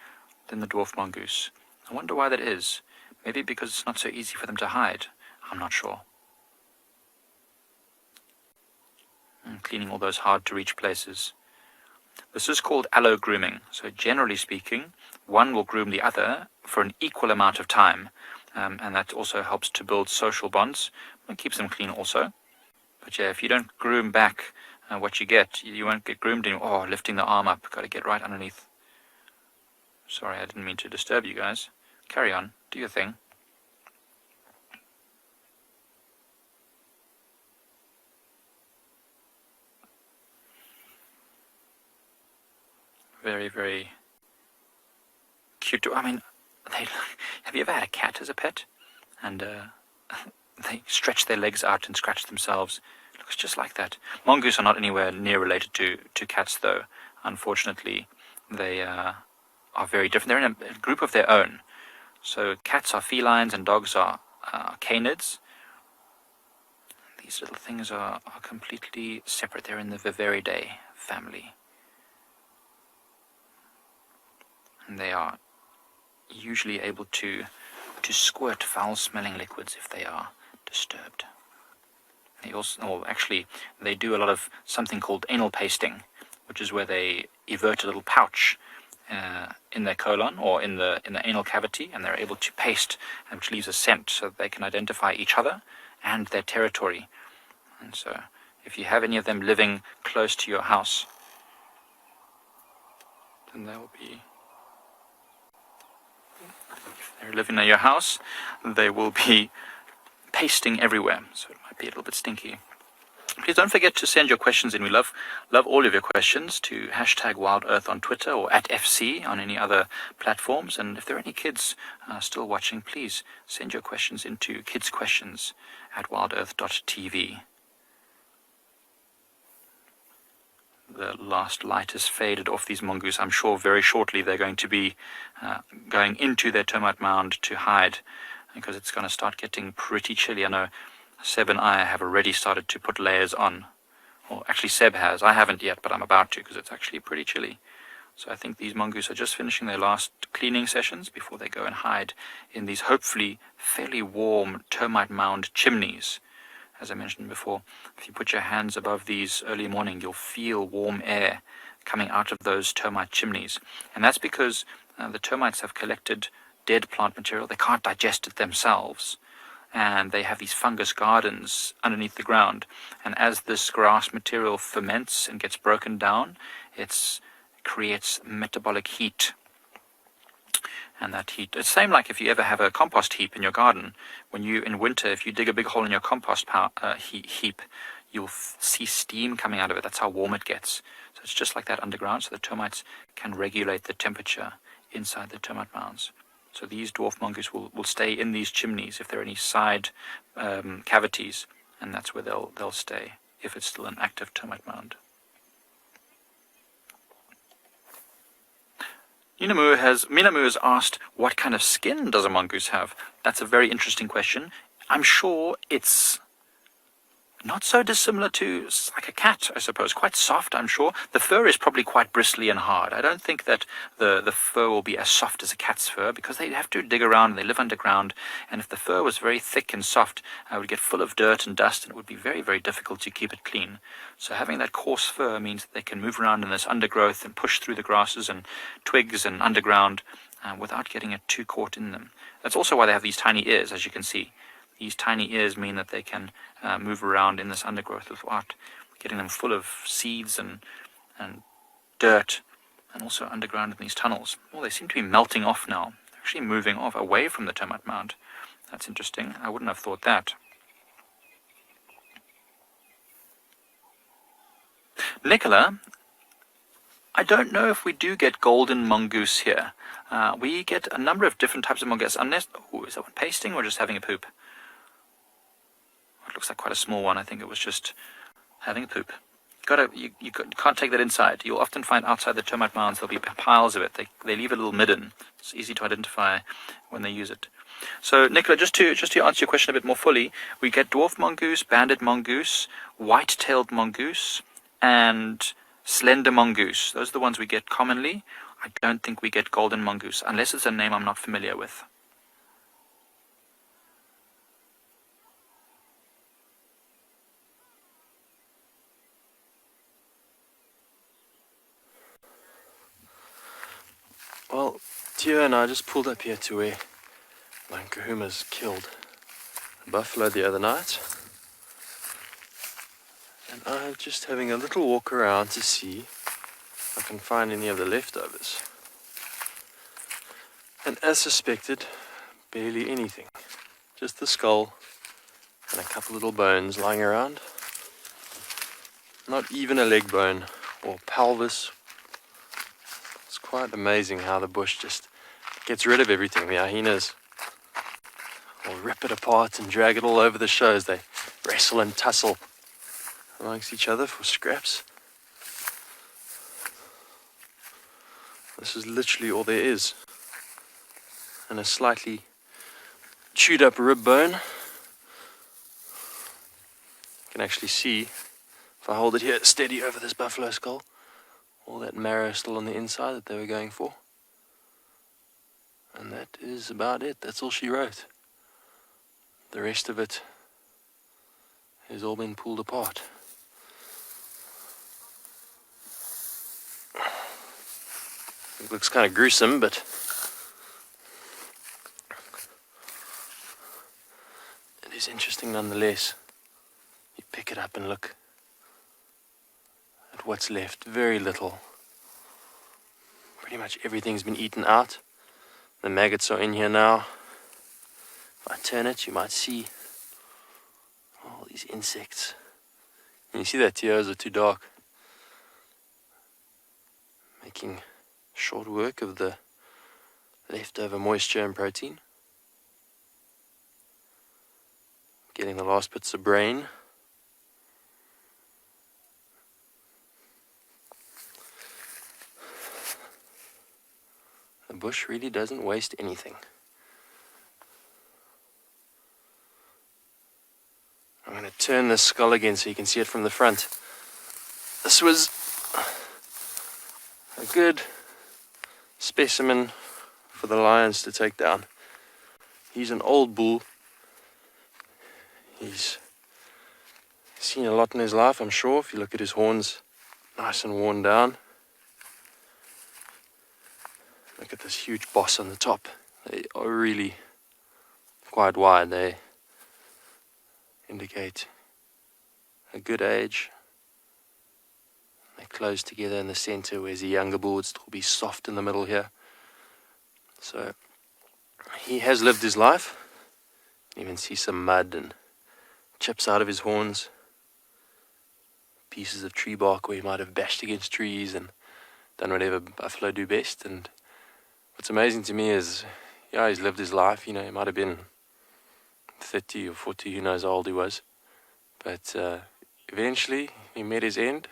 than the dwarf mongoose. I wonder why that is. Maybe because it's not so easy for them to hide. I'm not sure. And cleaning all those hard-to-reach places. This is called allo grooming. So generally speaking, one will groom the other for an equal amount of time. And that also helps to build social bonds. It keeps them clean also. But yeah, if you don't groom back what you get, you won't get groomed anymore. Oh, lifting the arm up. Got to get right underneath. Sorry, I didn't mean to disturb you guys. Carry on. Do your thing. Very, very cute. I mean, have you ever had a cat as a pet? And they stretch their legs out and scratch themselves. It looks just like that. Mongoose are not anywhere near related to cats, though. Unfortunately, they are very different. They're in a group of their own. So cats are felines and dogs are canids. These little things are completely separate. They're in the Viveridae family. And they are usually able to squirt foul-smelling liquids if they are disturbed. They also, they do a lot of something called anal pasting, which is where they evert a little pouch in their colon or in the anal cavity, and they're able to paste, which leaves a scent, so that they can identify each other and their territory. And so, if you have any of them living close to your house, then they will be. If they're living in your house, they will be pasting everywhere, so it might be a little bit stinky. Please don't forget to send your questions in. We love all of your questions to #Wildearth on Twitter or @FC on any other platforms. And if there are any kids still watching, please send your questions into kidsquestions@wildearth.tv. The last light has faded off these mongoose. I'm sure very shortly they're going to be going into their termite mound to hide, because it's going to start getting pretty chilly. I know Seb and I have already started to put layers on. Or actually Seb has. I haven't yet, but I'm about to, because it's actually pretty chilly. So I think these mongoose are just finishing their last cleaning sessions before they go and hide in these hopefully fairly warm termite mound chimneys. As I mentioned before, if you put your hands above these early morning, you'll feel warm air coming out of those termite chimneys. And that's because the termites have collected dead plant material. They can't digest it themselves. And they have these fungus gardens underneath the ground. And as this grass material ferments and gets broken down, it creates metabolic heat. And that heat, it's the same like if you ever have a compost heap in your garden. When you, in winter, if you dig a big hole in your compost heap, you'll see steam coming out of it. That's how warm it gets. So it's just like that underground, so the termites can regulate the temperature inside the termite mounds. So these dwarf mongoose will stay in these chimneys if there are any side cavities, and that's where they'll stay if it's still an active termite mound. Minamu has asked, what kind of skin does a mongoose have? That's a very interesting question. I'm sure it's not so dissimilar to like a cat, I suppose. Quite soft, I'm sure. The fur is probably quite bristly and hard. I don't think that the fur will be as soft as a cat's fur, because they have to dig around and they live underground. And if the fur was very thick and soft, it would get full of dirt and dust, and it would be very, very difficult to keep it clean. So having that coarse fur means that they can move around in this undergrowth and push through the grasses and twigs and underground without getting it too caught in them. That's also why they have these tiny ears, as you can see. these tiny ears mean that they can move around in this undergrowth without getting them full of seeds and dirt, and also underground in these tunnels. Well, they seem to be melting off now. They're actually moving off away from the termite mound. That's interesting. I wouldn't have thought that. Nicola, I don't know if we do get golden mongoose here. We get a number of different types of mongoose, unless... Oh, is that one pasting or just having a poop? It looks like quite a small one. I think it was just having a poop. You can't take that inside. You'll often find outside the termite mounds there'll be piles of it. They leave a little midden. It's easy to identify when they use it. So, Nicola, just to answer your question a bit more fully, we get dwarf mongoose, banded mongoose, white-tailed mongoose, and slender mongoose. Those are the ones we get commonly. I don't think we get golden mongoose, unless it's a name I'm not familiar with. Well, Tio and I just pulled up here to where Lankahuma's killed a buffalo the other night. And I'm just having a little walk around to see if I can find any of the leftovers. And as suspected, barely anything. Just the skull and a couple little bones lying around. Not even a leg bone or pelvis. It's quite amazing how the bush just gets rid of everything. The hyenas will rip it apart and drag it all over the show as they wrestle and tussle amongst each other for scraps. This is literally all there is. And a slightly chewed up rib bone. You can actually see, if I hold it here steady over this buffalo skull, all that marrow still on the inside that they were going for. And that is about it. That's all she wrote. The rest of it has all been pulled apart. It looks kind of gruesome, but it is interesting nonetheless. You pick it up and look at what's left. Very little. Pretty much everything's been eaten out. The maggots are in here now. If I turn it, you might see all these insects. And you see that tears are too dark, making short work of the leftover moisture and protein. Getting the last bits of brain. The bush really doesn't waste anything. I'm going to turn this skull again so you can see it from the front. This was a good specimen for the lions to take down. He's an old bull. He's seen a lot in his life, I'm sure. If you look at his horns, nice and worn down. Look at this huge boss on the top. They are really quite wide. They indicate a good age. They're close together in the center, whereas the younger bull would still be soft in the middle here. So he has lived his life. You can even see some mud and chips out of his horns. Pieces of tree bark where he might have bashed against trees and done whatever buffalo do best. And what's amazing to me is, yeah, he's lived his life. You know, he might have been 30 or 40, who knows how old he was. But eventually he met his end.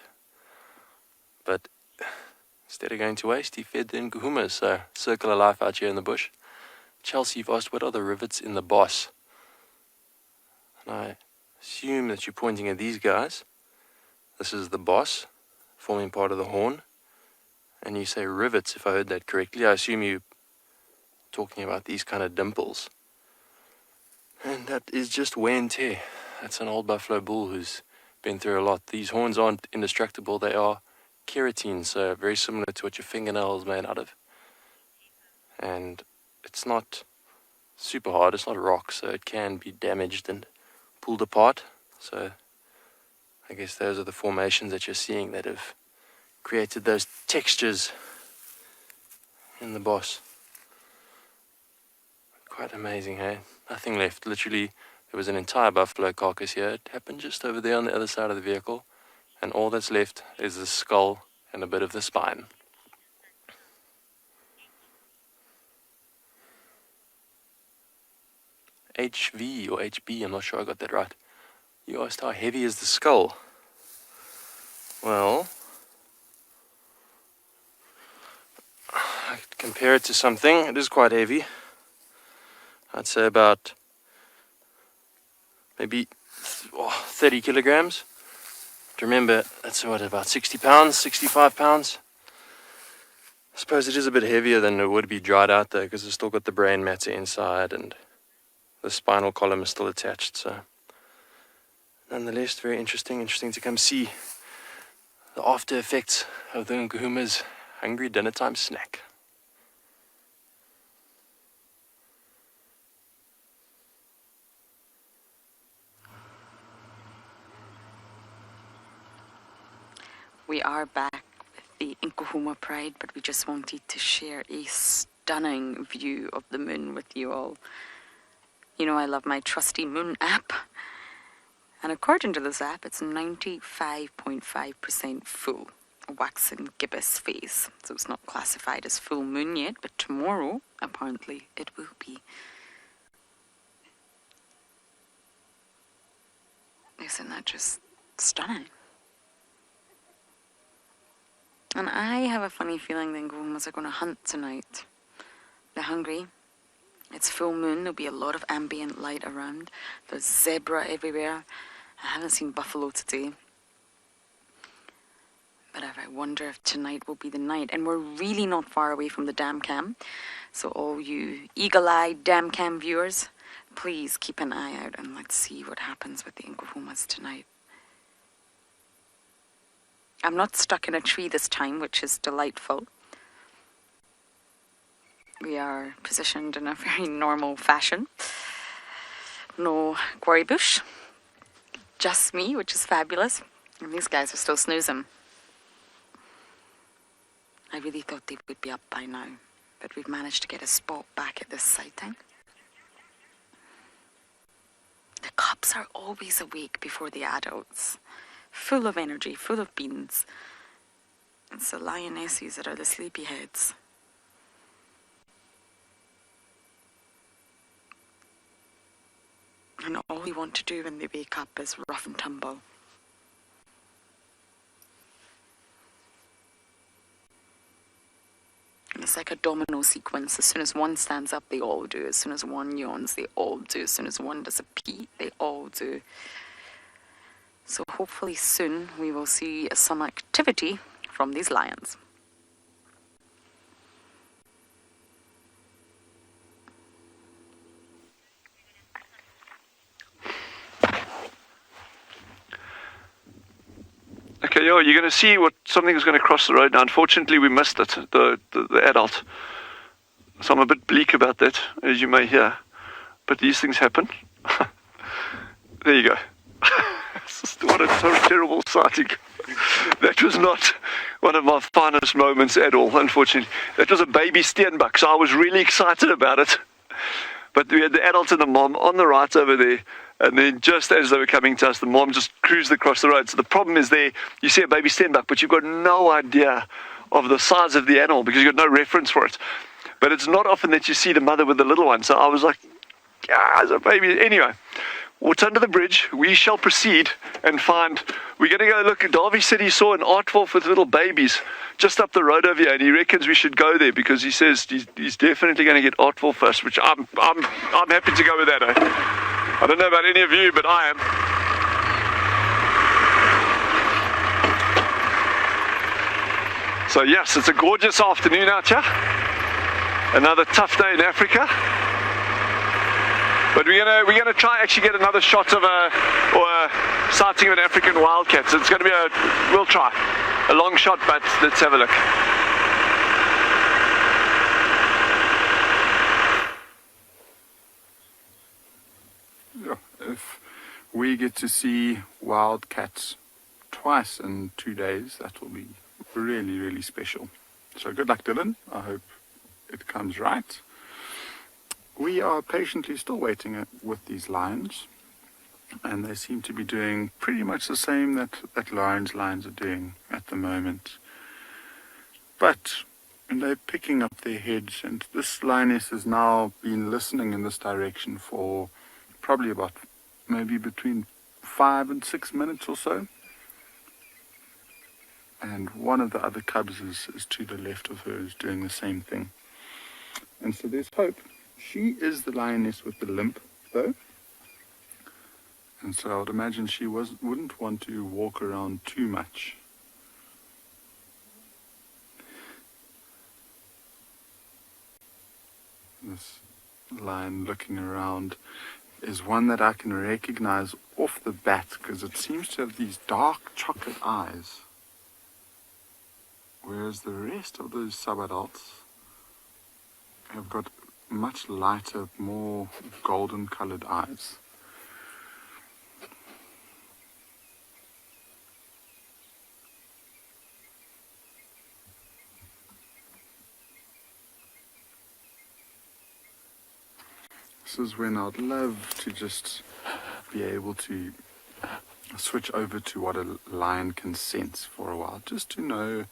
But instead of going to waste, he fed the Nkuhumas. So, circle of life out here in the bush. Chelsea, you've asked, what are the rivets in the boss? And I assume that you're pointing at these guys. This is the boss, forming part of the horn. And you say rivets, if I heard that correctly. I assume you're talking about these kind of dimples. And that is just wear and tear. That's an old buffalo bull who's been through a lot. These horns aren't indestructible, they are keratin, so very similar to what your fingernail is made out of. And it's not super hard. It's not rock, so it can be damaged and pulled apart. So I guess those are the formations that you're seeing that have created those textures in the boss. Quite amazing, hey? Nothing left. Literally, there was an entire buffalo carcass here. It happened just over there on the other side of the vehicle. And all that's left is the skull and a bit of the spine. HV or HB, I'm not sure I got that right. You asked how heavy is the skull? Well, I could compare it to something. It is quite heavy. I'd say about maybe 30 kilograms. Remember, that's what, about 60 pounds, 65 pounds? I suppose it is a bit heavier than it would be dried out though, because it's still got the brain matter inside and the spinal column is still attached. So, nonetheless, very interesting to come see the after effects of the Nkuhuma's hungry dinner time snack. We are back with the Nkuhuma Pride, but we just wanted to share a stunning view of the moon with you all. You know, I love my trusty moon app. And according to this app, it's 95.5% full, waxen gibbous phase. So it's not classified as full moon yet, but tomorrow, apparently, it will be. Isn't that just stunning? And I have a funny feeling the Nkuhumas are going to hunt tonight. They're hungry. It's full moon. There'll be a lot of ambient light around. There's zebra everywhere. I haven't seen buffalo today. But I wonder if tonight will be the night. And we're really not far away from the dam cam. So all you eagle-eyed dam cam viewers, please keep an eye out and let's see what happens with the Nkuhumas tonight. I'm not stuck in a tree this time, which is delightful. We are positioned in a very normal fashion. No quarry bush. Just me, which is fabulous. And these guys are still snoozing. I really thought they would be up by now, but we've managed to get a spot back at this sighting. The cubs are always awake before the adults. Full of energy, full of beans. It's the lionesses that are the sleepyheads. And all we want to do when they wake up is rough and tumble. It's like a domino sequence. As soon as one stands up, they all do. As soon as one yawns, they all do. As soon as one does a pee, they all do. So hopefully soon we will see some activity from these lions. Okay, you're going to see something is going to cross the road now. Unfortunately, we missed it, the adult. So I'm a bit bleak about that, as you may hear. But these things happen. There you go. What a terrible sighting. That was not one of my finest moments at all, unfortunately. That was a baby steenbuck, so I was really excited about it. But we had the adult and the mom on the right over there, and then just as they were coming to us, the mom just cruised across the road. So the problem is there, you see a baby steenbuck, but you've got no idea of the size of the animal because you've got no reference for it. But it's not often that you see the mother with the little one. So I was like, yeah, it's a baby. Anyway, what's under the bridge? We shall proceed and find. We're going to go look. Davy said he saw an art wolf with little babies just up the road over here, and he reckons we should go there because he says he's definitely going to get art wolf first. Which I'm happy to go with that. I don't know about any of you, but I am. So yes, it's a gorgeous afternoon out here. Another tough day in Africa. But we're gonna try actually get another shot of a sighting of an African wildcat. So it's gonna be we'll try a long shot, but let's have a look. finally get to see wild cats twice in 2 days. That will be really, really special. So good luck, Dylan. I hope it comes right. We are patiently still waiting with these lions, and they seem to be doing pretty much the same that Lauren's lions are doing at the moment. But they're picking up their heads, and this lioness has now been listening in this direction for probably about maybe between 5 and 6 minutes or so. And one of the other cubs is to the left of her, is doing the same thing. And so there's hope. She is the lioness with the limp, though. And so I would imagine she wouldn't want to walk around too much. This lion looking around is one that I can recognize off the bat, because it seems to have these dark chocolate eyes, whereas the rest of those subadults have got much lighter, more golden colored eyes. This is when I'd love to just be able to switch over to what a lion can sense for a while, just to know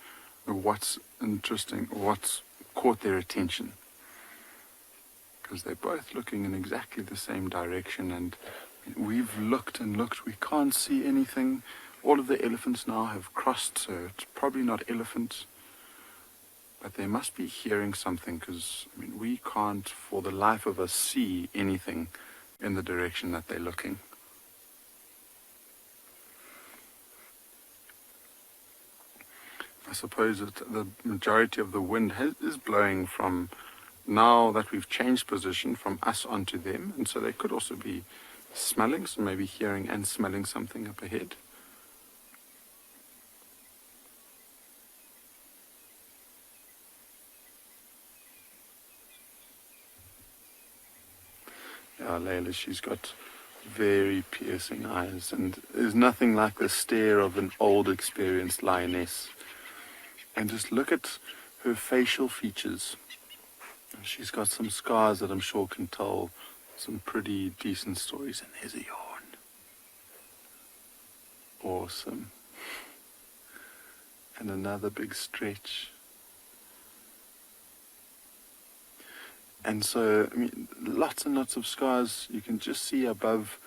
what's interesting, what's caught their attention. Because they're both looking in exactly the same direction, and we've looked and looked, we can't see anything. All of the elephants now have crossed, so it's probably not elephants. But they must be hearing something, because we can't for the life of us see anything in the direction that they're looking. I suppose that the majority of the wind is blowing from, now that we've changed position, from us onto them, and so they could also be smelling, so maybe hearing and smelling something up ahead. Yeah, Layla, she's got very piercing eyes, and there's nothing like the stare of an old, experienced lioness. And just look at her facial features. She's got some scars that I'm sure can tell some pretty decent stories. And there's a yawn. Awesome. And another big stretch. And so, lots and lots of scars. You can just see above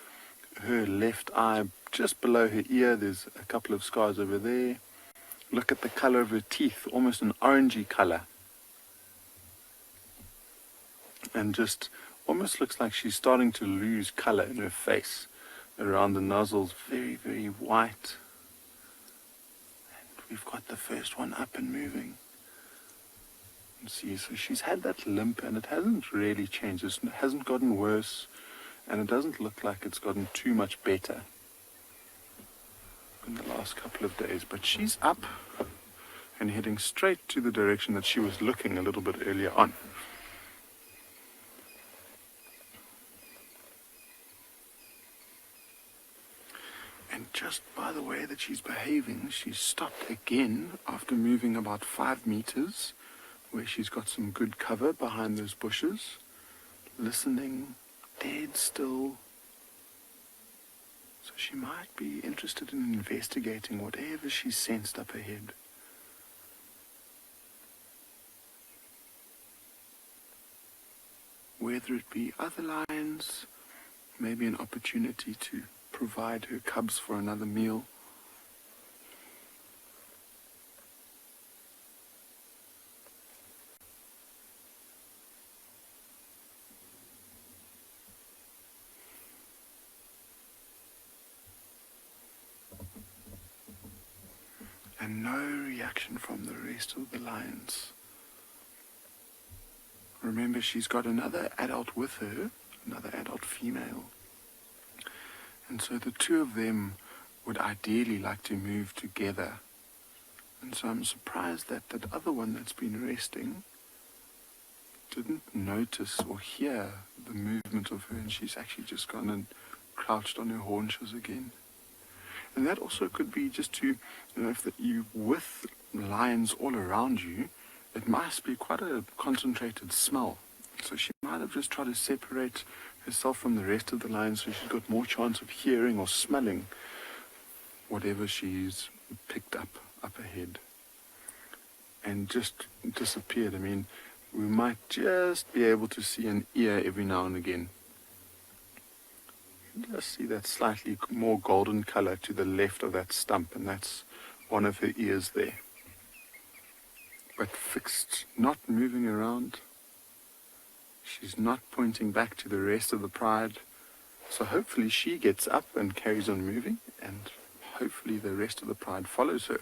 her left eye, just below her ear, there's a couple of scars over there. Look at the color of her teeth, almost an orangey color. And just almost looks like she's starting to lose color in her face. Around the nozzles, very, very white. And we've got the first one up and moving. See, so she's had that limp, and it hasn't really changed. It hasn't gotten worse, and it doesn't look like it's gotten too much better in the last couple of days. But she's up and heading straight to the direction that she was looking a little bit earlier on. And just by the way that she's behaving, she's stopped again after moving about 5 meters, where she's got some good cover behind those bushes, listening, dead still. So she might be interested in investigating whatever she sensed up ahead. Whether it be other lions, maybe an opportunity to provide her cubs for another meal. And no reaction from the rest of the lions. Remember, she's got another adult with her, another adult female. And so the two of them would ideally like to move together. And so I'm surprised that that other one that's been resting didn't notice or hear the movement of her, and she's actually just gone and crouched on her haunches again. And that also could be just to, if you with lions all around you, it must be quite a concentrated smell. So she might have just tried to separate herself from the rest of the lions so she's got more chance of hearing or smelling whatever she's picked up ahead. And just disappeared. I mean, we might just be able to see an ear every now and again. Just see that slightly more golden color to the left of that stump, and that's one of her ears there. But fixed, not moving around. She's not pointing back to the rest of the pride. So hopefully she gets up and carries on moving, and hopefully the rest of the pride follows her.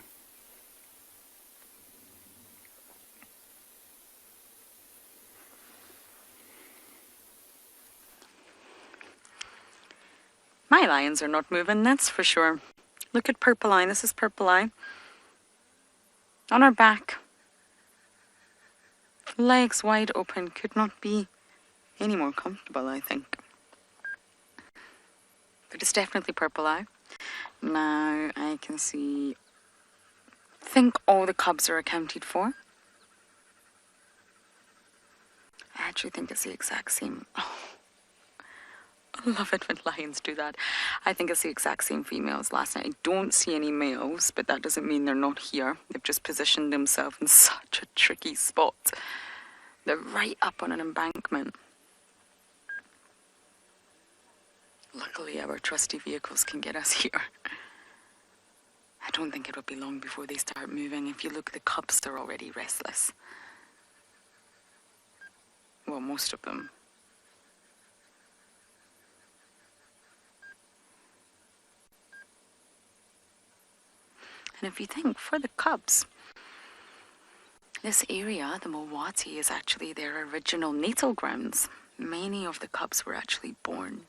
My lions are not moving, that's for sure. Look at Purple Eye. This is Purple Eye. On her back. Legs wide open. Could not be any more comfortable, I think. But it's definitely Purple Eye. Now I can see... I think all the cubs are accounted for. I actually think it's the exact same... Oh. I love it when lions do that. I think it's the exact same females last night. I don't see any males, but that doesn't mean they're not here. They've just positioned themselves in such a tricky spot. They're right up on an embankment. Luckily, our trusty vehicles can get us here. I don't think it will be long before they start moving. If you look, the cubs are already restless. Well, most of them. And if you think, for the cubs, this area, the Mowati, is actually their original natal grounds. Many of the cubs were actually born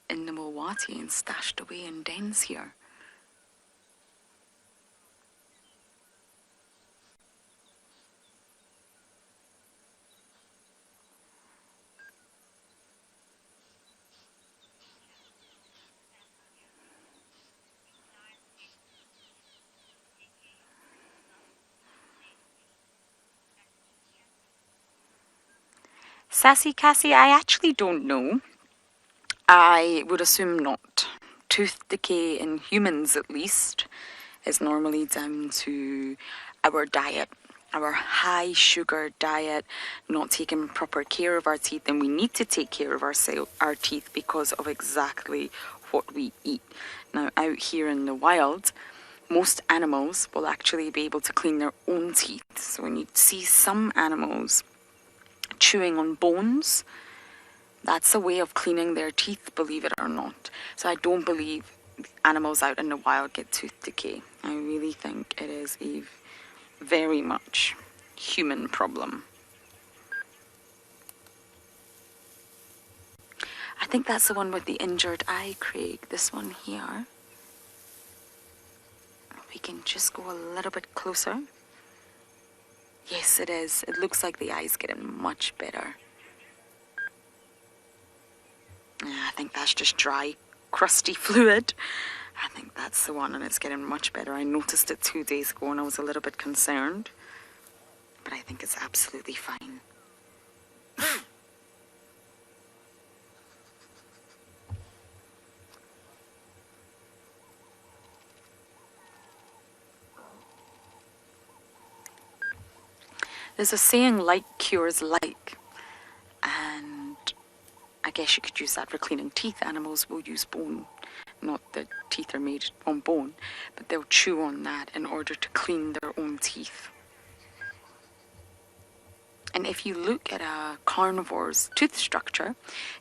in the Mowati and stashed away in dens here. Sassy Cassie, I actually don't know. I would assume not. Tooth decay in humans, at least, is normally down to our diet, our high sugar diet, not taking proper care of our teeth, and we need to take care of our teeth because of exactly what we eat. Now, out here in the wild, most animals will actually be able to clean their own teeth. So when you see some animals chewing on bones, that's a way of cleaning their teeth, believe it or not. So I don't believe animals out in the wild get tooth decay. I really think it is a very much human problem. I think that's the one with the injured eye, Craig. This one here. We can just go a little bit closer. Yes, it is. It looks like the eye's getting much better. I think that's just dry, crusty fluid. I think that's the one, and it's getting much better. I noticed it 2 days ago and I was a little bit concerned. But I think it's absolutely fine. There's a saying, like cures like, and I guess you could use that for cleaning teeth. Animals will use bone, not that teeth are made on bone, but they'll chew on that in order to clean their own teeth. And if you look at a carnivore's tooth structure,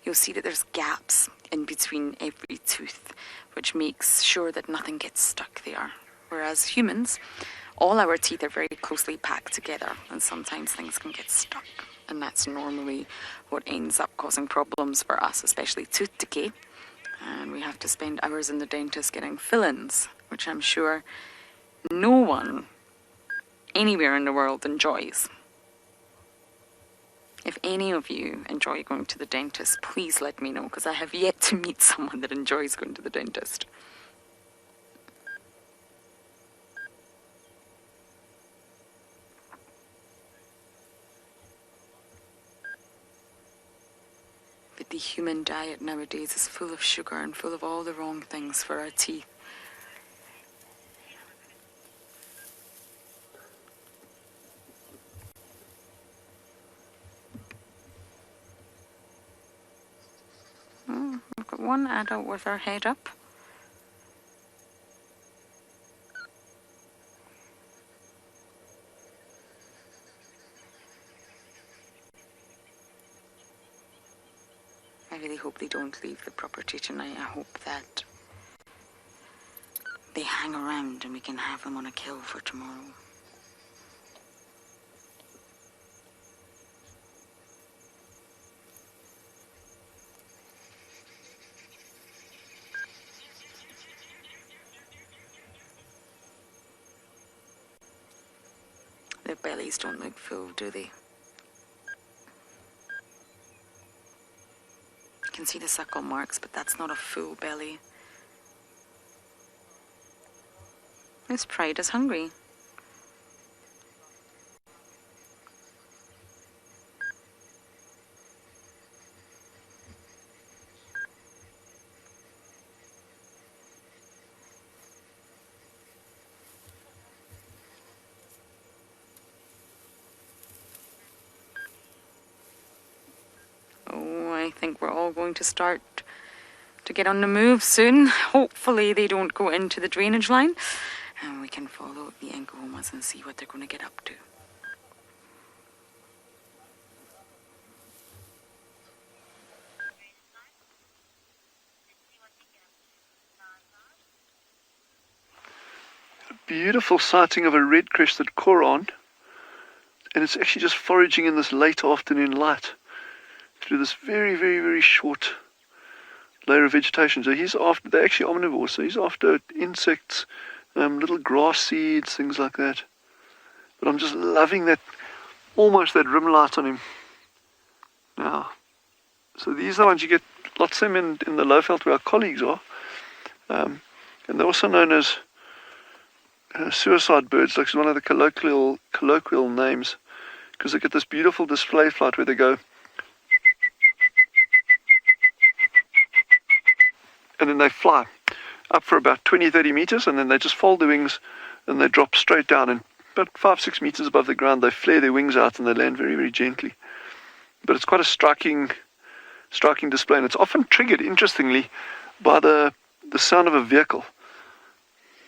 you'll see that there's gaps in between every tooth, which makes sure that nothing gets stuck there. Whereas humans, all our teeth are very closely packed together, and sometimes things can get stuck. And that's normally what ends up causing problems for us, especially tooth decay. And we have to spend hours in the dentist getting fill-ins, which I'm sure no one anywhere in the world enjoys. If any of you enjoy going to the dentist, please let me know, because I have yet to meet someone that enjoys going to the dentist. But the human diet nowadays is full of sugar and full of all the wrong things for our teeth. We've got one adult with her head up. I really hope they don't leave the property tonight. I hope that they hang around and we can have them on a kill for tomorrow. Their bellies don't look full, do they? You can see the suckle marks, but that's not a full belly. This pride is hungry. I think we're all going to start to get on the move soon. Hopefully they don't go into the drainage line and we can follow the Enkohomas and see what they're going to get up to. A beautiful sighting of a red-crested koran, and it's actually just foraging in this late afternoon light through this very, very, very short layer of vegetation. So he's after, they're actually omnivores, so he's after insects, little grass seeds, things like that. But I'm just loving that, almost that rim light on him. Now, so these are the ones you get lots of them in the Lowveld where our colleagues are. And they're also known as suicide birds, like one of the colloquial names, because they get this beautiful display flight where they go, and then they fly up for about 20-30 meters, and then they just fold their wings and they drop straight down, and about 5-6 meters above the ground they flare their wings out and they land very, very gently. But it's quite a striking display, and it's often triggered, interestingly, by the sound of a vehicle.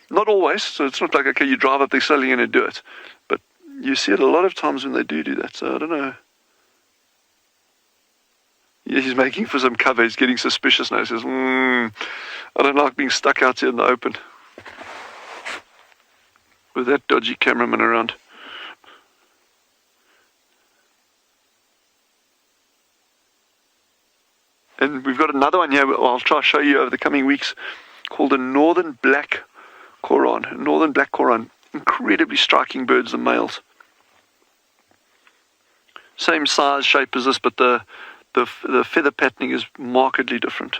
Not always, so it's not like, okay, you drive up there slowly and you do it, but you see it a lot of times when they do that. So I don't know. Yeah, he's making for some cover. He's getting suspicious now. He says, I don't like being stuck out here in the open with that dodgy cameraman around. And we've got another one here I'll try to show you over the coming weeks called a northern black koran. Northern black koran. Incredibly striking birds, the males. Same size, shape as this, but the feather patterning is markedly different.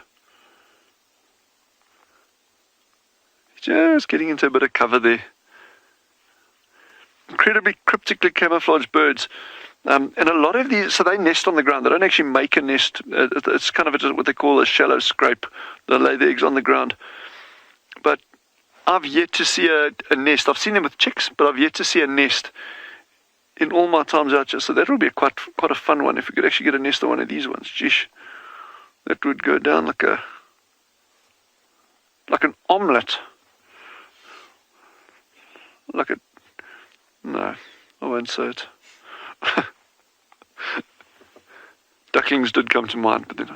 Just getting into a bit of cover there. Incredibly cryptically camouflaged birds. And a lot of these, so they nest on the ground. They don't actually make a nest. It's kind of what they call a shallow scrape. They lay their eggs on the ground. But I've yet to see a nest. I've seen them with chicks, but I've yet to see a nest in all my times out here. So that would be quite a fun one if we could actually get a nest of one of these ones. Jeez, that would go down like an omelette. No, I won't say it. Ducklings did come to mind, but then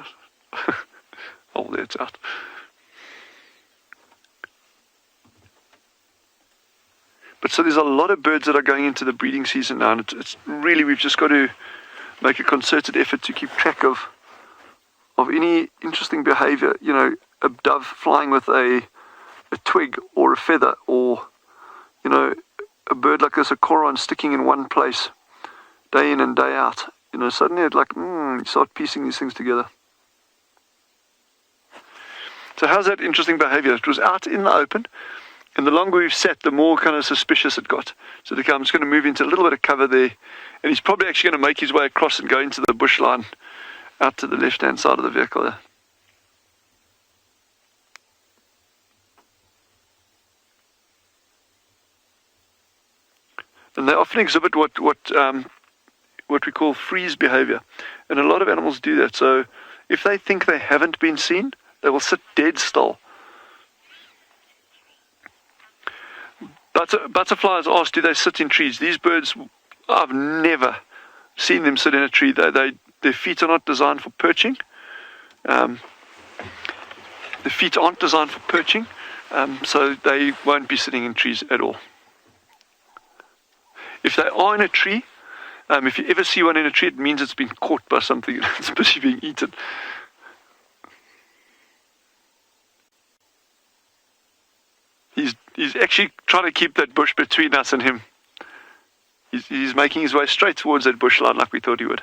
oh, there it's out. But so there's a lot of birds that are going into the breeding season now, and it's really, we've just got to make a concerted effort to keep track of any interesting behavior. You know, a dove flying with a twig or a feather, or, you know, a bird like this, a koran, sticking in one place day in and day out. suddenly it's like, you start piecing these things together. So how's that interesting behavior? It was out in the open, and the longer we've sat, the more kind of suspicious it got. So I'm just going to move into a little bit of cover there, and he's probably actually going to make his way across and go into the bush line out to the left-hand side of the vehicle there. And they often exhibit what we call freeze behavior, and a lot of animals do that. So if they think they haven't been seen, they will sit dead still. Butterflies ask, do they sit in trees? These birds, I've never seen them sit in a tree. Their feet are not designed for perching. The feet aren't designed for perching, so they won't be sitting in trees at all. If they are in a tree, if you ever see one in a tree, it means it's been caught by something and it's busy being eaten. He's actually trying to keep that bush between us and him. He's making his way straight towards that bush line like we thought he would.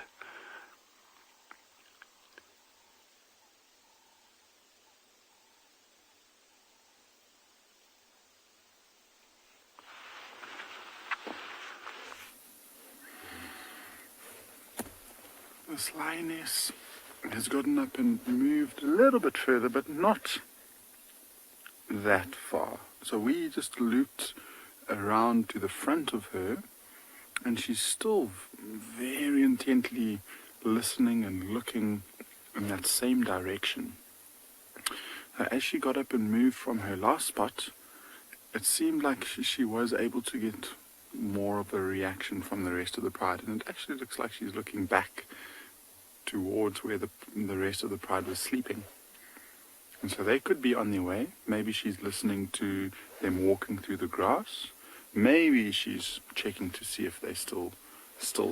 This lioness has gotten up and moved a little bit further, but not that far. So we just looped around to the front of her, and she's still very intently listening and looking in that same direction. As she got up and moved from her last spot, it seemed like she was able to get more of a reaction from the rest of the pride, and it actually looks like she's looking back towards where the rest of the pride was sleeping. And so they could be on their way. Maybe she's listening to them walking through the grass. Maybe she's checking to see if they're still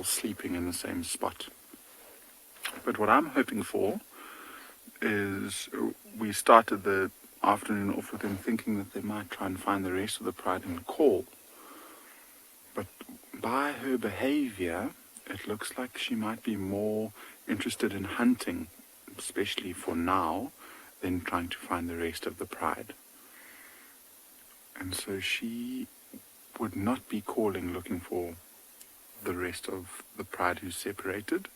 sleeping in the same spot. But what I'm hoping for is, we started the afternoon off with them thinking that they might try and find the rest of the pride and call. But by her behavior, it looks like she might be more interested in hunting, especially for now, than trying to find the rest of the pride. And so she would not be calling looking for the rest of the pride who's separated,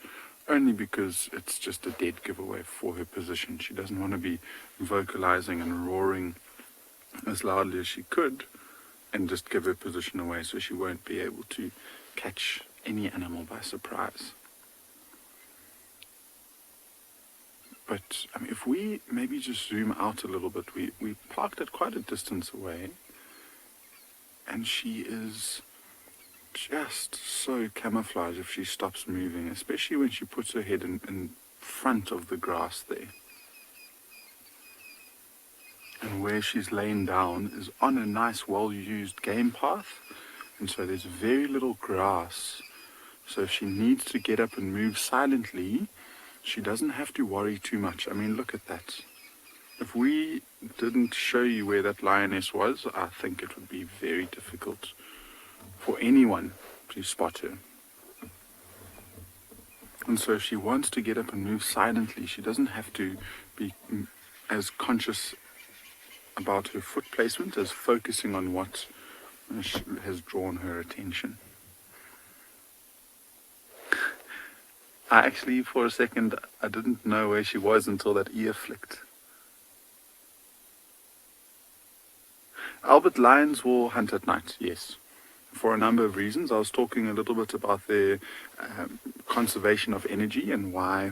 only because it's just a dead giveaway for her position. She doesn't want to be vocalizing and roaring as loudly as she could and just give her position away, so she won't be able to catch any animal by surprise. But if we maybe just zoom out a little bit, we parked at quite a distance away, and she is just so camouflaged if she stops moving, especially when she puts her head in front of the grass there. And where she's laying down is on a nice, well-used game path, and so there's very little grass. So if she needs to get up and move silently, she doesn't have to worry too much. Look at that. If we didn't show you where that lioness was, I think it would be very difficult for anyone to spot her. And so if she wants to get up and move silently, she doesn't have to be as conscious about her foot placement as focusing on what has drawn her attention. I actually, for a second, I didn't know where she was until that ear flicked. Albert lions will hunt at night, yes, for a number of reasons. I was talking a little bit about their conservation of energy and why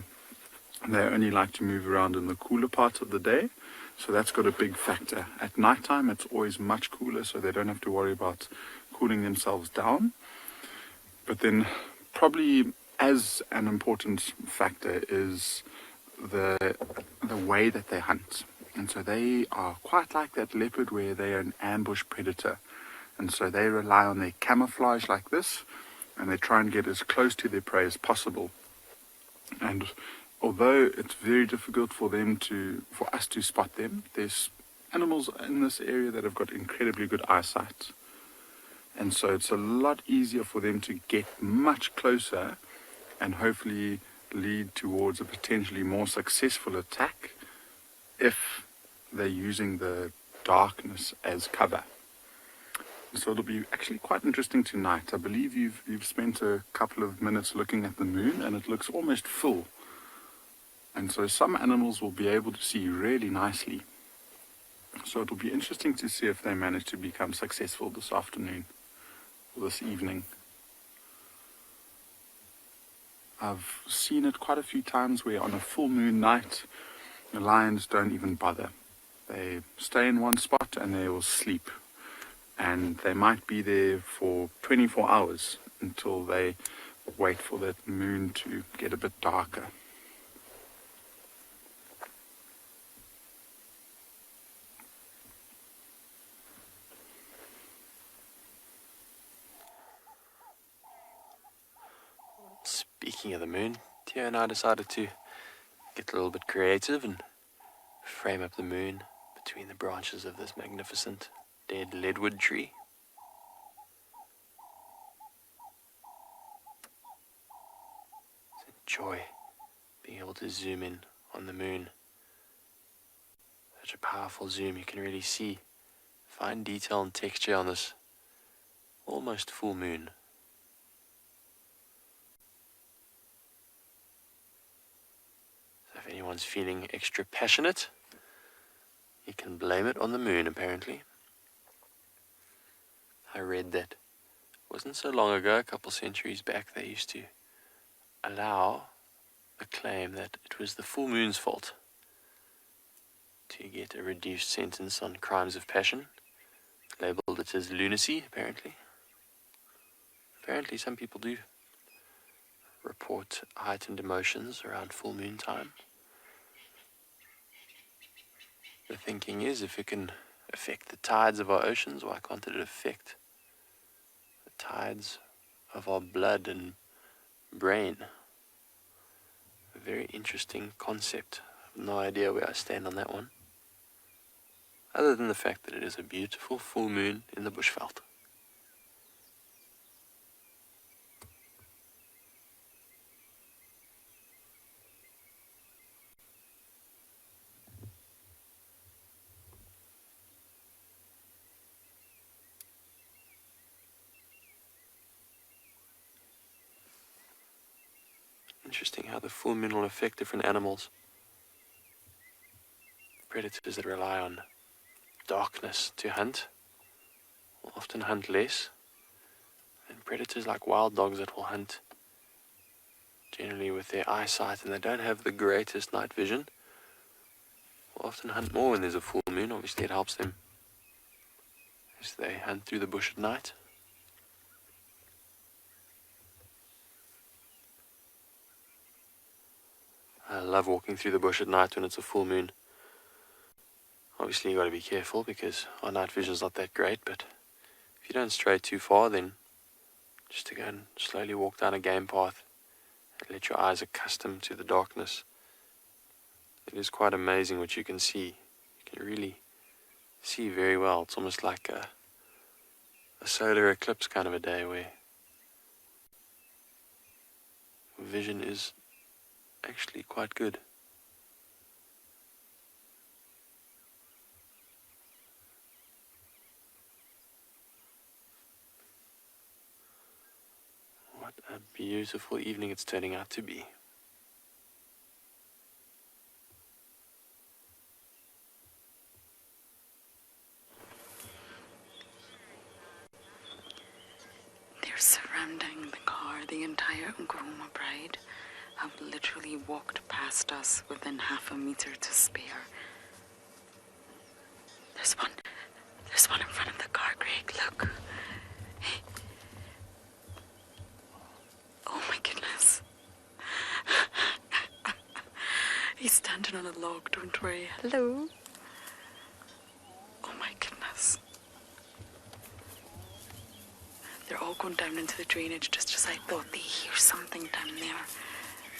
they only like to move around in the cooler parts of the day. So that's got a big factor. At nighttime, it's always much cooler, so they don't have to worry about cooling themselves down. But then probably as an important factor is the way that they hunt. And so they are quite like that leopard where they are an ambush predator. And so they rely on their camouflage like this, and they try and get as close to their prey as possible. And although it's very difficult for us to spot them, there's animals in this area that have got incredibly good eyesight. And so it's a lot easier for them to get much closer and hopefully lead towards a potentially more successful attack if they're using the darkness as cover. So it'll be actually quite interesting tonight. I believe you've spent a couple of minutes looking at the moon, and it looks almost full. And so some animals will be able to see really nicely. So it'll be interesting to see if they manage to become successful this afternoon or this evening. I've seen it quite a few times where on a full moon night, the lions don't even bother. They stay in one spot and they will sleep. And they might be there for 24 hours until they wait for that moon to get a bit darker. Speaking of the moon, Tia and I decided to get a little bit creative and frame up the moon between the branches of this magnificent dead leadwood tree. It's a joy being able to zoom in on the moon. Such a powerful zoom, you can really see fine detail and texture on this almost full moon. So if anyone's feeling extra passionate, you can blame it on the moon, apparently. I read that it wasn't so long ago, a couple centuries back, they used to allow the claim that it was the full moon's fault to get a reduced sentence on crimes of passion. Labeled it as lunacy, apparently. Apparently some people do report heightened emotions around full moon time. The thinking is, if it can affect the tides of our oceans, why can't it affect the tides of our blood and brain? A very interesting concept. I have no idea where I stand on that one, other than the fact that it is a beautiful full moon in the bushveld. Interesting how the full moon will affect different animals. Predators that rely on darkness to hunt will often hunt less. And predators like wild dogs that will hunt generally with their eyesight and they don't have the greatest night vision will often hunt more when there's a full moon. Obviously it helps them as they hunt through the bush at night. I love walking through the bush at night when it's a full moon. Obviously you got to be careful because our night vision's not that great, but if you don't stray too far, then just to go and slowly walk down a game path and let your eyes accustom to the darkness. It is quite amazing what you can see. You can really see very well. It's almost like a solar eclipse kind of a day where vision is actually quite good. What a beautiful evening it's turning out to be. They're surrounding the car. The entire Nkrumah bride have literally walked past us within half a meter to spare. There's one in front of the car, Greg, look. Hey. Oh my goodness. He's standing on a log, don't worry. Hello. Oh my goodness. They're all going down into the drainage just as I thought. They hear something down there.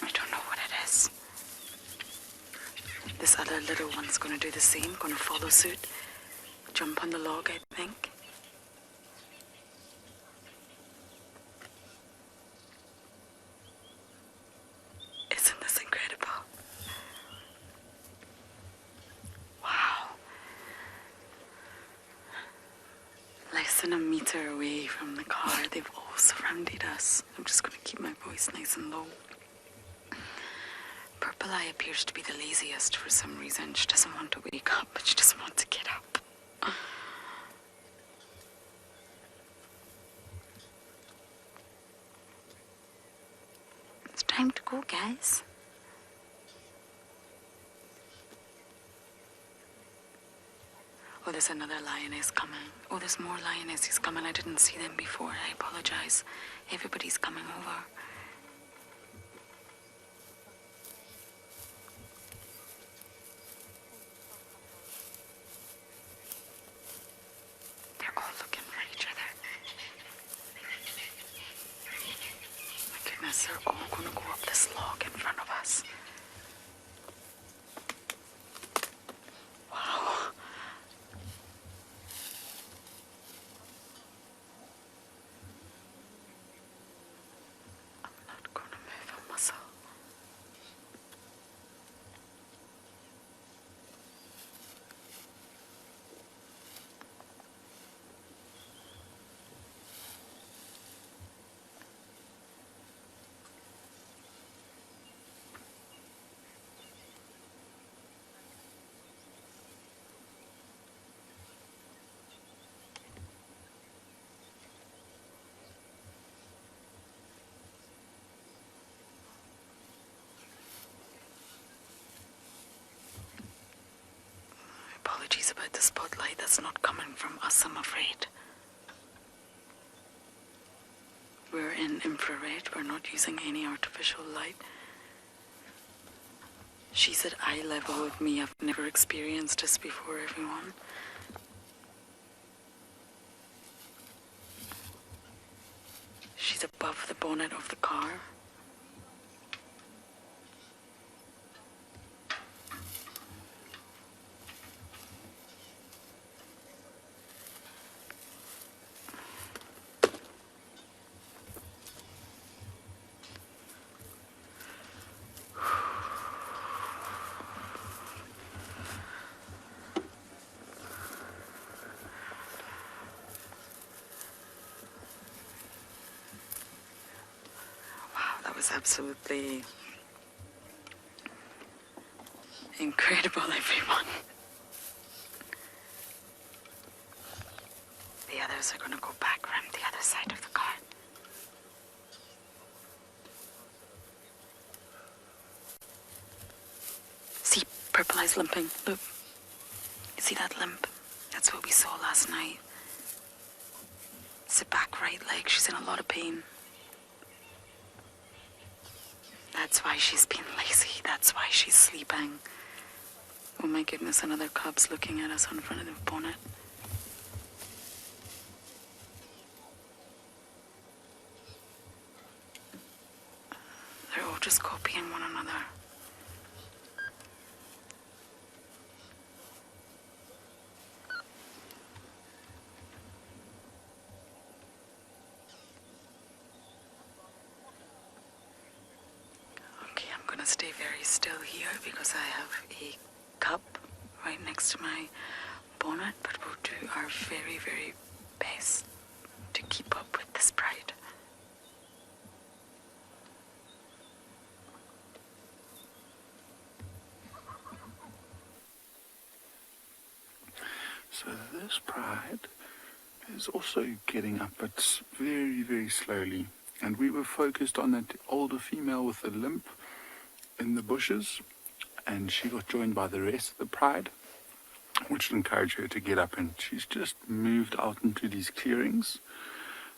I don't know what it is. This other little one's going to do the same, going to follow suit. Jump on the log, I think. less than a meter away from the car. They've all surrounded us. I'm just going to keep my voice nice and low. Purple Eye appears to be the laziest for some reason. She doesn't want to wake up, but she doesn't want to get up. It's time to go, guys. Oh, there's another lioness coming. Oh, there's more lionesses coming. I didn't see them before. I apologize. Everybody's coming over. They're all looking for each other. My goodness, they're all going to go up this log in front of us. Wow. I'm not going to move a muscle. Apologies about the spotlight. That's not coming from us, I'm afraid. We're in infrared. We're not using any artificial light. She's at eye level with me. I've never experienced this before, everyone. She's above the bonnet of the car. Was absolutely incredible, everyone. The others are going to go back around the other side of the car. See, Purple Eye's limping. Look. You see that limp? That's what we saw last night. It's the back right leg. She's in a lot of pain. That's why she's been lazy. That's why she's sleeping. Oh my goodness, another cub's looking at us in front of the bonnet. They're all just copying one another. Stay very still here because I have a cup right next to my bonnet, but we'll do our very, very best to keep up with this pride. So this pride is also getting up, but very, very slowly. And we were focused on that older female with the limp in the bushes, and she got joined by the rest of the pride, which encouraged her to get up, and she's just moved out into these clearings.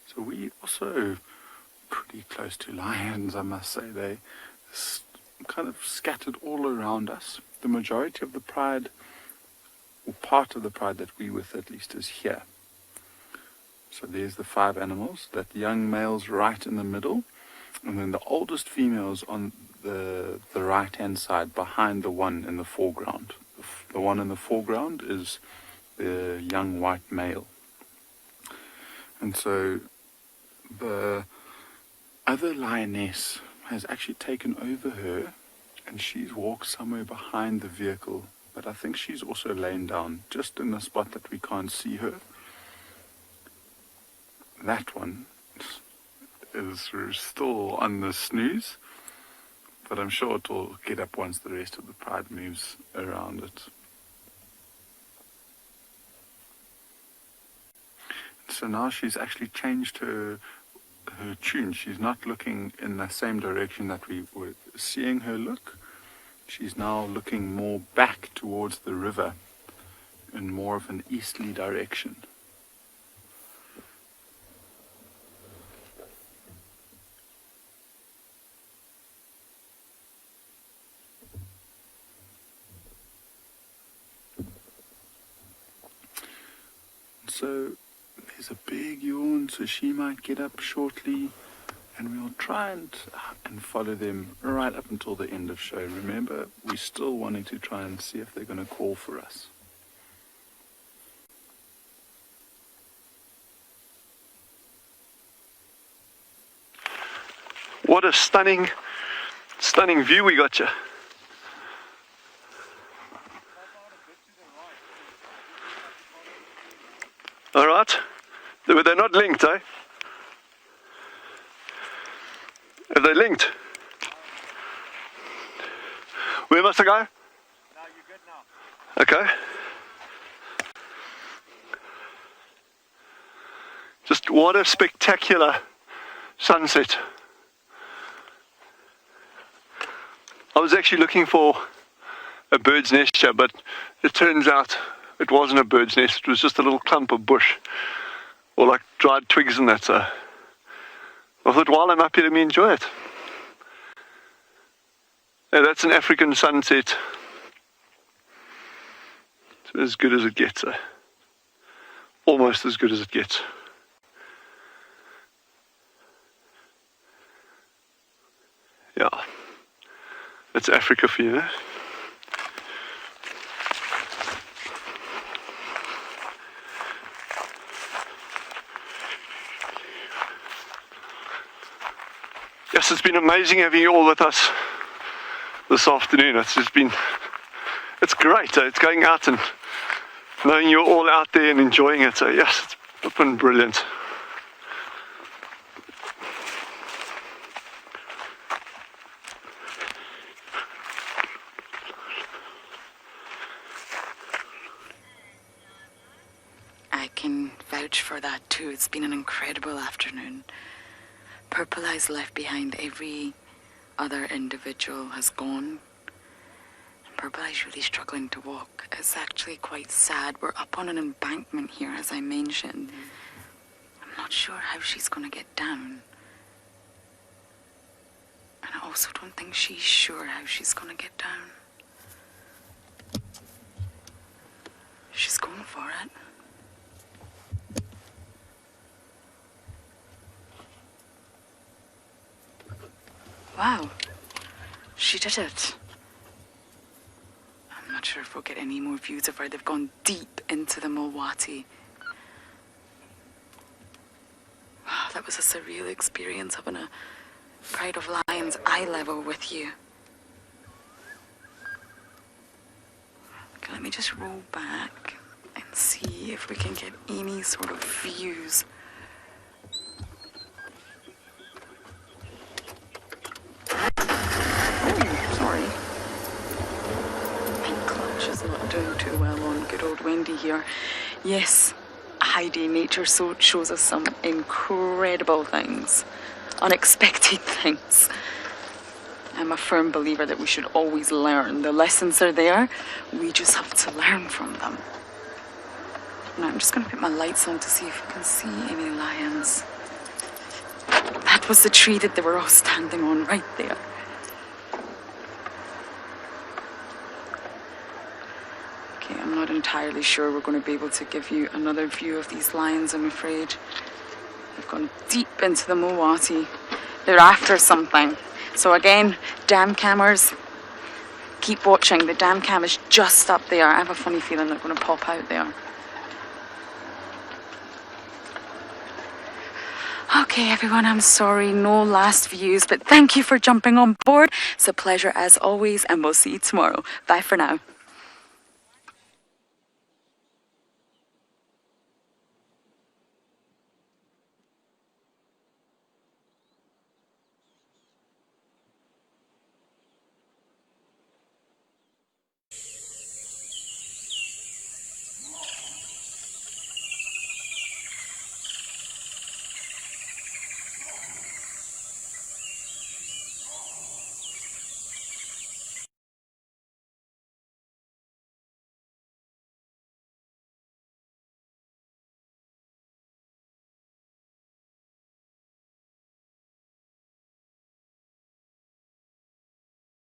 So we also pretty close to lions, I must say. They kind of scattered all around us. The majority of the pride, or part of the pride that we with at least, is here. So there's the 5 animals, that young male's right in the middle, and then the oldest female's on the right hand side behind the one in the foreground. The one in the foreground is the young white male. And so the other lioness has actually taken over her, and she's walked somewhere behind the vehicle, but I think she's also lain down just in the spot that we can't see her. that one is still on the snooze, but I'm sure it will get up once the rest of the pride moves around it. So now she's actually changed her tune. She's not looking in the same direction that we were seeing her look. She's now looking more back towards the river in more of an easterly direction. So there's a big yawn, so she might get up shortly, and we'll try and follow them right up until the end of show. Remember, we're still wanting to try and see if they're going to call for us. What a stunning view we got you. All right, they're not linked, eh? Are they linked? Where must I go? No, you're good now. Okay. Just what a spectacular sunset. I was actually looking for a bird's nest here, but it turns out it wasn't a bird's nest, it was just a little clump of bush, or like dried twigs and that. So I thought, while I'm up here, let me enjoy it. Yeah, that's an African sunset. It's as good as it gets. Almost as good as it gets. Yeah, that's Africa for you, eh? Yes, it's been amazing having you all with us this afternoon. It's great. It's going out and knowing you're all out there and enjoying it. So yes, it's been brilliant. I can vouch for that too. It's been an incredible afternoon. Purple Eye's left behind. Every other individual has gone. Purple Eye's really struggling to walk. It's actually quite sad. We're up on an embankment here, as I mentioned. I'm not sure how she's going to get down. And I also don't think she's sure how she's going to get down. She's going for it. Wow, she did it. I'm not sure if we'll get any more views of her. They've gone deep into the Mulwati. Wow, that was a surreal experience having a Pride of Lions eye level with you. Okay, let me just roll back and see if we can get any sort of views. Not doing too well on good old Wendy here. Yes, Heidi, nature shows us some incredible things, unexpected things. I'm a firm believer that we should always learn. The lessons are there, we just have to learn from them. Now I'm just going to put my lights on to see if we can see any lions. That was the tree that they were all standing on right there. I'm not entirely sure we're going to be able to give you another view of these lions, I'm afraid. They've gone deep into the Mulwati. They're after something. So again, dam cammers, keep watching. The dam cam is just up there. I have a funny feeling they're going to pop out there. Okay, everyone, I'm sorry, no last views, but thank you for jumping on board. It's a pleasure as always, and we'll see you tomorrow. Bye for now.